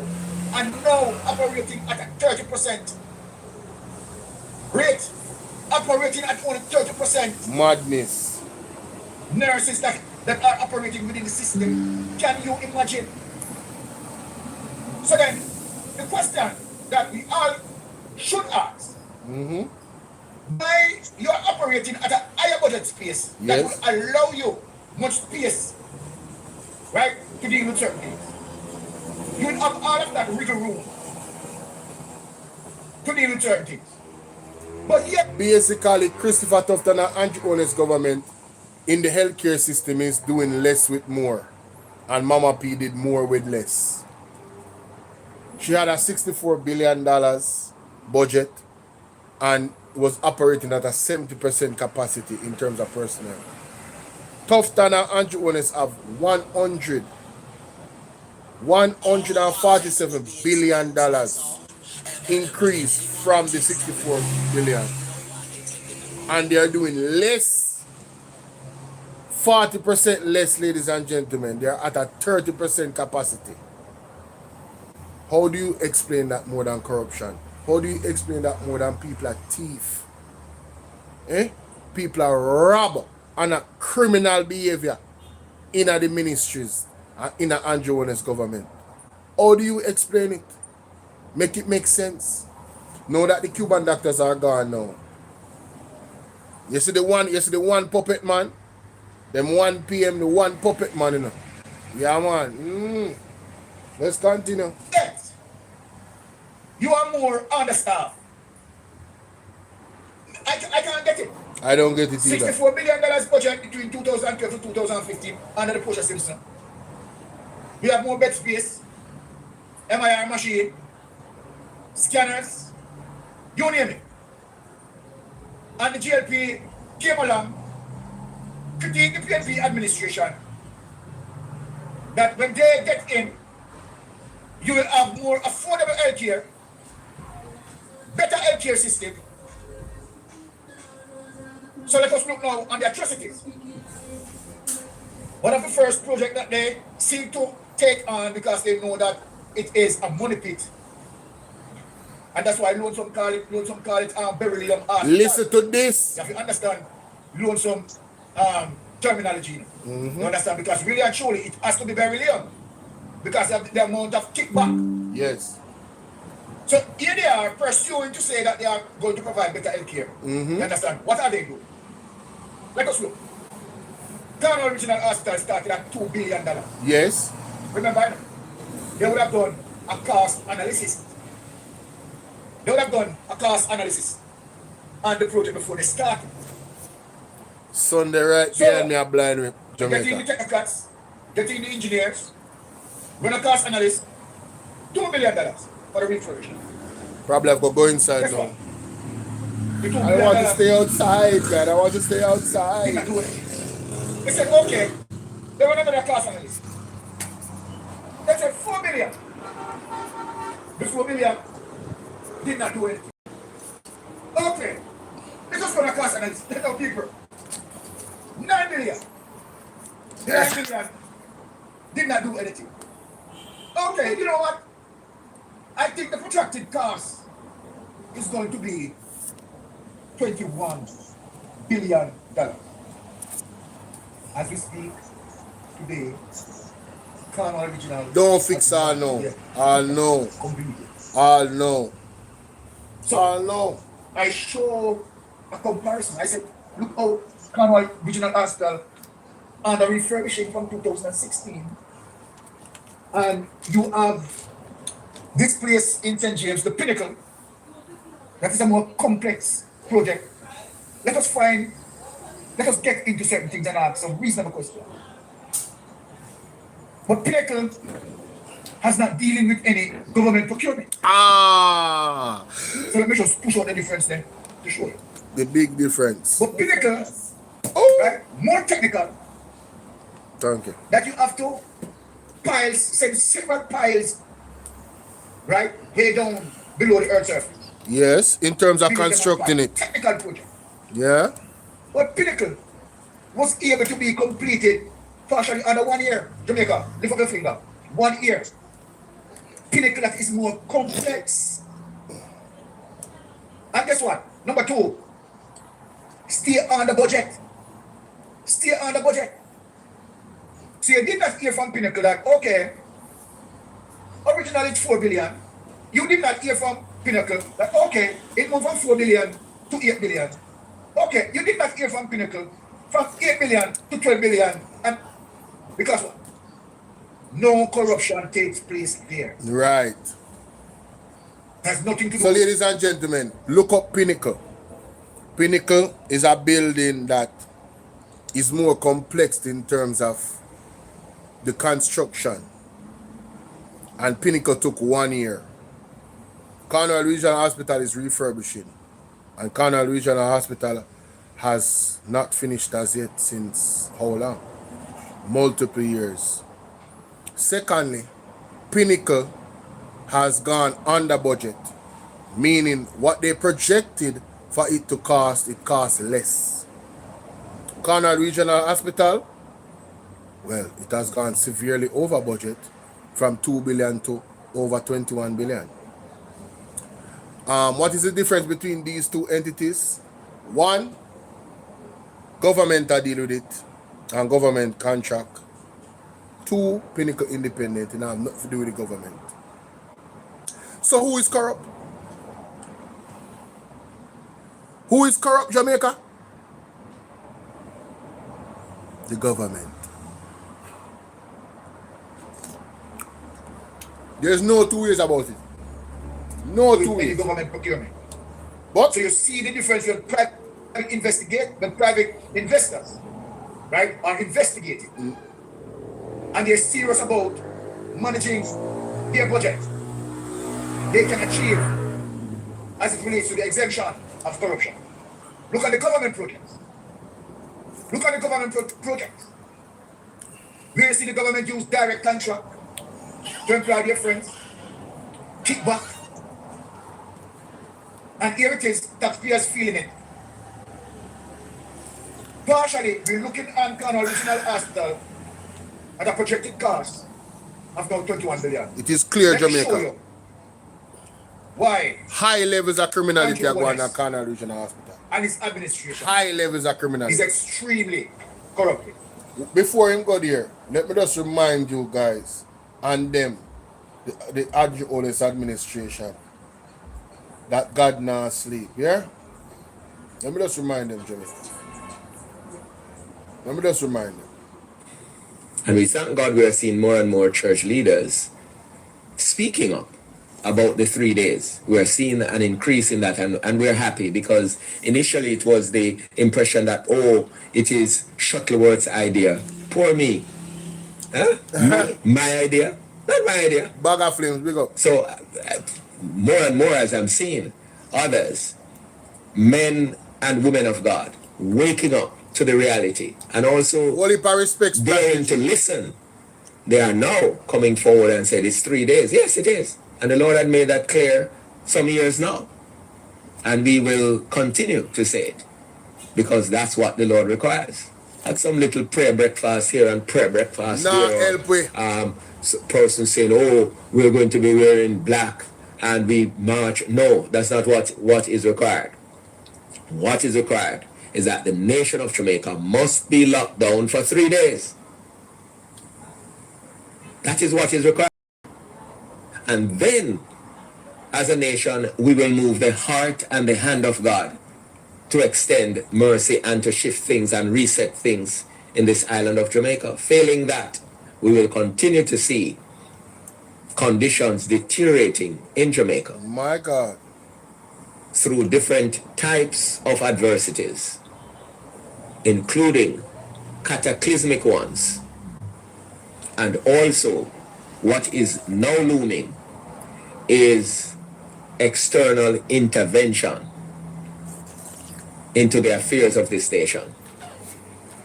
operating at a 30% rate, operating at only 30%. Madness. Nurses that are operating within the system. Can you imagine? So then, the question that we all should ask, why you are operating at a higher budget space that will allow you much space, right, to deal with certain things. You will have all of that wiggle room to deal with certain things. But yet, basically, Christopher Tufton and Andrew Owen's government in the healthcare system is doing less with more. And Mama P did more with less. She had a $64 billion budget and was operating at a 70% capacity in terms of personnel. Tufton and Andrew Owen have $147 billion increase from the 64 billion. And they are doing less, 40% less, ladies and gentlemen. They are at a 30% capacity. How do you explain that more than corruption? How do you explain that more than people are thief? People are rob and a criminal behavior in the ministries and in the Andrew Owen's government. How do you explain it? Make it make sense. Know that the Cuban doctors are gone now. You see the one puppet man? Them 1 p.m. the one puppet man, you know. Yeah, man. Let's continue. Yes. You are more understaffed. I can't get it. I don't get it either. $64 billion budget between 2012 to 2015 under the Portia Simpson. We have more bed space, MRI machine, scanners, you name it. and the GLP came along, critiqued the PNP administration, that when they get in, you will have more affordable healthcare, better healthcare system. So let us look now on the atrocities. One of the first projects that they seem to take on because they know that it is a money pit. And that's why Lonesome call it beryllium. Listen to this. You have to understand Lonesome terminology. You understand? Because really and truly it has to be beryllium. Because of the amount of kickback. Yes. So here they are pursuing to say that they are going to provide better health care. You understand? What are they doing? Let us look. Carmel Regional Hospital started at $2 billion. Yes. Remember, they would have done a cost analysis. They would have done a cost analysis on the project before they started. Sunday right behind me a blind with Jamaica. Getting the technocrats, getting the engineers, run a cost analyst, $2 billion for the refurbishment. Probably have to go inside Guess now. what? I want to stay outside, man. I want to stay outside. They said, okay, they want another cost analyst. They said $4 million. The $4 million did not do anything. Okay, they just want a cost analyst. Let out people. $9 million. The $9 million did not do anything. Okay, you know what? I think the protracted cost is going to be $21 billion. As we speak today, Carmel Regional. Don't fix all no. All no. All no. So all no. I show a comparison. I said, look how Carmel Regional Hospital under refurbishing from 2016. And you have this place in St. James, the Pinnacle. That is a more complex project. Let us get into certain things and ask some reasonable questions. But Pinnacle has not dealing with any government procurement. So let me just push out the difference there to show you. The big difference. But Pinnacle, right, more technical. Thank you. That you have to send several piles, right, way down below the earth's surface. Yes, in terms of constructing it. Technical project. Yeah. But Pinnacle was able to be completed partially under 1 year. Jamaica, lift up your finger. 1 year. Pinnacle that is more complex. And guess what? Number 2, stay on the budget. Stay on the budget. So you did not hear from Pinnacle that, okay, originally it's 4 billion. You did not hear from Pinnacle that, okay, it moved from 4 billion to 8 billion. Okay, you did not hear from Pinnacle from 8 billion to 12 billion. And because what? No corruption takes place there. Right. Has nothing to do So, with. ladies and gentlemen, look up Pinnacle. Pinnacle is a building that is more complex in terms of the construction. And Pinnacle took 1 year. Cornwall Regional Hospital is refurbishing. And Cornwall Regional Hospital has not finished as yet since how long? Multiple years. Secondly, Pinnacle has gone under budget, meaning what they projected for it to cost, it costs less. Cornwall Regional Hospital, well, it has gone severely over budget from 2 billion to over 21 billion. What is the difference between these two entities? One, government deal with it and government contract. 2, Pinnacle independent and have nothing to do with the government. So who is corrupt? Who is corrupt, Jamaica? The government. There's no 2 ways about it. No 2 ways. Government procurement. But so you see the difference when private investors, right, are investigating. And they're serious about managing their budget. They can achieve as it relates to the exemption of corruption. Look at the government projects. Look at the government projects. Where you see the government use direct contract to employ their friends, kickback, and here it is, taxpayers feeling it. Partially, we're looking at an original hospital at a projected cost of about 21 billion. It is clear, Let me show Jamaica. you why high levels of criminality are going Andrew on Cornell Regional Hospital. and his administration High levels of criminality. is extremely corrupted. Before him go there, let me just remind you guys and them, the Adjuolus administration, that God not sleep, yeah? Let me just remind them, Jamaica. Let me just remind them. And we thank God we are seeing more and more church leaders speaking up about the 3 days. We are seeing an increase in that, and we're happy because initially it was the impression that, oh, it is Shuttleworth's idea. Poor me. Huh? My idea? Not my idea. Bag of flames, big up. So more and more as I'm seeing others, men and women of God, waking up to the reality and also daring to listen. They are now coming forward and said it's 3 days. Yes, it is. And the Lord had made that clear some years now. And we will continue to say it because that's what the Lord requires. Had some little prayer breakfast here and prayer breakfast there. Person saying, oh, we're going to be wearing black and we march. No, that's not what is required. What is required is that the nation of Jamaica must be locked down for 3 days. That is what is required. And then, as a nation, we will move the heart and the hand of God to extend mercy and to shift things and reset things in this island of Jamaica. Failing that, we will continue to see conditions deteriorating in Jamaica. My God. Through different types of adversities, including cataclysmic ones, and also what is now looming is external intervention into the affairs of this nation,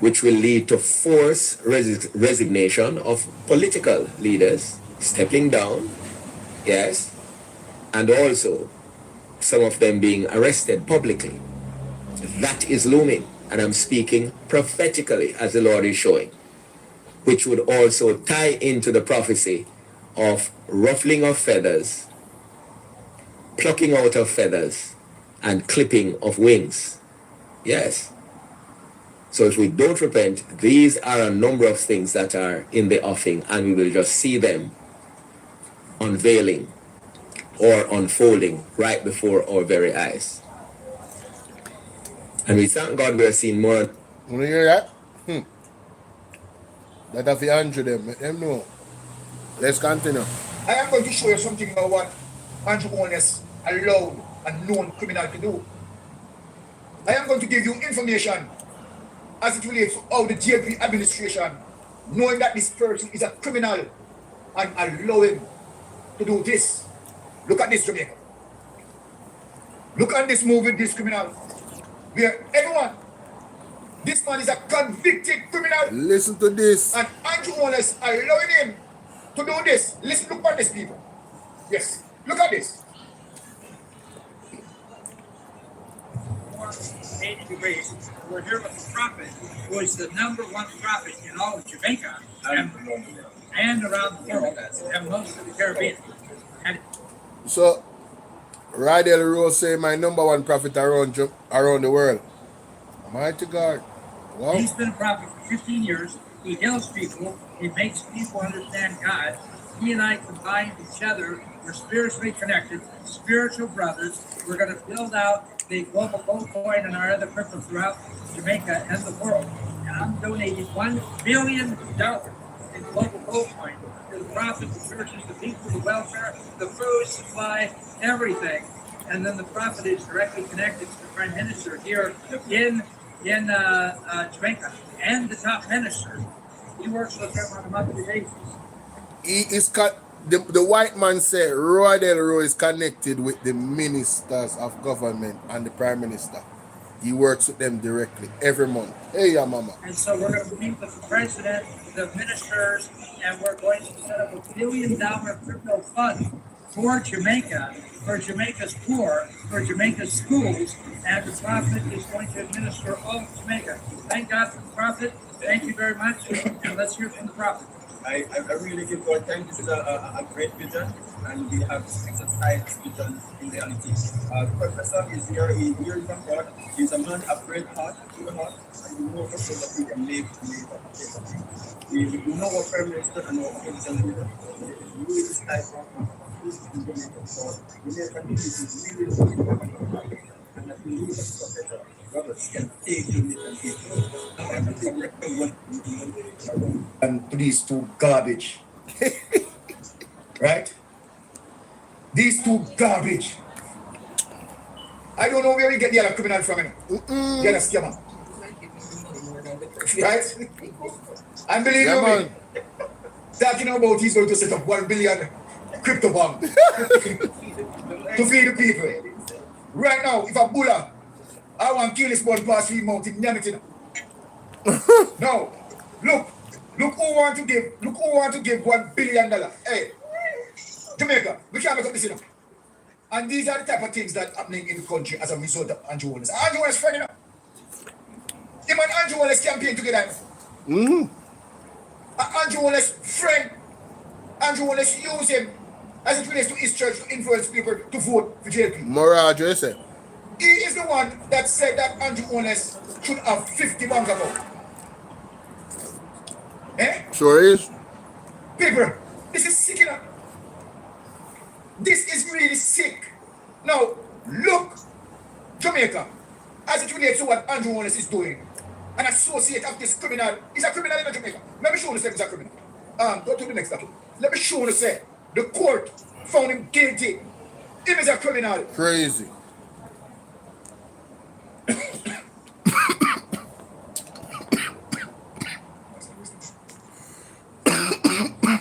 which will lead to forced resignation of political leaders stepping down, yes, and also some of them being arrested publicly. That is looming, and I'm speaking prophetically as the Lord is showing, which would also tie into the prophecy of ruffling of feathers, plucking out of feathers, and clipping of wings. Yes. So if we don't repent, these are a number of things that are in the offing, and we will just see them unveiling or unfolding right before our very eyes. And we thank God we are seeing more. You hear that? That have to Andrew them. Let them know. Let's continue. I am going to show you something about what Andrew Owners allowed a known criminal to do. I am going to give you information as it relates to how the JP administration, knowing that this person is a criminal, and allow him to do this. Look at this, Jamaica. Look at this movie, this criminal. Where everyone, this man is a convicted criminal. Listen to this. And Andrew Owners allowing him to do this. Listen, look at this, people. Yes, look at this. We're here with the prophet, who is the #1 prophet in all of Jamaica and around the world, and most of the Caribbean. So, Rydell Rose say my #1 prophet around the world. Mighty God. Wow. He's been a prophet for 15 years. He heals people. He makes people understand God. He and I combine each other. We're spiritually connected, spiritual brothers. We're going to build out the global gold coin and our other crypto throughout Jamaica and the world. And I'm donating $1 billion in global gold coin to the prophet, the churches, the people, the welfare, the food supply, everything. And then the prophet is directly connected to the prime minister here in Jamaica and the top minister. He works with them on a monthly basis. He is the white man said Rydell Rose is connected with the ministers of government and the prime minister. He works with them directly every month. Hey, yeah, mama. And so we're going to meet with the president, the ministers, and we're going to set up $1 billion crypto fund for Jamaica, for Jamaica's poor, for Jamaica's schools, and the Prophet is going to administer all of Jamaica. Thank God for the Prophet. Thank you very much. And let's hear from the Prophet. I really give God thanks. This is a great vision, and we have exercised vision in reality. The professor is here, he hears from God. He's a man of great heart, pure heart, and we know for sure that we can make we know what Prime Minister and our opposition leader. We really decide for this information. So we make a decision really and that we need a professor. Brothers can take you and to these two garbage. Right? These two garbage. I don't know where you get the other criminal from. The other scammer. Right? And believe me, talking about he's going to set up 1 billion crypto bomb to feed the people. Right now, if a bulla, I want to kill this one past 3 months in Yamitin. No, look who want to give $1 billion. Hey, Jamaica, we can't make up this enough. And these are the type of things that are happening in the country as a result of Andrew Wallace. Andrew Wallace friend, you know. Him and Andrew Wallace campaign together. Andrew Wallace friend. Andrew Wallace use him as it relates to his church to influence people to vote for JP. Moral Joseph. He is the one that said that Andrew Wallace should have 50 bank accounts. Eh? Sure is. People, this is sick enough. This is really sick. Now, look, Jamaica, as it relates to what Andrew Wallace is doing, an associate of this criminal, he's a criminal in Jamaica. Let me show you say he's a criminal. Go to the next document. Let me show you say the court found him guilty. Him is a criminal. Crazy.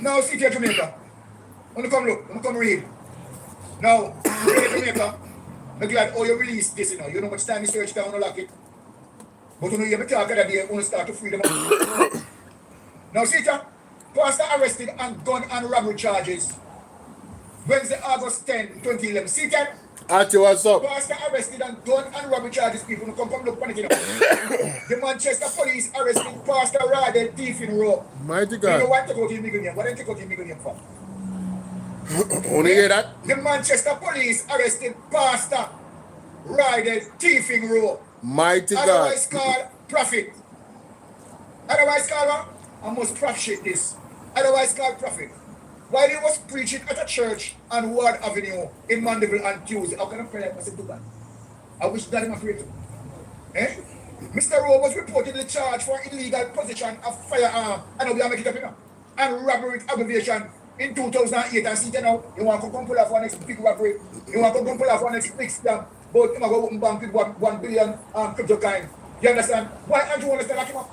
Now, see here, Jamaica. I'm come look, I'm come read. Now, Jamaica, I'm glad you released this, you know. You know much time you search down and lock it. But you know, you have to talk that day, you start to free them up. Now, see here, Pastor arrested on gun and robbery charges. Wednesday, August 10, 2011. See here? Auntie, what's up? Pastor arrested on gun and robbery charges. People who come look panic, you know. The Manchester police arrested Pastor Radel thief in row. Mighty God. You know what? Take out his middle name. What did they take out his middle name for? Only hear that? The Manchester police arrested Pastor Radel thief in row. Mighty God. Otherwise called Prophet. Otherwise called what? I must prophet this. Otherwise called Prophet. While he was preaching at a church on Ward Avenue in Mandeville on Tuesday, how can I pray like myself do that? I wish that him a pray too. Eh? Mr. Rowe was reportedly charged for illegal possession of firearm, and we are making it up, you know, and robbery with aggravation in 2008. And see now, you want to come pull off one next big robbery, you want to come pull off one next big scam, but you go open bank with 1 billion crypto coin. You understand? Why don't you understand that him up?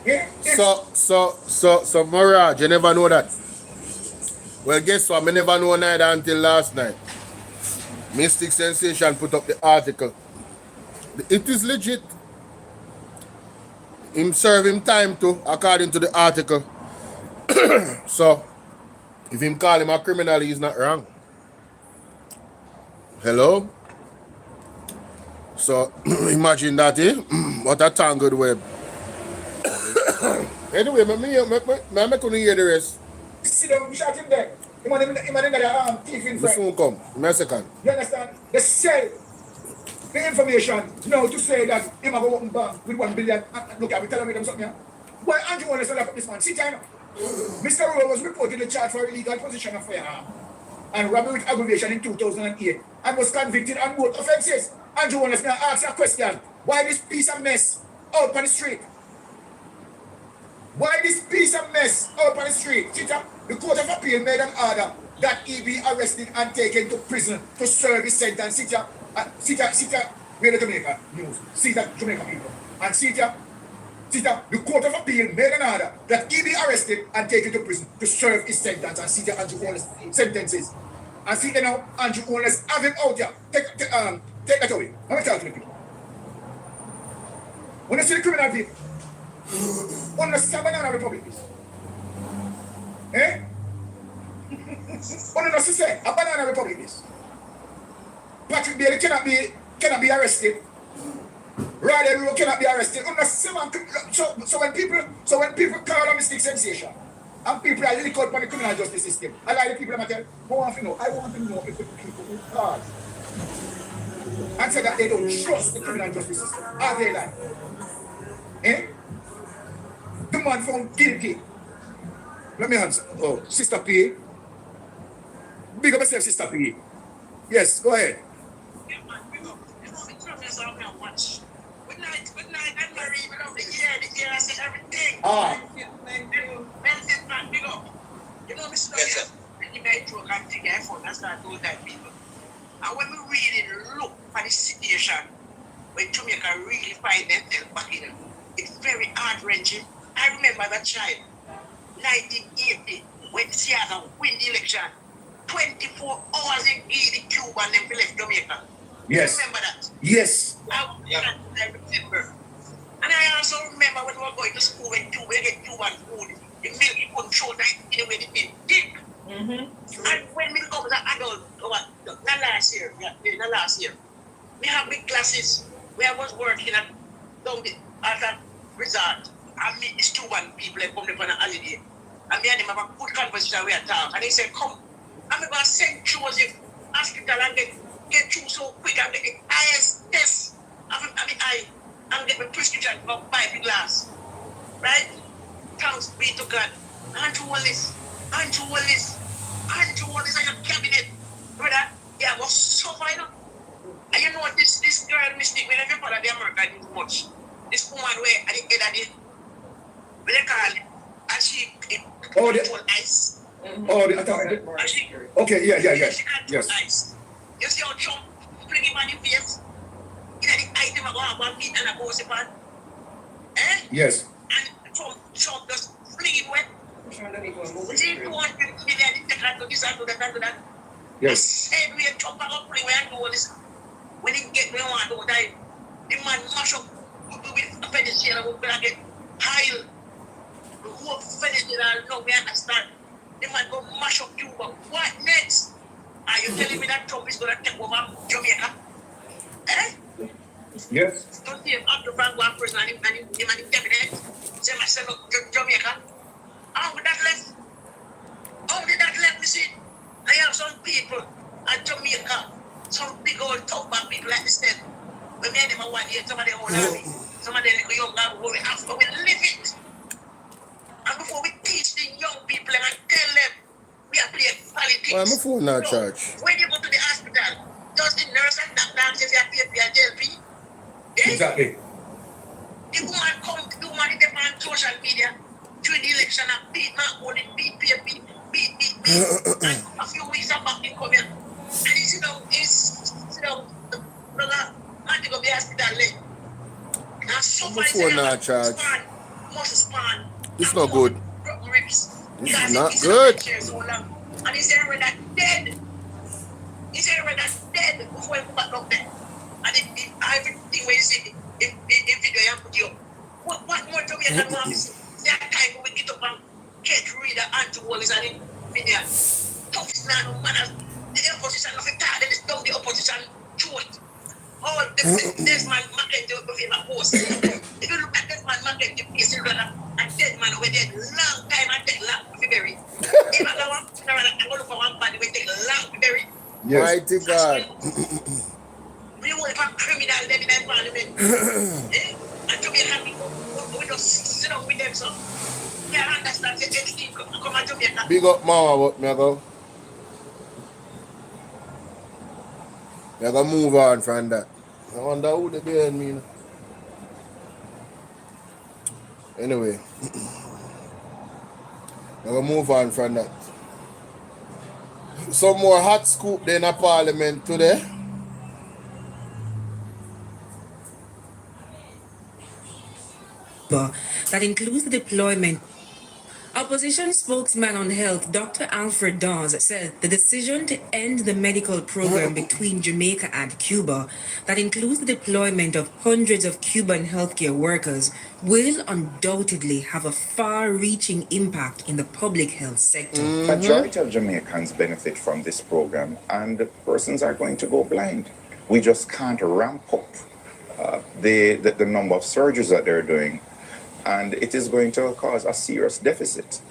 Yeah? So, Mirage, you never know that. Well, guess what? I never know neither until last night. Mystic Sensation put up the article. It is legit. Him serve him time too, according to the article. So, if him call him a criminal, he's not wrong. Hello? So, imagine that, eh? What a tangled web. Anyway, I couldn't hear the rest. See them, shot him there. Him and the thief in front. The phone come, in a second. You understand? They sell the information now to say that him have a open bank with 1 billion. Look at me, tell me them something here. Why Andrew Wallace lock up this man? See, China. Mr. Rowe was reportedly charged for illegal possession of firearm and robbery with aggravation in 2008 and was convicted on both offences. Andrew Wallace now asks a question. Why this piece of mess out on the street? Why this piece of mess out on the street? Chita, the Court of Appeal made an order that he be arrested and taken to prison to serve his sentence. Chita, we're the Jamaica news. Chita, Jamaica people. And Chita, the Court of Appeal made an order that he be arrested and taken to prison to serve his sentence. And Chita, Andrew Wallace sentences. And Chita now, Andrew Wallace have him out here. Take that away. Let me talk to the people. When you see the criminal people, when you see a banana republic, eh? When you see a banana republic, Patrick Bailey cannot be arrested. Rather, you cannot be arrested. So when people call a mistake sensation, and people are really caught by the criminal justice system, a lot of people are tell, I want to know if the people who call and say that they don't trust the criminal justice system. Are they like? Eh? The man found guilty. Let me answer. Oh, Sister P. Big up yourself, Sister P. Yes, go ahead. Ah. You know, Mr. Yes, I start doing that people. And when we really look at the situation when Jamaica really find themselves back in, it's very heart-wrenching. I remember that child, 1980, when Seattle win the election, 24 hours in the Cuban and left Jamaica. Yes. You remember that? Yes. I remember. And I also remember when we were going to school when Cuba get Cuban food, the milk you couldn't show that in the way they did. And when we come as an adult, not last year, we have big classes where I was working at a resort. I meet these Cuban people and come up on a holiday. And me and them have a good conversation where I talk. And they say, come, I'm going to send Joseph hospital and get through so quick and get the highest test. I'm get my prescription for 5 glass. Right? Thanks be to God. Andrew Wallace on your cabinet. Brother, yeah, I was suffering. And you know what this girl mistake when every part of the American is much. This woman where at the end of the what they call it, and she control ice. Okay, yeah. She control ice. You see how Trump fling him on the face? You know the item I go have one meat and a go pan? Eh? Yes. And Trump just fling him wet. See, 200 million take to this and to that and to that. Yes. Same way Trump up where I do this. When he get me on to die, the man mash up with a penicillin and we're get high. The whole penicillin now we understand. The man go mash up Cuba. What next? Are you telling me that Trump is going to take over Jamaica? Eh? Yes. Don't see him after Frank one person and him and the cabinet. Say myself Jamaica. How did that let me see? I have some people at Jamaica, some big old tough back people like this. We made them a 1 year, some of them old army, some of them young people, we have to live it. And before we teach the young people and tell them we are playing politics. Why my phone not charge? When you go to the hospital, does the nurse and doctor say you are PFP? Exactly. The woman on social media during the election and beat PFP. And a few weeks back he come here. And he sit down, brother, and to go to the hospital late. And so far phone not charge. It's not good. It's not good. And he said we're not dead. Before he put back up there. And everything where you see in video you put you. What more Jamaican want to see? That time we get up and get rid of anti-wallers and in media. Tough is not no manners. The opposition of it, then it's down the opposition throat. All this man market with him a post. If you look at this man market, the piece of a dead man over there, long time and take long to bury. If I go look for one body, we take long to bury. Mighty God. We want a criminal then in that parliament. And to be happy, we just sit down with them, so we understand the anything come at Jamaica. Big up Mama, but me go. Me go move on from that. I wonder who they behind me. Anyway. I go move on from that. Some more hot scoop there in a parliament today. That includes the deployment Opposition spokesman on health, Dr. Alfred Dawes, said the decision to end the medical program between Jamaica and Cuba, that includes the deployment of hundreds of Cuban healthcare workers, will undoubtedly have a far-reaching impact in the public health sector. Majority of Jamaicans benefit from this program, and persons are going to go blind. We just can't ramp up the number of surgeries that they're doing, and it is going to cause a serious deficit.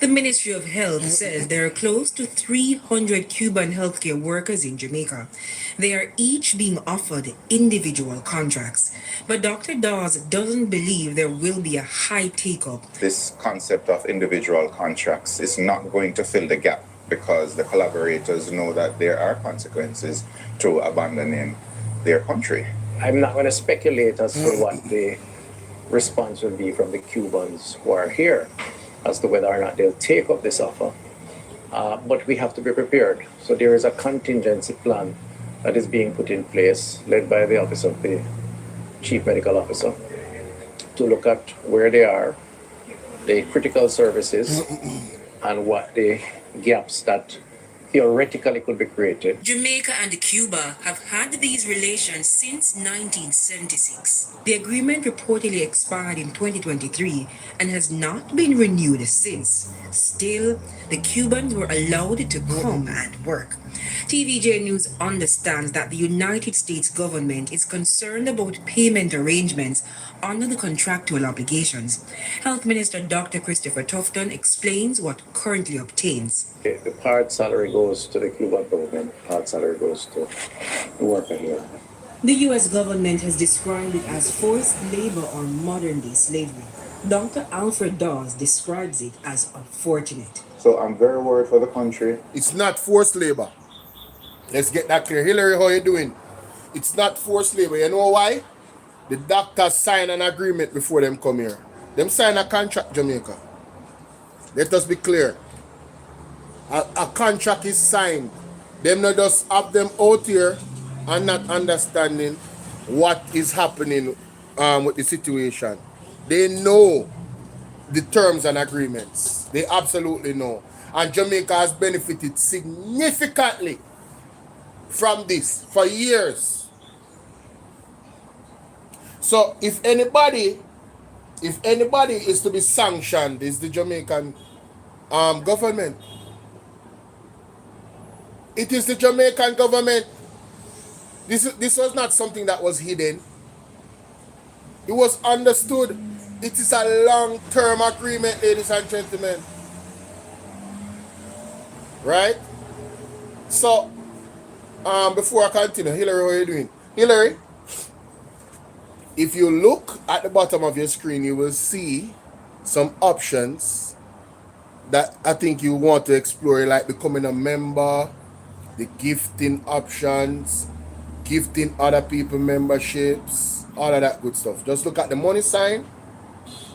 The Ministry of Health says there are close to 300 Cuban healthcare workers in Jamaica. They are each being offered individual contracts. But Dr. Dawes doesn't believe there will be a high take-up. This concept of individual contracts is not going to fill the gap, because the collaborators know that there are consequences to abandoning their country. I'm not going to speculate as to what the response will be from the Cubans who are here as to whether or not they'll take up this offer. But we have to be prepared. So there is a contingency plan that is being put in place, led by the Office of the Chief Medical Officer, to look at where they are, the critical services, and what the gaps that theoretically could be created. Jamaica and Cuba have had these relations since 1976. The agreement reportedly expired in 2023 and has not been renewed since. Still, the Cubans were allowed to come and work. TVJ News understands that the United States government is concerned about payment arrangements under the contractual obligations. Health Minister Dr. Christopher Tufton explains what currently obtains. The part salary goes to the Cuban government, part salary goes to the worker here. The U.S. government has described it as forced labor or modern-day slavery. Dr. Alfred Dawes describes it as unfortunate. So I'm very worried for the country. It's not forced labor. Let's get that clear. Hillary, how you doing? It's not forced labor. You know why? The doctors sign an agreement before them come here. Them sign a contract, Jamaica. Let us be clear. A contract is signed. Them not just have them out here and not understanding what is happening with the situation. They know the terms and agreements. They absolutely know. And Jamaica has benefited significantly from this for years. So if anybody is to be sanctioned, is the Jamaican government. It is the Jamaican government. This was not something that was hidden. It was understood. It is a long-term agreement, ladies and gentlemen. Right? So, before I continue, Hillary, how are you doing? Hillary, if you look at the bottom of your screen, you will see some options that I think you want to explore, like becoming a member, the gifting options, gifting other people memberships, all of that good stuff. Just look at the money sign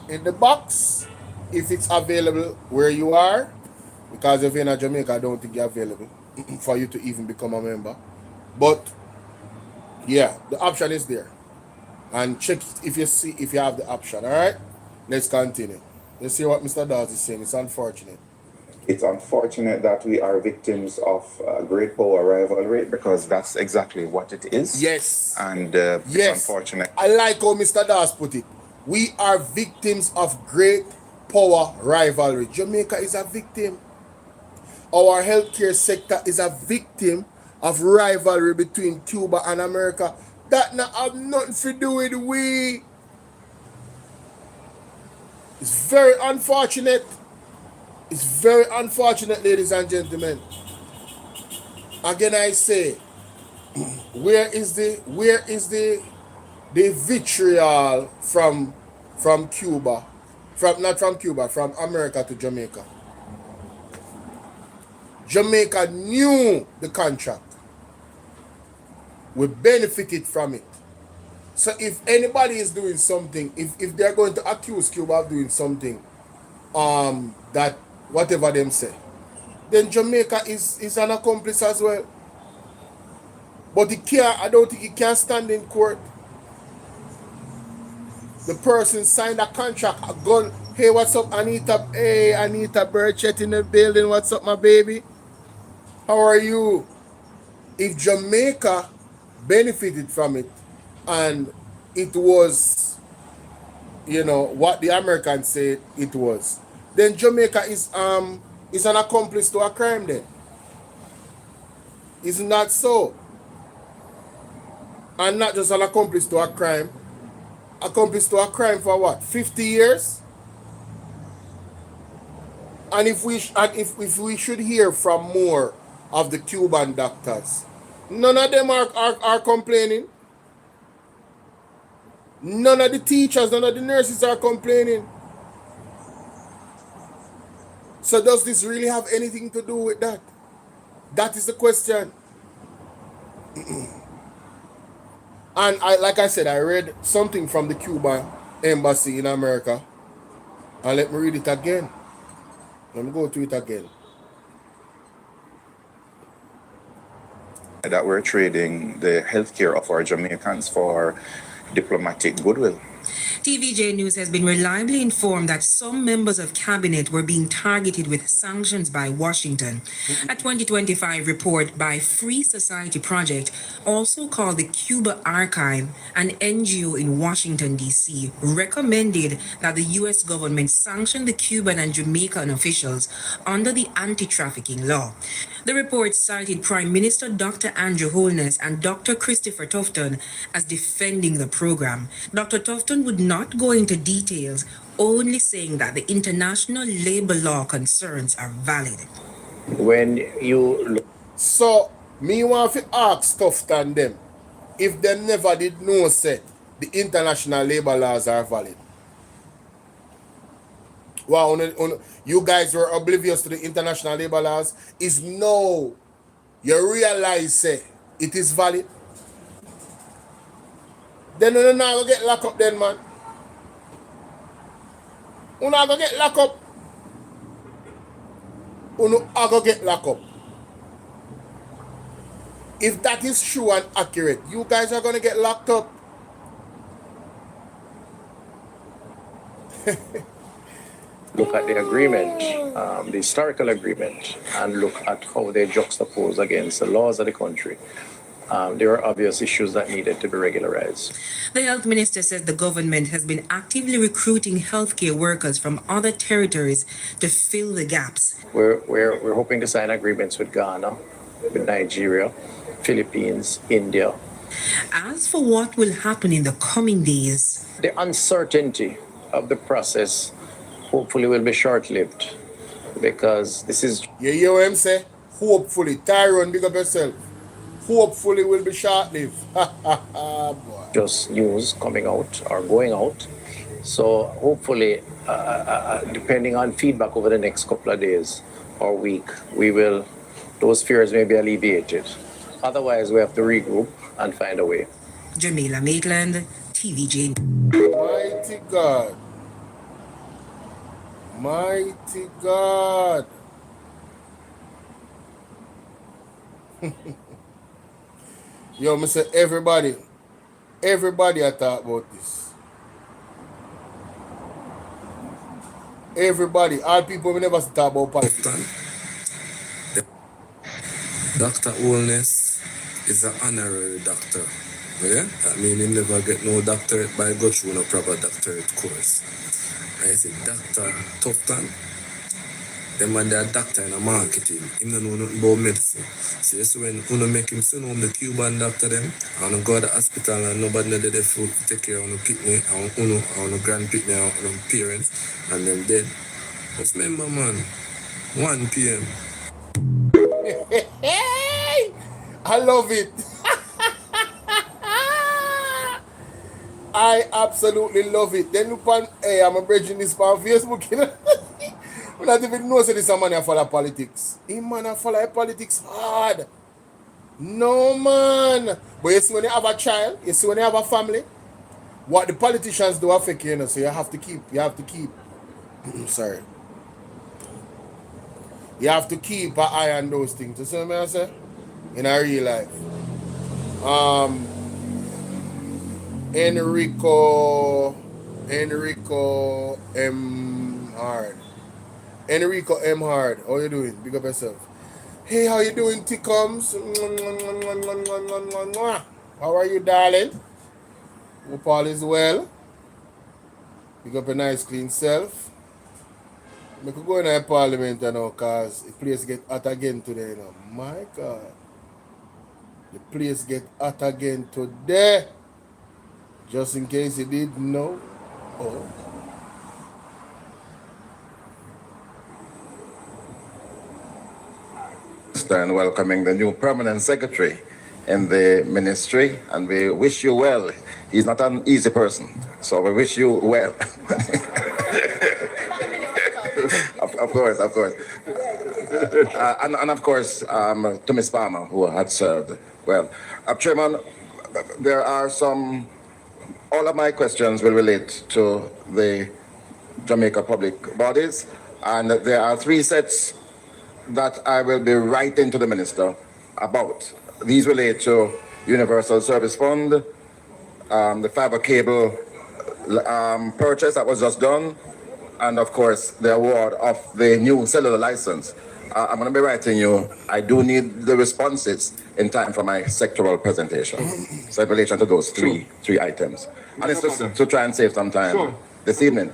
in the box if it's available where you are, because if you're in Jamaica, I don't think you're available for you to even become a member. But yeah, the option is there, and check if you have the option. All right, let's continue. Let's see what Mr. Dawes is saying. It's unfortunate. It's unfortunate that we are victims of great power rivalry, because that's exactly what it is. Yes. And yes. It's unfortunate. I like how Mr. Dawes put it. We are victims of great power rivalry. Jamaica is a victim. Our healthcare sector is a victim of rivalry between Cuba and America. That not have nothing to do with we. It's very unfortunate. It's very unfortunate, ladies and gentlemen. Again, I say, where is the vitriol from Cuba? Not from Cuba, from America to Jamaica. Jamaica knew the contract. We benefited from it. So if anybody is doing something, if they're going to accuse Cuba of doing something, that whatever them say, then Jamaica is an accomplice as well. But I don't think he can stand in court. The person signed a contract, Hey, what's up, Anita? Hey, Anita Burchett in the building. What's up, my baby? How are you? If Jamaica benefited from it and it was, you know, what the Americans said it was, then Jamaica is an accomplice to a crime then. Isn't that so? And not just an accomplice to a crime. Accomplice to a crime for what? 50 years? And if we should hear from more of the Cuban doctors, none of them are complaining. None of the teachers, none of the nurses are complaining. So does this really have anything to do with that? That is the question. And like I said, I read something from the Cuban embassy in America. And let me read it again. Let me go to it again. That we're trading the healthcare of our Jamaicans for diplomatic goodwill. TVJ News has been reliably informed that some members of cabinet were being targeted with sanctions by Washington. A 2025 report by Free Society Project, also called the Cuba Archive, an NGO in Washington, D.C., recommended that the U.S. government sanction the Cuban and Jamaican officials under the anti-trafficking law. The report cited Prime Minister Dr. Andrew Holness and Dr. Christopher Tufton as defending the program. Dr. Tufton would not go into details, only saying that the international labor law concerns are valid. When you so me want to ask Tufton them if they never did know say the international labor laws are valid. Wow, you guys were oblivious to the international labor laws. Is no, you realize say it is valid. Then you not gonna get locked up then, man. You not gonna get locked up. You not gonna get locked up. If that is true and accurate, you guys are gonna get locked up. look at the agreement, the historical agreement, and look at how they juxtapose against the laws of the country, there are obvious issues that needed to be regularized. The health minister says the government has been actively recruiting healthcare workers from other territories to fill the gaps. We're hoping to sign agreements with Ghana, with Nigeria, Philippines, India. As for what will happen in the coming days, the uncertainty of the process hopefully will be short-lived, because this is... You hear what I'm saying? Hopefully. Tyrone, big up yourself. Hopefully will be short-lived. just news coming out or going out. So hopefully, depending on feedback over the next couple of days or week, those fears may be alleviated. Otherwise, we have to regroup and find a way. Jamila Maitland, TVJ. Mighty God. Mighty God. Yo, I say everybody I talk about this. Everybody, all people we never talk about politics. Dr. Holness is an honorary doctor. Yeah? That means he never get no doctorate by go through no proper doctorate course. And I say Dr. Tufton, them man they are doctor in a marketing. He don't know nothing about medicine. So you see when you make him send home the Cuban doctor them, and go to the hospital and nobody know they food to take care of the kidney, and the grandkidney, and the parents, and them dead. Just remember man, 1 p.m. I love it. I absolutely love it. Then look on, hey, I'm bridging this on Facebook, you know. We not even know say this man a follow politics. He man a follow politics hard. No man. But you see when you have a child, you see when you have a family, what the politicians do affect you, you know, so you have to keep. Sorry. You have to keep an eye on those things. You see what I say? In our real life. Enrico Enrico M. Hard. Enrico M. Hard. How you doing? Big up yourself. Hey, how you doing, T-Coms? How are you, darling? Hope all is well. Big up a nice clean self. I could go in the parliament now because the place get hot again today. You know. My God. The place get hot again today. Just in case you didn't know. Oh. And welcoming the new permanent secretary in the ministry, and we wish you well. He's not an easy person, so we wish you well. of course. And of course, to Ms. Palmer, who had served well. Chairman, there are all of my questions will relate to the Jamaica public bodies, and there are 3 sets that I will be writing to the minister about. These relate to Universal Service Fund, the fiber cable purchase that was just done, and of course the award of the new cellular license. I'm going to be writing you. I do need the responses in time for my sectoral presentation. So in relation to those three items. And it's just to try and save some time this evening.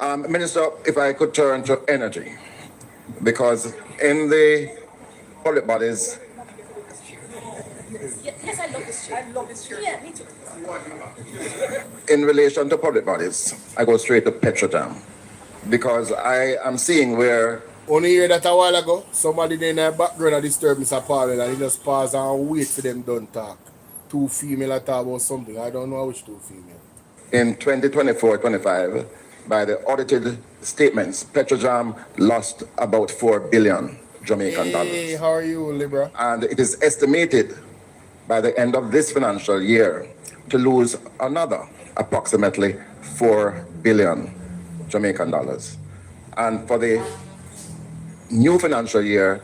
Minister, if I could turn to energy, because in the public bodies, yes, I love this chair. Yeah, me too. in relation to public bodies, I go straight to Petrojam, because I am seeing where only hear that a while ago, somebody in the background disturbed Mr. Powell and he just pause and wait for them done talk. 2 female talk about something. I don't know which 2 female. In 2024-25, by the audited statements, Petrojam lost about 4 billion Jamaican dollars. Hey, how are you, Libra? And it is estimated by the end of this financial year to lose another approximately 4 billion Jamaican dollars. And for the new financial year,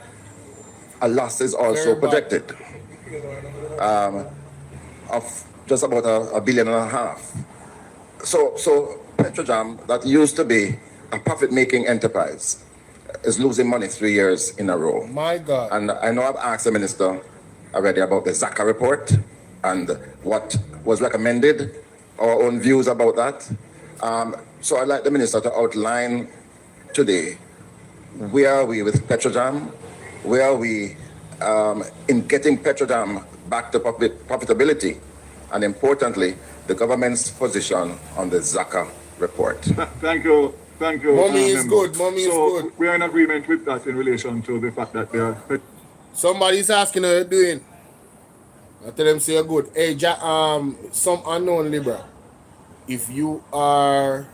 a loss is also projected of just about $1.5 billion. So Petrojam, that used to be a profit-making enterprise, is losing money 3 years in a row. My God. And I know I've asked the minister already about the ZACA report and what was recommended, our own views about that. So I'd like the minister to outline today, where are we with Petrojam? Where are we in getting Petrojam back to profitability? And importantly, the government's position on the ZACA report. Thank you. Mommy is good. Mommy is good. We are in agreement with that in relation to the fact that they are. Somebody's asking how you're doing. I tell them say you're good. Hey, some unknown Libra. If you are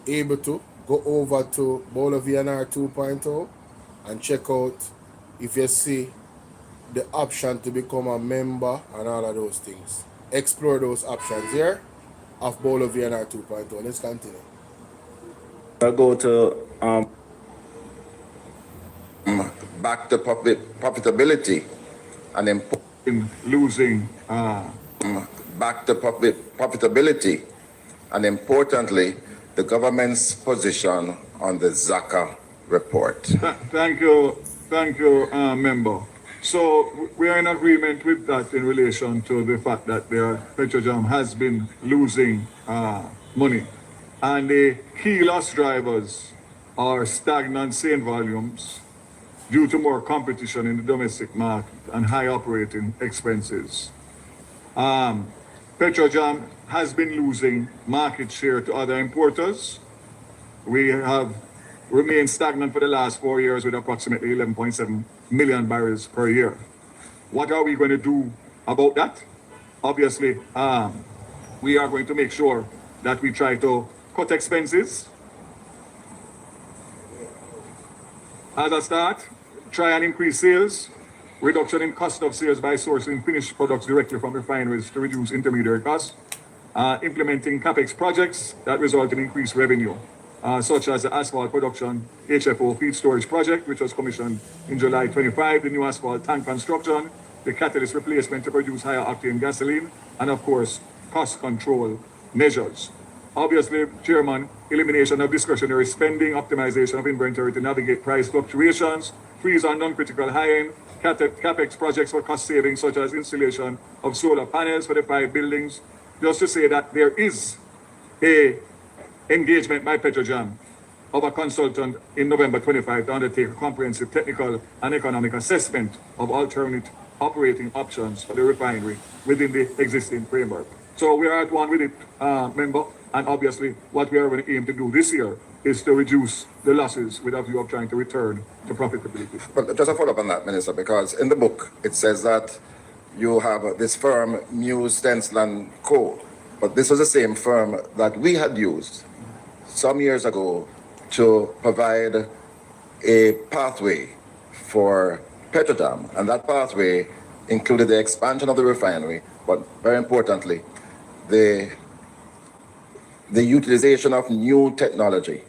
able to go over to BOLO V&R 2.0 and check out if you see the option to become a member and all of those things. Explore those options here of BOLO V&R 2.0. Let's continue. I'll go to back to profitability and in losing back to profitability, and importantly, the government's position on the ZACA report. Thank you, member. So we are in agreement with that in relation to the fact that Petrojam has been losing money. And the key loss drivers are stagnant sale volumes due to more competition in the domestic market and high operating expenses. Petrojam has been losing market share to other importers. We have remained stagnant for the last 4 years with approximately 11.7 million barrels per year. What are we going to do about that? Obviously, we are going to make sure that we try to cut expenses. As a start, try and increase sales, reduction in cost of sales by sourcing finished products directly from refineries to reduce intermediary costs, implementing CAPEX projects that result in increased revenue, such as the asphalt production HFO feed storage project, which was commissioned in July 25, the new asphalt tank construction, the catalyst replacement to produce higher octane gasoline, and of course, cost control measures. Obviously, Chairman, elimination of discretionary spending, optimization of inventory to navigate price fluctuations, freeze on non-critical high-end, capex projects for cost savings, such as installation of solar panels for the 5 buildings. Just to say that there is a engagement by Petrojam of a consultant in November 25 to undertake a comprehensive technical and economic assessment of alternate operating options for the refinery within the existing framework. So we are at one with it, member, and obviously what we are going to aim to do this year is to reduce the losses with a view of trying to return to profitability. But just a follow-up on that, Minister, because in the book it says that you have this firm, Muse, Stencil and Co. But this was the same firm that we had used some years ago to provide a pathway for Petrojam, and that pathway included the expansion of the refinery, but very importantly, the utilization of new technology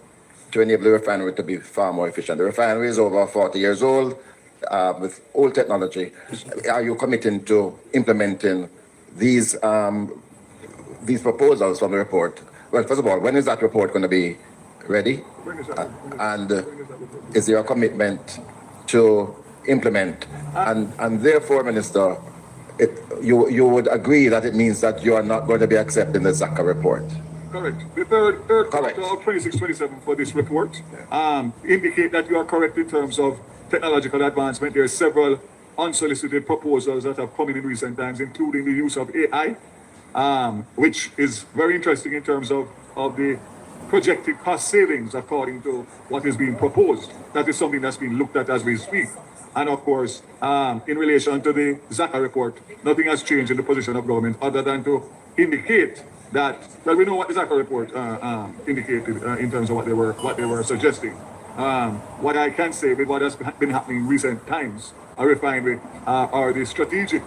to enable the refinery to be far more efficient. The refinery is over 40 years old with old technology. Are you committing to implementing these proposals from the report? Well, first of all, when is that report going to be ready? And is there a commitment to implement? And therefore, Minister, you would agree that it means that you are not going to be accepting the ZACA report? Correct. The third quarter of 26-27 for this report indicate that you are correct in terms of technological advancement. There are several unsolicited proposals that have come in recent times, including the use of AI, which is very interesting in terms of the projected cost savings according to what is being proposed. That is something that's being looked at as we speak. And of course, in relation to the ZACA report, nothing has changed in the position of government other than to indicate that, well, we know what the ZACA report indicated in terms of what they were suggesting. What I can say with what has been happening in recent times, a refinery or the strategic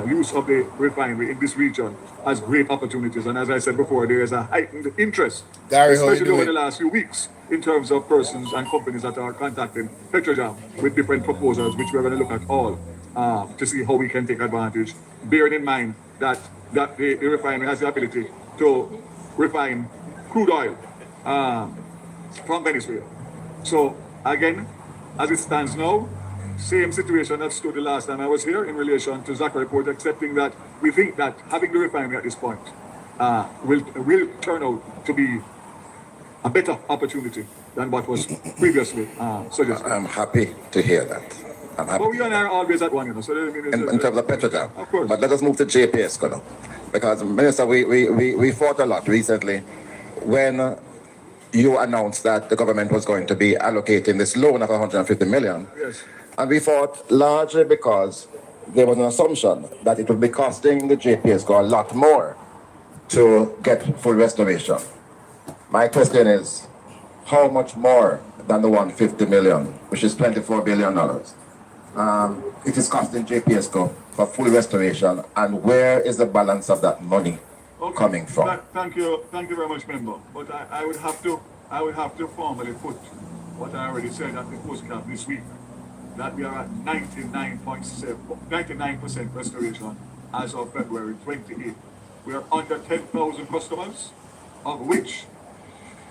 use of the refinery in this region has great opportunities. And as I said before, there is a heightened interest, especially over the last few weeks, in terms of persons and companies that are contacting Petrojam with different proposals, which we're going to look at all to see how we can take advantage, bearing in mind that the refinery has the ability to refine crude oil from Venezuela. So again, as it stands now, same situation that stood the last time I was here in relation to ZACA report, excepting that we think that having the refinery at this point will turn out to be a better opportunity than what was previously suggested. I'm happy to hear that. But we and I are always at one, you know. So in terms of Petrojam. Of course. But let us move to JPS, now. Because, Minister, we fought a lot recently when you announced that the government was going to be allocating this loan of 150 million. Yes. And we fought largely because there was an assumption that it would be costing the JPS a lot more to get full restoration. My question is, how much more than the 150 million, which is $24 billion, it is costing JPS for full restoration, and where is the balance of that money coming from? Thank you very much, member. But I would have to formally put what I already said at the postcard this week, that we are at 99% restoration as of February 28th. We are under 10,000 customers, of which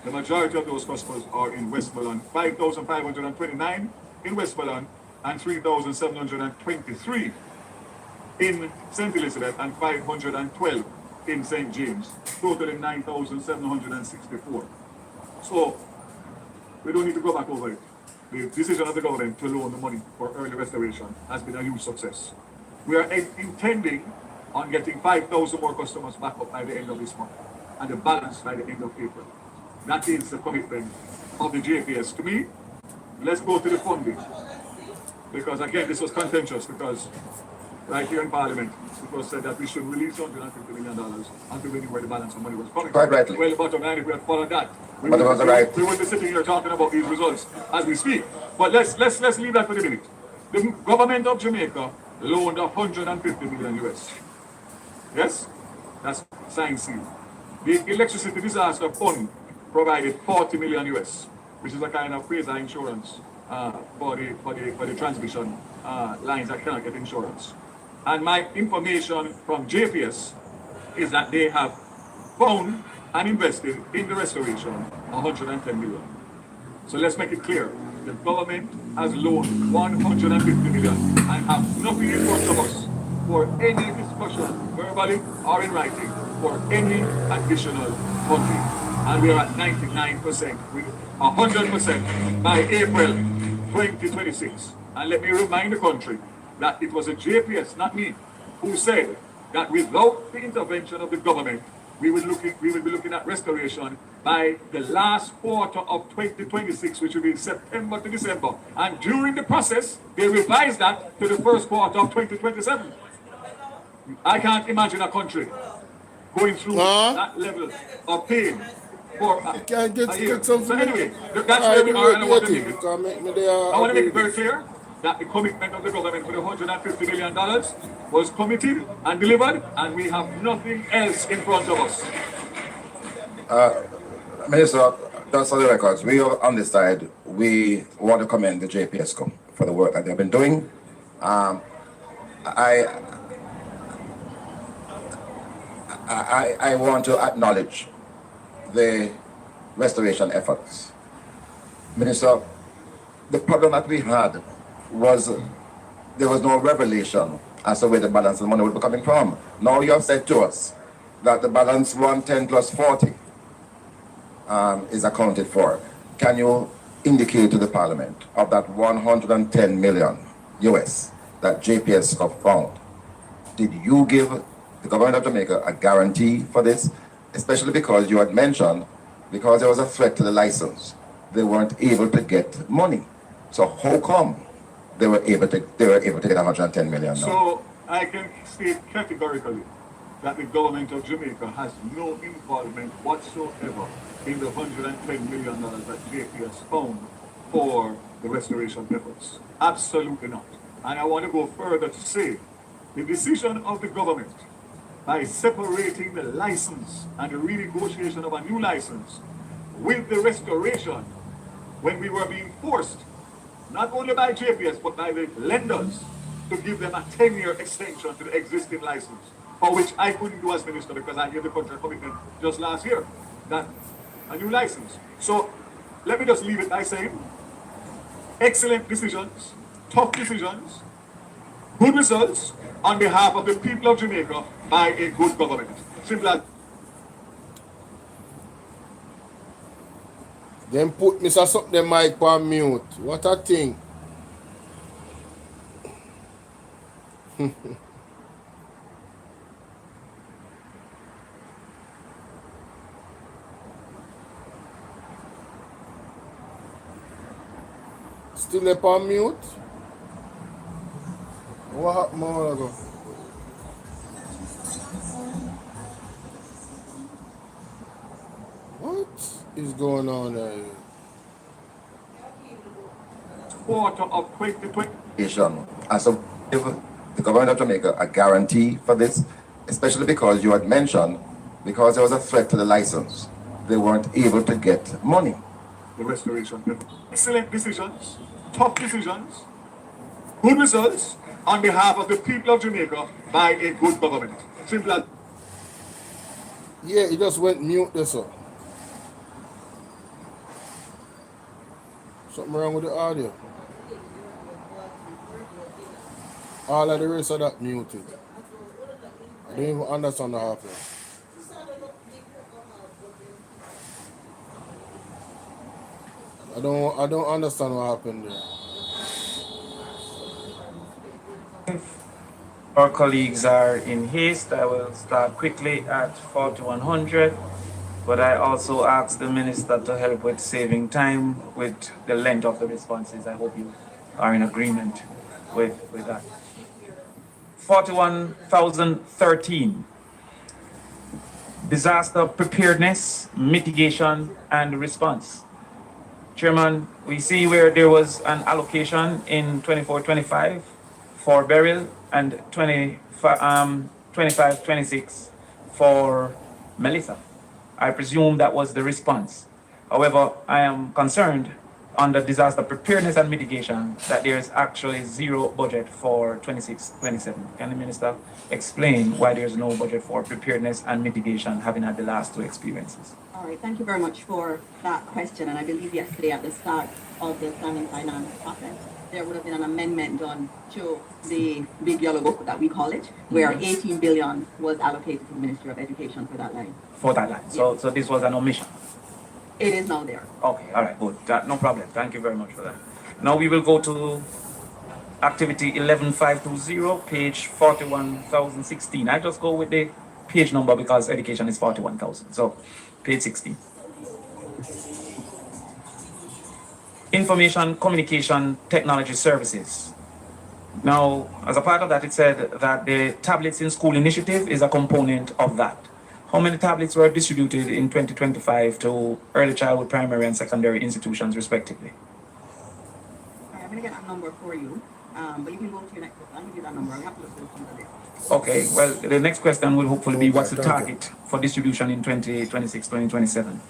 the majority of those customers are in Westmoreland, 5,529 in Westmoreland, and 3,723 in St. Elizabeth, and 512 in St. James, totaling 9,764. So we don't need to go back over it. The decision of the government to loan the money for early restoration has been a huge success. We are intending on getting 5,000 more customers back up by the end of this month, and the balance by the end of April. That is the commitment of the JPS. To me, let's go to the funding. Because again, this was contentious, because right here in Parliament, it was said that we should release $150 million until we knew where the balance of money was coming Quite from. rightly. Well, the bottom line, if we had followed that, we But wouldn't be sitting here talking about these results as we speak. But let's leave that for the minute. The government of Jamaica loaned 150 million US. Yes? That's signed seal. The Electricity Disaster Fund provided 40 million US, which is a kind of quasi insurance for the transmission lines that cannot get insurance. And my information from JPS is that they have found and invested in the restoration 110 million. So let's make it clear. The government has loaned 150 million and have nothing in front of us for any discussion, verbally or in writing, for any additional funding. And we are at 99%, with 100% by April 2026. And let me remind the country that it was a JPS, not me, who said that without the intervention of the government, we will be looking at restoration by the last quarter of 2026, which will be September to December. And during the process, they revised that to the first quarter of 2027. I can't imagine a country going through that level of pain for a year. So anyway, that's where we are, and I want to make it very clear that the commitment of the government for the $150 million was committed and delivered, and we have nothing else in front of us. Minister, just for the records, we on this side, we want to commend the JPS for the work that they've been doing. I want to acknowledge the restoration efforts. Minister, the problem that we had was there was no revelation as to where the balance of money would be coming from. Now you have said to us that the balance 110 plus 40 is accounted for. Can you indicate to the Parliament of that 110 million US that JPS have found? Did you give the government of Jamaica a guarantee for this? Especially because you had mentioned, because there was a threat to the license, they weren't able to get money. So how come they were able to get 110 million now? So I can state categorically that the government of Jamaica has no involvement whatsoever in the $110 million that JPS found for the restoration efforts. Absolutely not. And I want to go further to say the decision of the government by separating the license and the renegotiation of a new license with the restoration, when we were being forced, not only by JPS, but by the lenders, to give them a 10-year extension to the existing license, for which I couldn't do as minister because I gave the country a commitment just last year, that a new license. So let me just leave it by saying, excellent decisions, tough decisions, good results on behalf of the people of Jamaica by a good government. Simple as. Then put Mr. Suck the mic on mute. What a thing. Still up on mute? What happened a while ago? What is going on there? Quarter of 2020. As of the government of Jamaica a guarantee for this, especially because you had mentioned, because there was a threat to the license, they weren't able to get money. The restoration. Excellent decisions, tough decisions, good results on behalf of the people of Jamaica by a good government. Simple as. Yeah, he just went mute there, sir. Something wrong with the audio. All of the rest of that muted. I don't even understand what happened. I don't understand what happened there. Our colleagues are in haste. I will start quickly at 4100, but I also asked the minister to help with saving time with the length of the responses. I hope you are in agreement with that. 41,013. Disaster preparedness, mitigation, and response. Chairman, we see where there was an allocation in 24-25 for burial and 25-26 for Melissa. I presume that was the response. However, I am concerned under disaster preparedness and mitigation that there is actually zero budget for 26-27. Can the minister explain why there is no budget for preparedness and mitigation, having had the last two experiences? All right, thank you very much for that question. And I believe yesterday at the start of the standing finance process, there would have been an amendment done to the big yellow book that we call it, where 18 billion was allocated to the Ministry of Education for that line. For that line. So this was an omission. It is now there. Okay, all right, good. No problem. Thank you very much for that. Now we will go to activity 11520, page 41,016. I just go with the page number because education is 41,000. So page 16. Information Communication Technology Services. Now, as a part of that, it said that the Tablets in School initiative is a component of that. How many tablets were distributed in 2025 to early childhood, primary, and secondary institutions, respectively? I'm going to get that number for you, but you can go to your next question. I'll give you that number. I'll have to look through the list. Okay, well, the next question will hopefully be what's the target for distribution in 2026, 2027?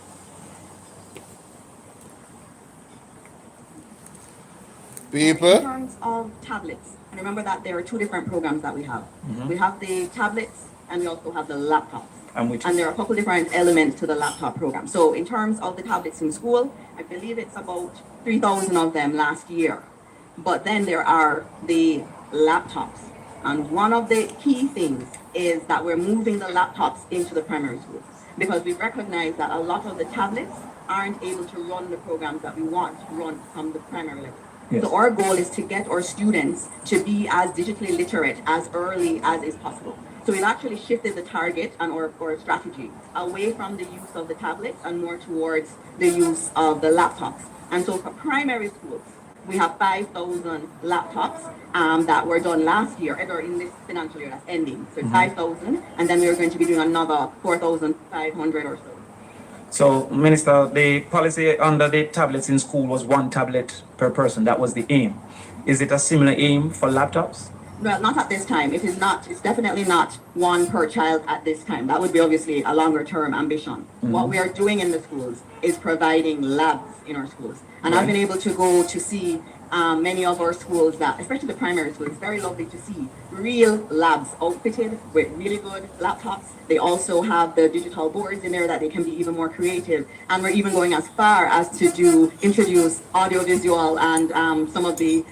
People? In terms of tablets, and remember that there are two different programs that we have. We have the tablets and we also have the laptops. And there are a couple different elements to the laptop program. So in terms of the tablets in school, I believe it's about 3,000 of them last year. But then there are the laptops. And one of the key things is that we're moving the laptops into the primary schools because we recognize that a lot of the tablets aren't able to run the programs that we want to run from the primary level. Yes. So our goal is to get our students to be as digitally literate as early as is possible. So we've actually shifted the target and our strategy away from the use of the tablets and more towards the use of the laptops. And so for primary schools, we have 5,000 laptops that were done last year, or in this financial year that's ending. So 5,000, and then we're going to be doing another 4,500 or so. So, Minister, the policy under the tablets in school was one tablet per person. That was the aim. Is it a similar aim for laptops? Well, not at this time. It is not. It's definitely not one per child at this time. That would be obviously a longer term ambition. What we are doing in the schools is providing labs in our schools. And I've been able to go to see many of our schools, that, especially the primary schools, it's very lovely to see real labs outfitted with really good laptops. They also have the digital boards in there that they can be even more creative. And we're even going as far as to introduce audiovisual and some of the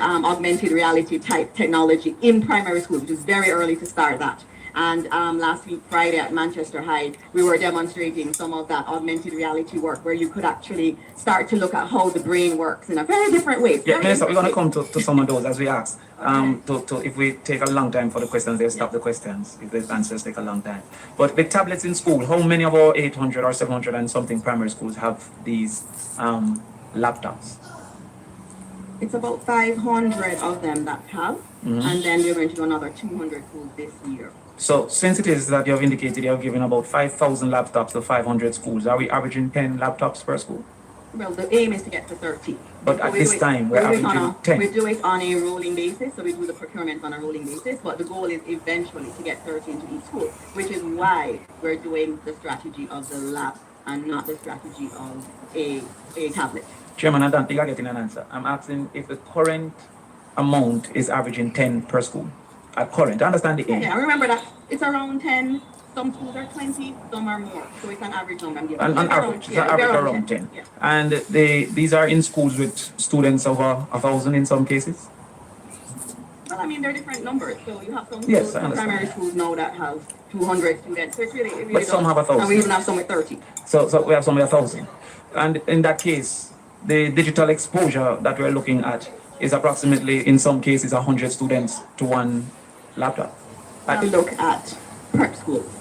augmented reality type technology in primary schools, which is very early to start that. And last week, Friday at Manchester High, we were demonstrating some of that augmented reality work where you could actually start to look at how the brain works in a very different way. Yeah, Minister, we're going to come to some of those as we ask. If we take a long time for the questions, they'll stop the questions if the answers take a long time. But the tablets in school, how many of our 800 or 700 and something primary schools have these laptops? It's about 500 of them that have, and then we're going to do another 200 schools this year. So, since it is that you have indicated you have given about 5,000 laptops to 500 schools, are we averaging 10 laptops per school? Well, the aim is to get to 30. But at this time, we're averaging 10. We do it on a rolling basis, so we do the procurement on a rolling basis, but the goal is eventually to get 30 into each school, which is why we're doing the strategy of the lab and not the strategy of a tablet. Chairman, I don't think I'm getting an answer. I'm asking if the current amount is averaging 10 per school. At current, I understand the aim. Yeah, remember that it's around 10. Some schools are 20, some are more. So it's an average number. An average around 10. Yeah. And these are in schools with students over 1,000 in some cases? Well, I mean, they're different numbers. So you have some schools, some primary schools now that have 200 students. So it's really but some have 1,000. And we even have some with 30. So we have some with 1,000. And in that case, the digital exposure that we're looking at is approximately, in some cases, 100 students to one laptop. Look at prep schools.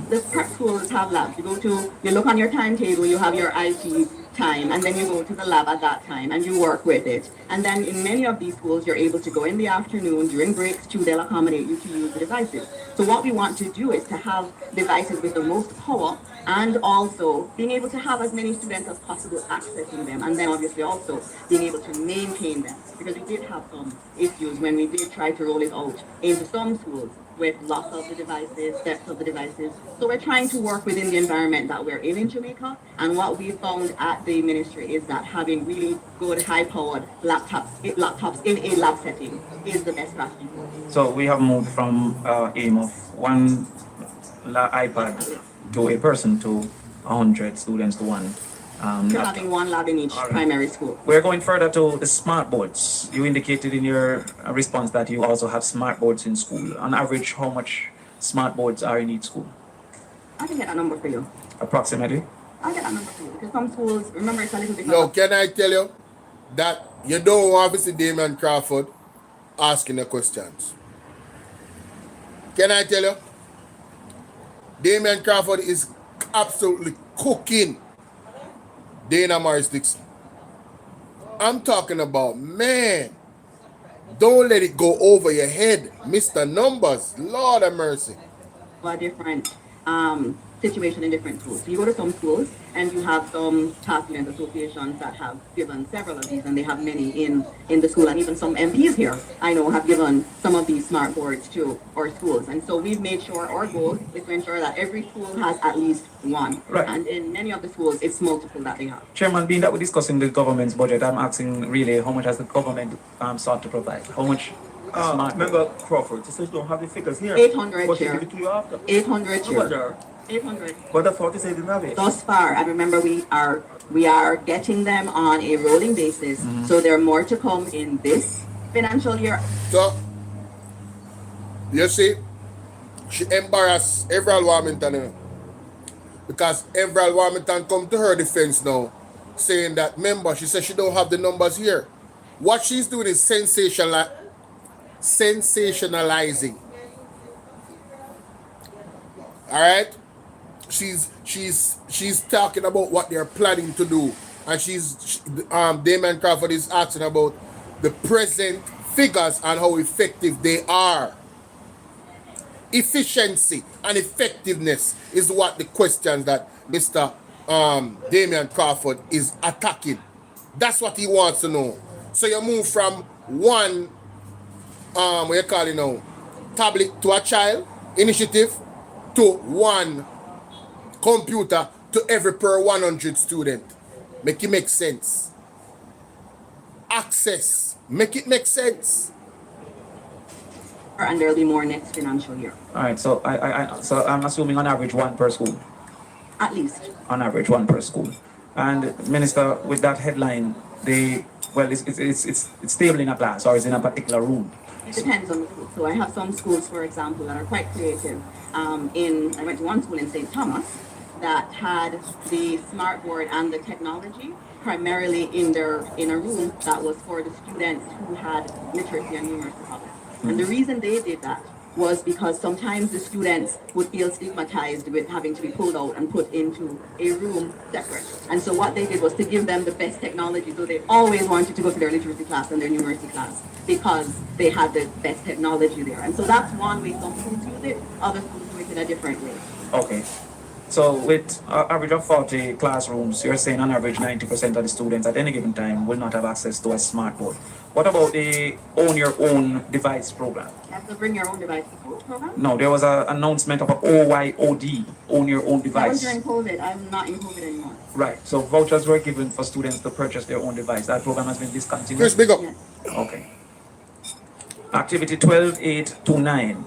The prep schools have labs. You look on your timetable, you have your IT time, and then you go to the lab at that time and you work with it. And then in many of these schools, you're able to go in the afternoon during breaks too. They'll accommodate you to use the devices. So what we want to do is to have devices with the most power and also being able to have as many students as possible accessing them, and then obviously also being able to maintain them, because we did have some issues when we did try to roll it out into some schools with loss of the devices, depth of the devices. So we're trying to work within the environment that we're in Jamaica. And what we found at the ministry is that having really good, high-powered laptops in a lab setting is the best strategy. So we have moved from aim of one iPad to a person to 100 students to one. We're having one lab in each primary school. We're going further to the smart boards. You indicated in your response that you also have smart boards in school. On average, how much smart boards are in each school? I can get that number for you. Approximately? I'll get that number for you because some schools, remember, it's a little bit. No, can I tell you that you don't want to see Damien Crawford asking the questions? Can I tell you? Damien Crawford is absolutely cooking Dana Morris Dixon. I'm talking about, man, don't let it go over your head, Mr. Numbers. Lord have mercy. A different situation in different schools. So you go to some schools and you have some task student associations that have given several of these, and they have many in the school, and even some MPs here I know have given some of these smart boards to our schools. And so we've made sure our goal is to ensure that every school has at least one. Right. And in many of the schools, it's multiple that they have. Chairman, being that we're discussing the government's budget, I'm asking really how much has the government sought to provide? How much? Member Crawford, you said you don't have the figures here. 800, But Chair. give it to you after. 800, How much Chair. are? 800. But I thought you said you didn't have it. Thus far, and remember we are getting them on a rolling basis, so there are more to come in this financial year. So, you see, she embarrassed Everal Warmington, you know, because Everal Warmington come to her defense now, saying that, member, she said she don't have the numbers here. What she's doing is sensationalizing. All right? She's talking about what they're planning to do, and Damien Crawford is asking about the present figures and how effective they are. Efficiency and effectiveness is what the questions that Mr. Damien Crawford is attacking. That's what he wants to know. So you move from one what you call it now, tablet to a child initiative to one computer to every per 100 student. Make it make sense. Access. Make it make sense. And there'll be more next financial year. All right, so so I'm assuming on average one per school. At least. On average one per school. And Minister, with that headline, it's stable in a class or is in a particular room? It depends on the school. So I have some schools, for example, that are quite creative. I went to one school in St. Thomas that had the smart board and the technology primarily in a room that was for the students who had literacy and numeracy problems. And the reason they did that was because sometimes the students would feel stigmatized with having to be pulled out and put into a room separate. And so what they did was to give them the best technology. So they always wanted to go to their literacy class and their numeracy class because they had the best technology there. And so that's one way some schools use it, other schools do it in a different way. Okay. So with an average of 40 classrooms, you're saying on average 90% of the students at any given time will not have access to a smart board. What about the own your own device program? You have to bring your own device to school program? No, there was an announcement of an OYOD, own your own That was device. during COVID. I'm not in COVID anymore. Right, so vouchers were given for students to purchase their own device. That program has been discontinued. Chris, big up. Yes. Okay. Activity 12.829,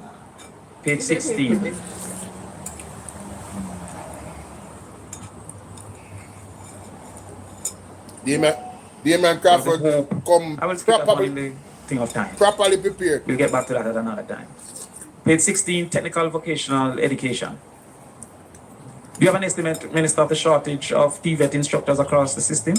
page 16. Damien Crawford come I will speak about properly, in the thing of time. properly prepared. We'll get back to that at another time. Page 16, technical vocational education. Do you have an estimate, Minister, of the shortage of TVET instructors across the system?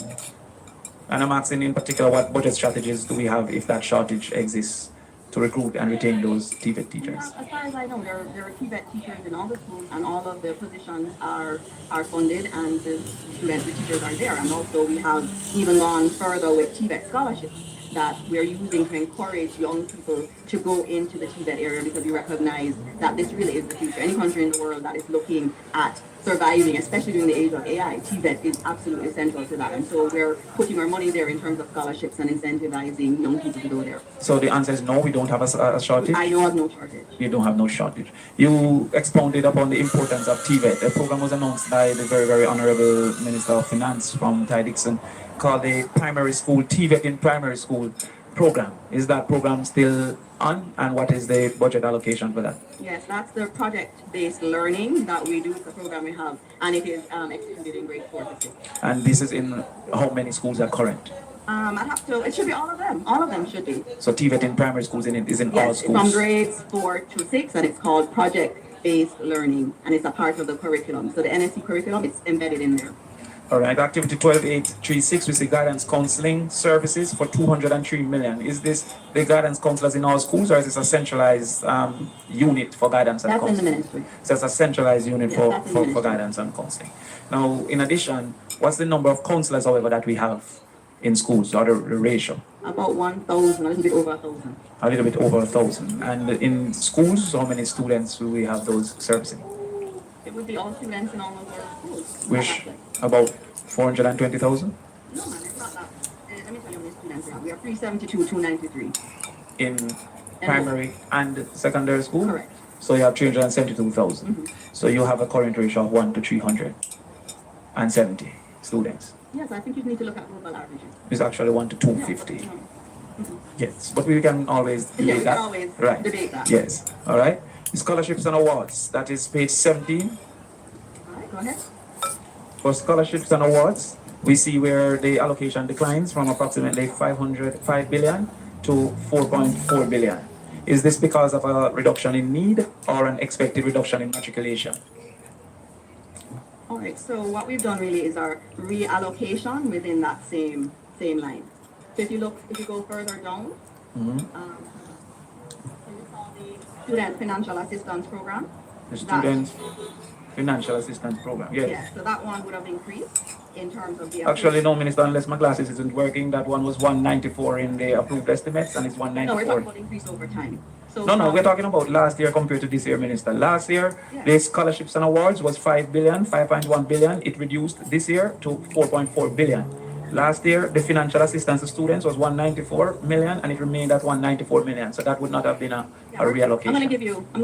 And I'm asking in particular, what budget strategies do we have if that shortage exists to recruit and retain those TVET teachers? As far as I know, there are TVET teachers in all the schools, and all of the positions are funded, and the students, the teachers are there. And also we have even gone further with TVET scholarships that we're using to encourage young people to go into the TVET area, because we recognize that this really is the future. Any country in the world that is looking at surviving, especially during the age of AI. TVET is absolutely central to that. And so we're putting our money there in terms of scholarships and incentivizing young people to go there. So the answer is no, we don't have a shortage? I know of no shortage. You don't have no shortage. You expounded upon the importance of TVET. The program was announced by the very, very Honorable Minister of Finance from Ty Dixon, called the Primary School, TVET in Primary School program. Is that program still on, and what is the budget allocation for that? Yes, that's the project-based learning that we do. It's the program we have, and it is extended in grade 4 to 6. And this is in how many schools are current? I'd have to, it should be all of them. All of them should be. So TVET in primary schools is in all Yes, schools? from grades 4 to 6, and it's called project-based learning, and it's a part of the curriculum. So the NSC curriculum, it's embedded in there. All right, activity 12836, we see guidance counseling services for 203 million. Is this the guidance counselors in all schools, or is this a centralized unit for guidance and counseling? That's in the ministry. So it's a centralized unit Yes, for guidance and counseling. Now, in addition, what's the number of counselors, however, that we have in schools, or the ratio? About 1,000, a little bit over 1,000. A little bit over 1,000. And in schools, how many students do we have those servicing? It would be all students in almost all schools. Which, about 420,000? No, man, it's not that. Let me tell you how many students we have. We have 372, 293. In primary and secondary school? Correct. So you have 372,000. So you have a current ratio of 1 to 370 students. Yes, I think you need to look at global averages. It's actually 1 to 250. Yes, but we can always debate that. Always right. debate that. Yes, all right. Scholarships and awards, that is page 17. All right, go ahead. For scholarships and awards, we see where the allocation declines from approximately 5 billion to 4.4 billion. Is this because of a reduction in need or an expected reduction in matriculation? All right, so what we've done really is our reallocation within that same line. So if you go further down, you saw the Student Financial Assistance Program. The Student Financial Assistance Program, yes. Yes, so that one would have increased in terms of the... Actually, no, Minister, unless my glasses isn't working, that one was 194 in the approved estimates, and it's 194. No, we're talking about increase over time. So no, we're talking about last year compared to this year, Minister. Last year, the scholarships and awards was 5 billion, 5.1 billion. It reduced this year to 4.4 billion. Last year, the financial assistance to students was 194 million, and it remained at 194 million. So that would not have been a reallocation. I'm going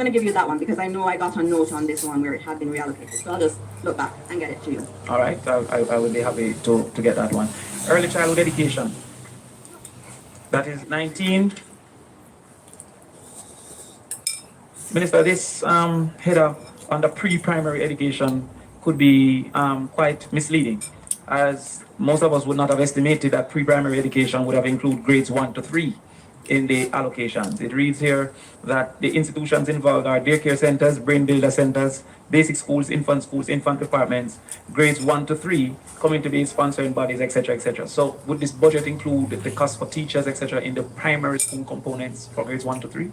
to give you that one because I know I got a note on this one where it had been reallocated. So I'll just look back and get it to you. All right, I would be happy to get that one. Early childhood education. That is 19. Minister, this header under pre-primary education could be quite misleading, as most of us would not have estimated that pre-primary education would have included grades 1 to 3 in the allocations. It reads here that the institutions involved are daycare centers, brain builder centers, basic schools, infant departments, grades 1 to 3, community-based sponsoring bodies, etc., etc. So would this budget include the cost for teachers, etc., in the primary school components for grades 1 to 3?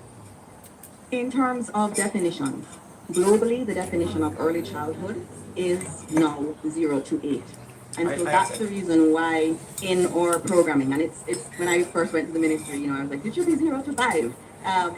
In terms of definitions, globally, the definition of early childhood is now 0 to 8. And so that's the reason why in our programming, and it's when I first went to the ministry, I was like, it should be 0 to 5.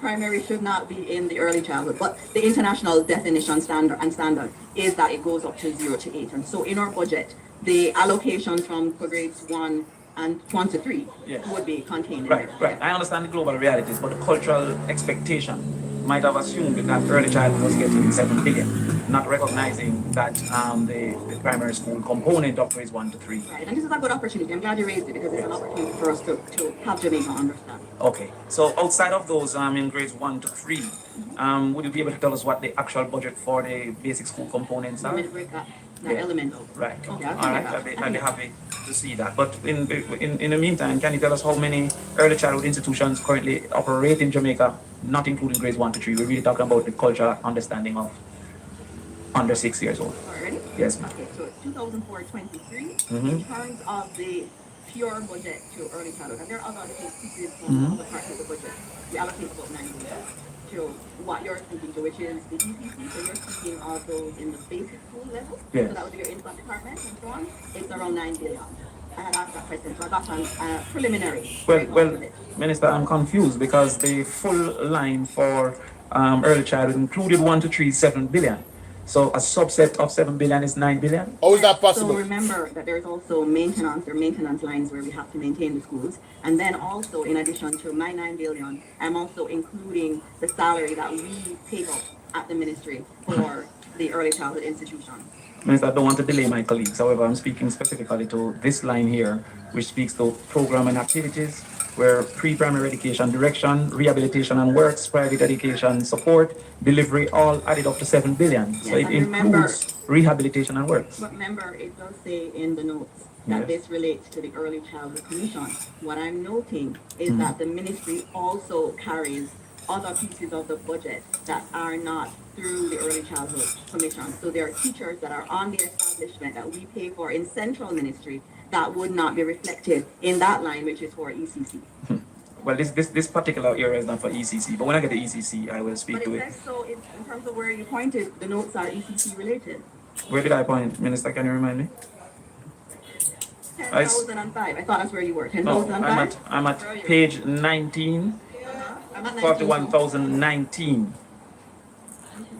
Primary should not be in the early childhood, but the international definition standard is that it goes up to 0 to 8. And so in our budget, the allocation for grades 1 to 3 would be contained. Right. I understand the global realities, but the cultural expectation might have assumed that early childhood was getting 7 billion, not recognizing that the primary school component of grades 1 to 3. Right, and this is a good opportunity. I'm glad you raised it because it's an opportunity for us to have Jamaica understand. Okay, so outside of those in grades 1 to 3, would you be able to tell us what the actual budget for the basic school components are? Break that element out. Right. Okay, All right, I'd be happy to see that. But in the meantime, can you tell us how many early childhood institutions currently operate in Jamaica, not including grades 1 to 3? We're really talking about the cultural understanding of under 6 years old. Already? Yes, ma'am. Okay, so it's 2004-23 in terms of the pure budget to early childhood. And there are other pieces from other parts of the budget. We allocate about 9 billion to what you're speaking to, which is the DPC. So you're speaking of those in the basic school level. Yes. So that would be your infant department and so on. It's around 9 billion. I had asked that question, so I got a preliminary. Well, Minister, I'm confused because the full line for early childhood included 1 to 3 is 7 billion. So a subset of 7 billion is 9 billion? How is that possible? So remember that there's also maintenance lines where we have to maintain the schools. And then also, in addition to my 9 billion, I'm also including the salary that we pay out at the ministry for the early childhood institution. Minister, I don't want to delay my colleagues. However, I'm speaking specifically to this line here, which speaks to program and activities, where pre-primary education, direction, rehabilitation and works, private education support, delivery, all added up to 7 billion. Yes, So it remember, includes rehabilitation and works. But remember, it does say in the notes that this relates to the Early Childhood Commission. What I'm noting is that the ministry also carries other pieces of the budget that are not through the Early Childhood Commission. So there are teachers that are on the establishment that we pay for in central ministry that would not be reflected in that line, which is for ECC. Well, this particular area is not for ECC, but when I get the ECC, I will speak to it. But so in terms of where you pointed, the notes are ECC related. Where did I point, Minister? Can you remind me? 10,005. I thought that's where you were. No, 10,005. I'm at page 19. I'm at 41,019.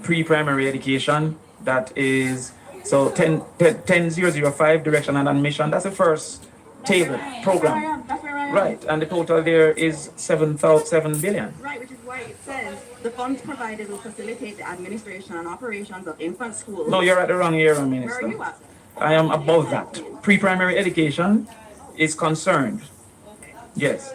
Pre-primary education, that is, so 10,005 direction and admission, that's the first table program. That's where I am. Right, and the total there is 7 billion. Right, which is why it says the funds provided will facilitate the administration and operations of infant schools. No, you're at the wrong area, Minister. Where are you at? I am above that. Pre-primary education is concerned. Yes.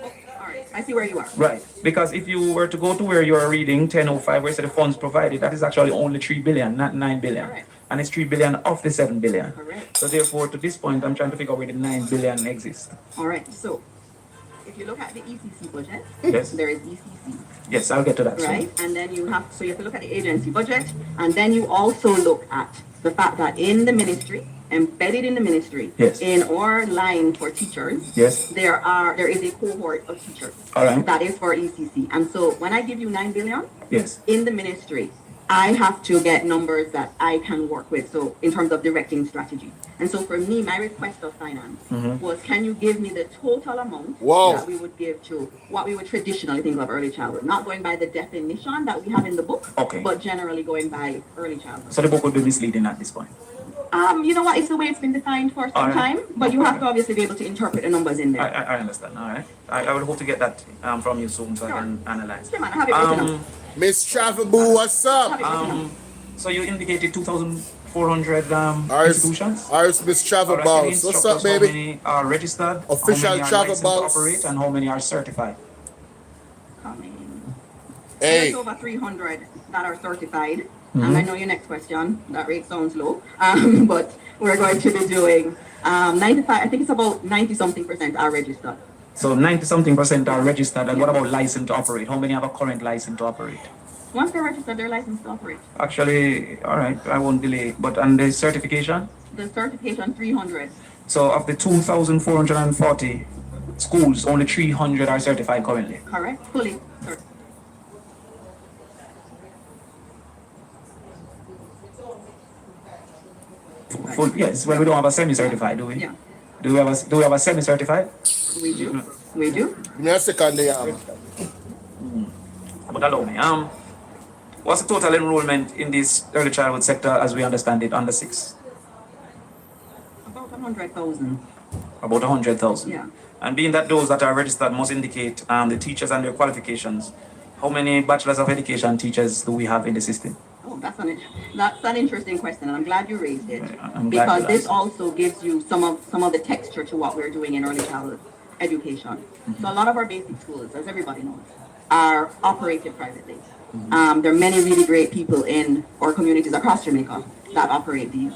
I see where you are. Right, because if you were to go to where you are reading 1005, where it said the funds provided, that is actually only 3 billion, not 9 billion. Correct. And it's 3 billion of the 7 billion. Correct. So therefore, to this point, I'm trying to figure out where the 9 billion exists. All right, so if you look at the ECC budget, Yes. there is ECC. Yes, I'll get to that soon. Right, and then you have to look at the agency budget, and then you also look at the fact that in the ministry, embedded in the ministry, Yes. in our line for teachers, Yes. there is a cohort of teachers. All right. That is for ECC. And so when I give you 9 billion Yes. in the ministry, I have to get numbers that I can work with. So in terms of directing strategy. And so for me, my request of finance was, can you give me the total amount that we would give to what we would traditionally think of early childhood, not going by the definition that we have in the book, but generally going by early childhood. So the book would be misleading at this point. You know what? It's the way it's been defined for some time, but you have to obviously be able to interpret the numbers in there. I understand. All right. I will hope to get that from you soon so I can analyze. Sure, man, I have it written up. Miss Travel Boo, what's up? So you indicated 2,400 institutions? Ours, Miss Travel Balls. What's up, baby? How many are registered? Official how many are travel licensed balls. to operate, and how many are certified? There's over 300 that are certified. And I know your next question, that rate sounds low, but we're going to be doing 95, I think it's about 90-something% are registered. So 90-something% are registered, and what about licensed to operate? How many have a current license to operate? Once they're registered, they're licensed to operate. Actually, all right, I won't delay. But on the certification? The certification, 300. So of the 2,440 schools, only 300 are certified currently. Correct, fully certified. Yes, well, we don't have a semi-certified, do we? Yeah. Do we have a semi-certified? We do. We do. Give me a second there. But allow me. What's the total enrollment in this early childhood sector as we understand it under 6? About 100,000. About 100,000. Yeah. And being that those that are registered must indicate the teachers and their qualifications, how many bachelors of education teachers do we have in the system? Oh, that's an interesting question, and I'm glad you raised it. I'm glad Because you this asked. also gives you some of the texture to what we're doing in early childhood education. So a lot of our basic schools, as everybody knows, are operated privately. There are many really great people in our communities across Jamaica that operate these.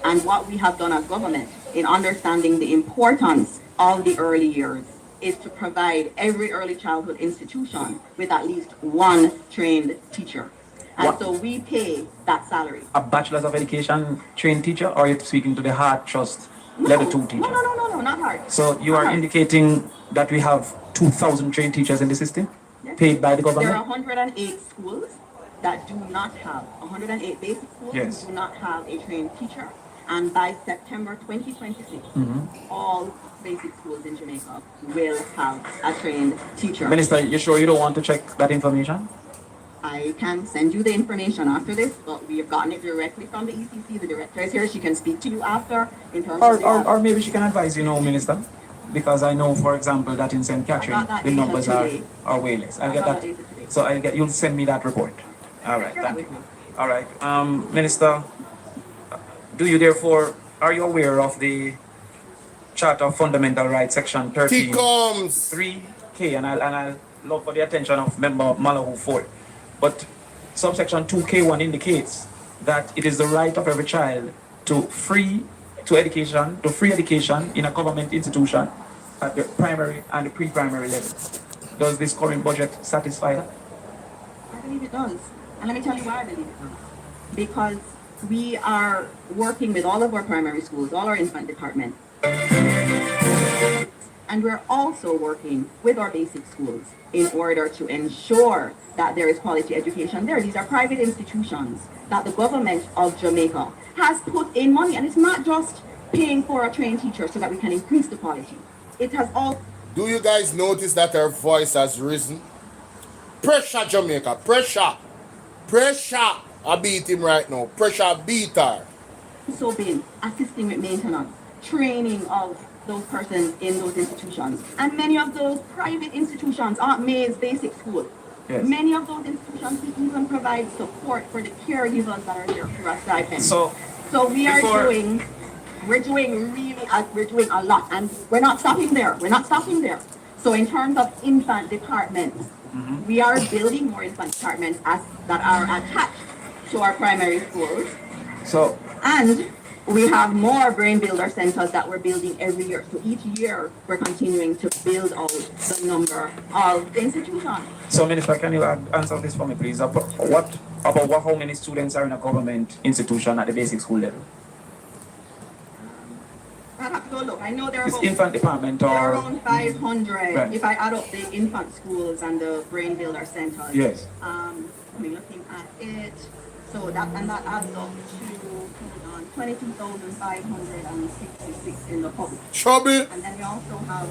And what we have done as government in understanding the importance of the early years is to provide every early childhood institution with at least one trained teacher. And so we pay that salary. A bachelor's of education trained teacher, or are you speaking to the Heart Trust level 2 teacher? No, not hard. So you are indicating that we have 2,000 trained teachers in the system, paid by the government? There are 108 schools that do not have, 108 basic schools Yes. do not have a trained teacher. And by September 2026, all basic schools in Jamaica will have a trained teacher. Minister, you sure you don't want to check that information? I can send you the information after this, but we have gotten it directly from the ECC. The director is here. She can speak to you after in terms of Or maybe she can advise, Minister, because I know, for example, that in St. Catherine, the numbers are way less. I'll get that. So you'll send me that report. All right, thank you. All right, Minister, are you aware of the Charter of Fundamental Rights, Section 13, 3K, and I'll love for the attention of Member Malahoo Ford. But subsection 2K1 indicates that it is the right of every child to free education in a government institution at the primary and the pre-primary level. Does this current budget satisfy that? I believe it does. And let me tell you why I believe it does. Because we are working with all of our primary schools, all our infant departments. And we're also working with our basic schools in order to ensure that there is quality education there. These are private institutions that the government of Jamaica has put in money. And it's not just paying for a trained teacher so that we can increase the quality. It has all... Do you guys notice that her voice has risen? Pressure Jamaica, pressure. Pressure. I beat him right now. Pressure beat her. So been assisting with maintenance, training of those persons in those institutions. And many of those private institutions aren't May's basic school. Yes. Many of those institutions even provide support for the caregivers that are here through a stipend. So we're doing a lot, and we're not stopping there. So in terms of infant departments, we are building more infant departments that are attached to our primary schools. And we have more brain builder centers that we're building every year. So each year we're continuing to build out the number of institutions. So, Minister, can you answer this for me, please? How many students are in a government institution at the basic school level? I'd have to go look. I know there are This infant department there are or around 500 Right. if I add up the infant schools and the brain builder centers. Yes. Looking at it, so that adds up to 22,566 in the public. Trouble. And then we also have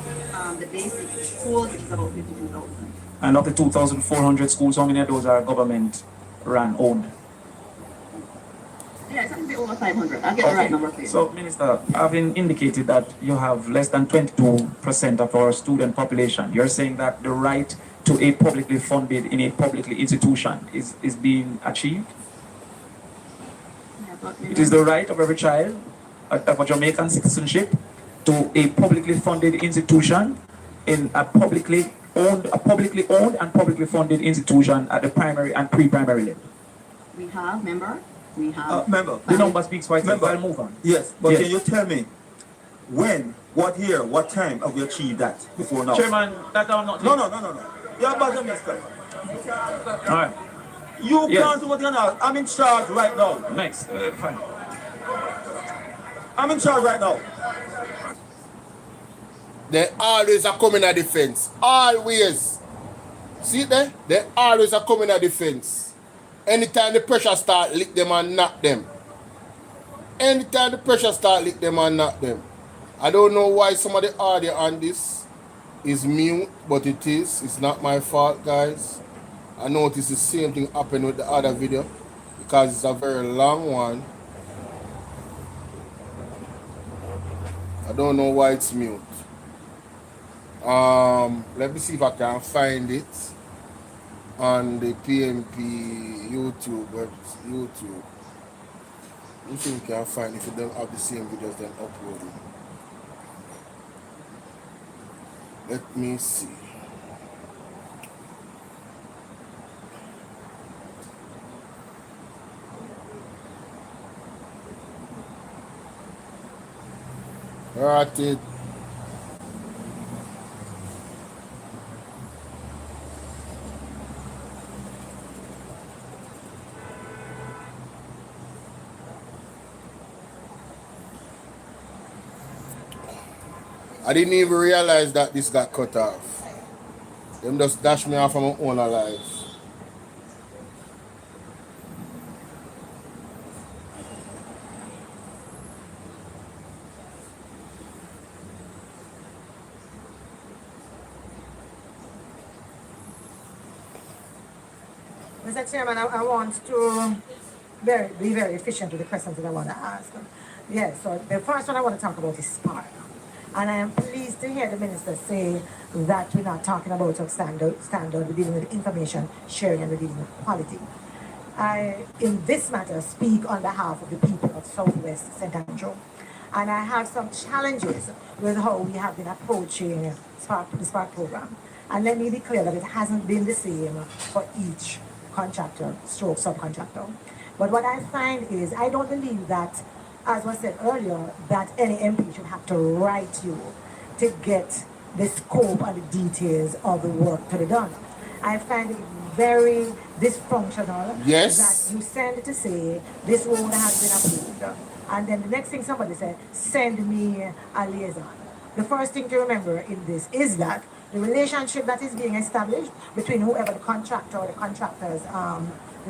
the basic schools, which is about 52,000. And of the 2,400 schools, how many of those are government owned? Yeah, it's a bit over 500. I'll get the right number for you. So, Minister, having indicated that you have less than 22% of our student population, you're saying that the right to a publicly funded in a publicly institution is being achieved? It is the right of every child of a Jamaican citizenship to a publicly funded institution in a publicly owned and publicly funded institution at the primary and pre-primary level. We have, member. The number speaks for itself. I'll move on. Yes, but can you tell me when, what year, what time have we achieved that before now? Chairman, that are not... No. You're about to Mr. All right. You can't do what you're not. I'm in charge right now. Next, fine. I'm in charge right now. They always are coming at defense. Always. See there? They always are coming at defense. Anytime the pressure start, lick them and knock them. Anytime the pressure start, lick them and knock them. I don't know why some of the audio on this is mute, but it is. It's not my fault, guys. I noticed the same thing happened with the other video because it's a very long one. I don't know why it's mute. Let me see if I can find it on the PMP YouTube. Let me see if we can find it. If you don't have the same videos, then upload it. Let me see. Got it. I didn't even realize that this got cut off. Them just dashed me off from my own life. Mr. Chairman, I want to be very efficient with the questions that I want to ask. Yes, so the first one I want to talk about is Spark. And I am pleased to hear the minister say that we're not talking about standard, we're dealing with information sharing and we're dealing with quality. I, in this matter, speak on behalf of the people of Southwest St. Andrew. And I have some challenges with how we have been approaching the Spark program. And let me be clear that it hasn't been the same for each contractor, stroke subcontractor. But what I find is, I don't believe that, as was said earlier, that any MP should have to write you to get the scope and the details of the work to be done. I find it very dysfunctional that you send to say, this road has been approved. And then the next thing somebody said, send me a liaison. The first thing to remember in this is that the relationship that is being established between whoever the contractor or the contractor's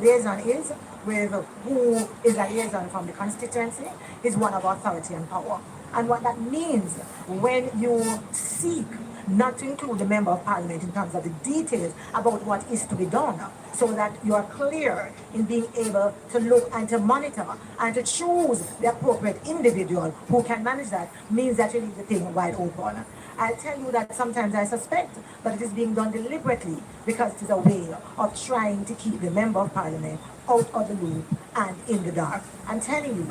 liaison is with who is a liaison from the constituency is one of authority and power. And what that means when you seek not to include the member of parliament in terms of the details about what is to be done, so that you are clear in being able to look and to monitor and to choose the appropriate individual who can manage that, means that you leave the thing wide open. I'll tell you that sometimes I suspect that it is being done deliberately because it is a way of trying to keep the member of parliament out of the loop and in the dark. I'm telling you,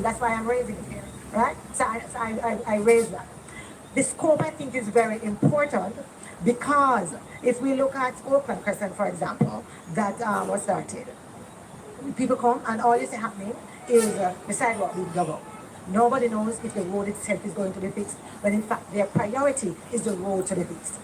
that's why I'm raising it here, right? So I raise that. The scope, I think, is very important because if we look at Oakland Crescent, for example, that was started, people come and all you see happening is the sidewalk being dug up. Nobody knows if the road itself is going to be fixed, when in fact their priority is the road to be fixed.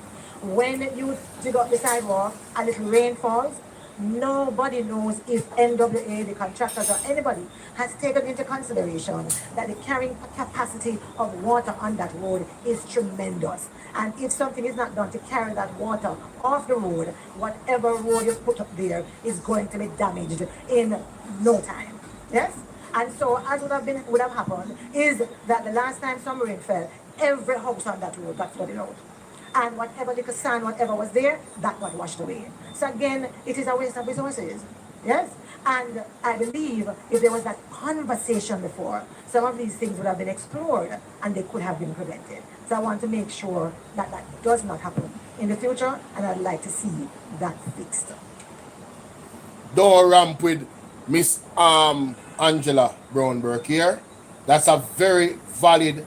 When you dig up the sidewalk, a little rain falls, nobody knows if NWA, the contractors or anybody has taken into consideration that the carrying capacity of water on that road is tremendous. And if something is not done to carry that water off the road, whatever road you put up there is going to be damaged in no time. Yes? And so as would have happened is that the last time some rain fell, every house on that road got flooded out. And whatever little sand, whatever was there, that got washed away. So again, it is a waste of resources. Yes? And I believe if there was that conversation before, some of these things would have been explored and they could have been prevented. So I want to make sure that that does not happen in the future, and I'd like to see that fixed. Don't ramp with Miss Angela Brownberg here. That's a very valid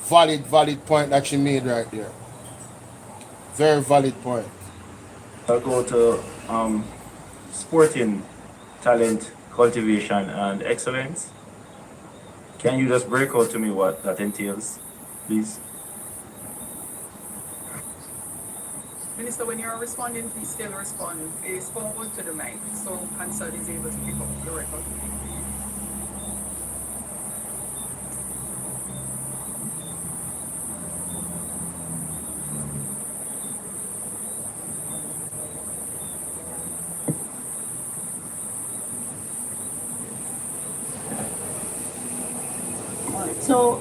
point that she made right there. Very valid point. I'll go to sporting talent, cultivation, and excellence. Can you just break out to me what that entails, please? Minister, when you're responding, please still respond. It's forward to the mic, so Hansard is able to pick up the record. So,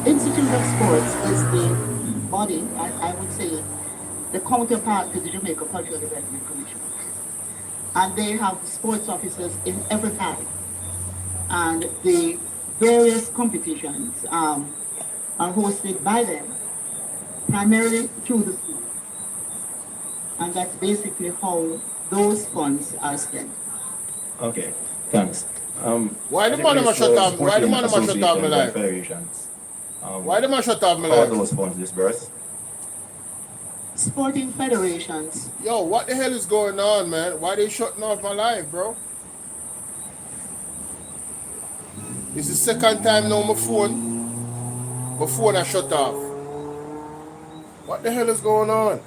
Institute of Sports is the body, I would say, the counterpart to the Jamaica Cultural Development Commission. And they have sports officers in every parish. And the various competitions are hosted by them, primarily through the school. And that's basically how those funds are spent. Okay, thanks. Why the man must shut off? Why the man must shut off my life? Why the man shut off my life? How are those funds disbursed? Sporting federations. Yo, what the hell is going on, man? Why they shutting off my life, bro? It's the second time now my phone I shut off. What the hell is going on?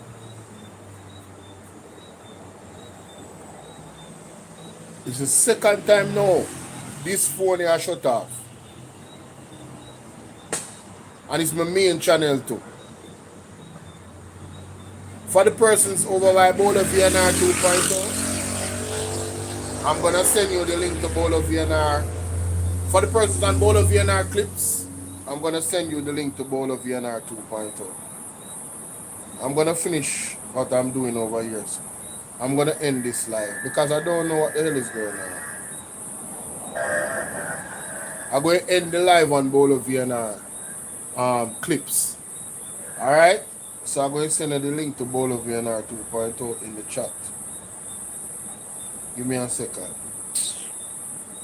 It's the second time now this phone I shut off. And it's my main channel too. For the persons over by BOLO V&R 2.0, I'm gonna send you the link to BOLO V&R. For the persons on BOLO V&R Clips, I'm gonna send you the link to BOLO V&R 2.0. I'm gonna finish what I'm doing over here. So I'm gonna end this live because I don't know what the hell is going on. I'm going to end the live on BOLO V&R clips. Alright? So I'm going to send you the link to BOLO V&R 2.0 in the chat. Give me a second.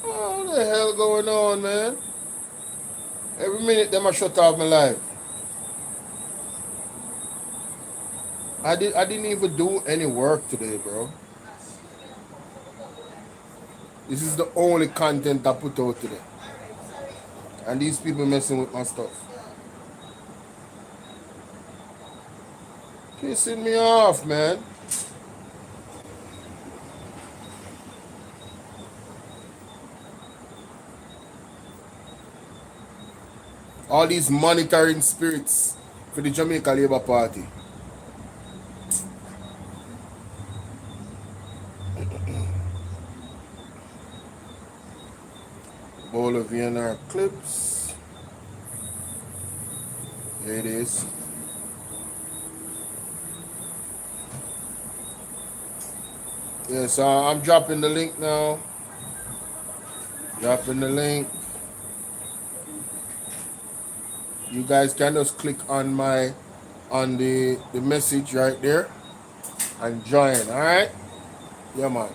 Oh, what the hell going on, man? Every minute them a shut off my live. I didn't even do any work today, bro. This is the only content I put out today. And these people messing with my stuff. Pissing me off, man. All these monitoring spirits for the Jamaica Labour Party. BOLO V&R clips. Here it is. Yes, I'm dropping the link now. Dropping the link. You guys can just click on the message right there and join. All right? Yeah, man.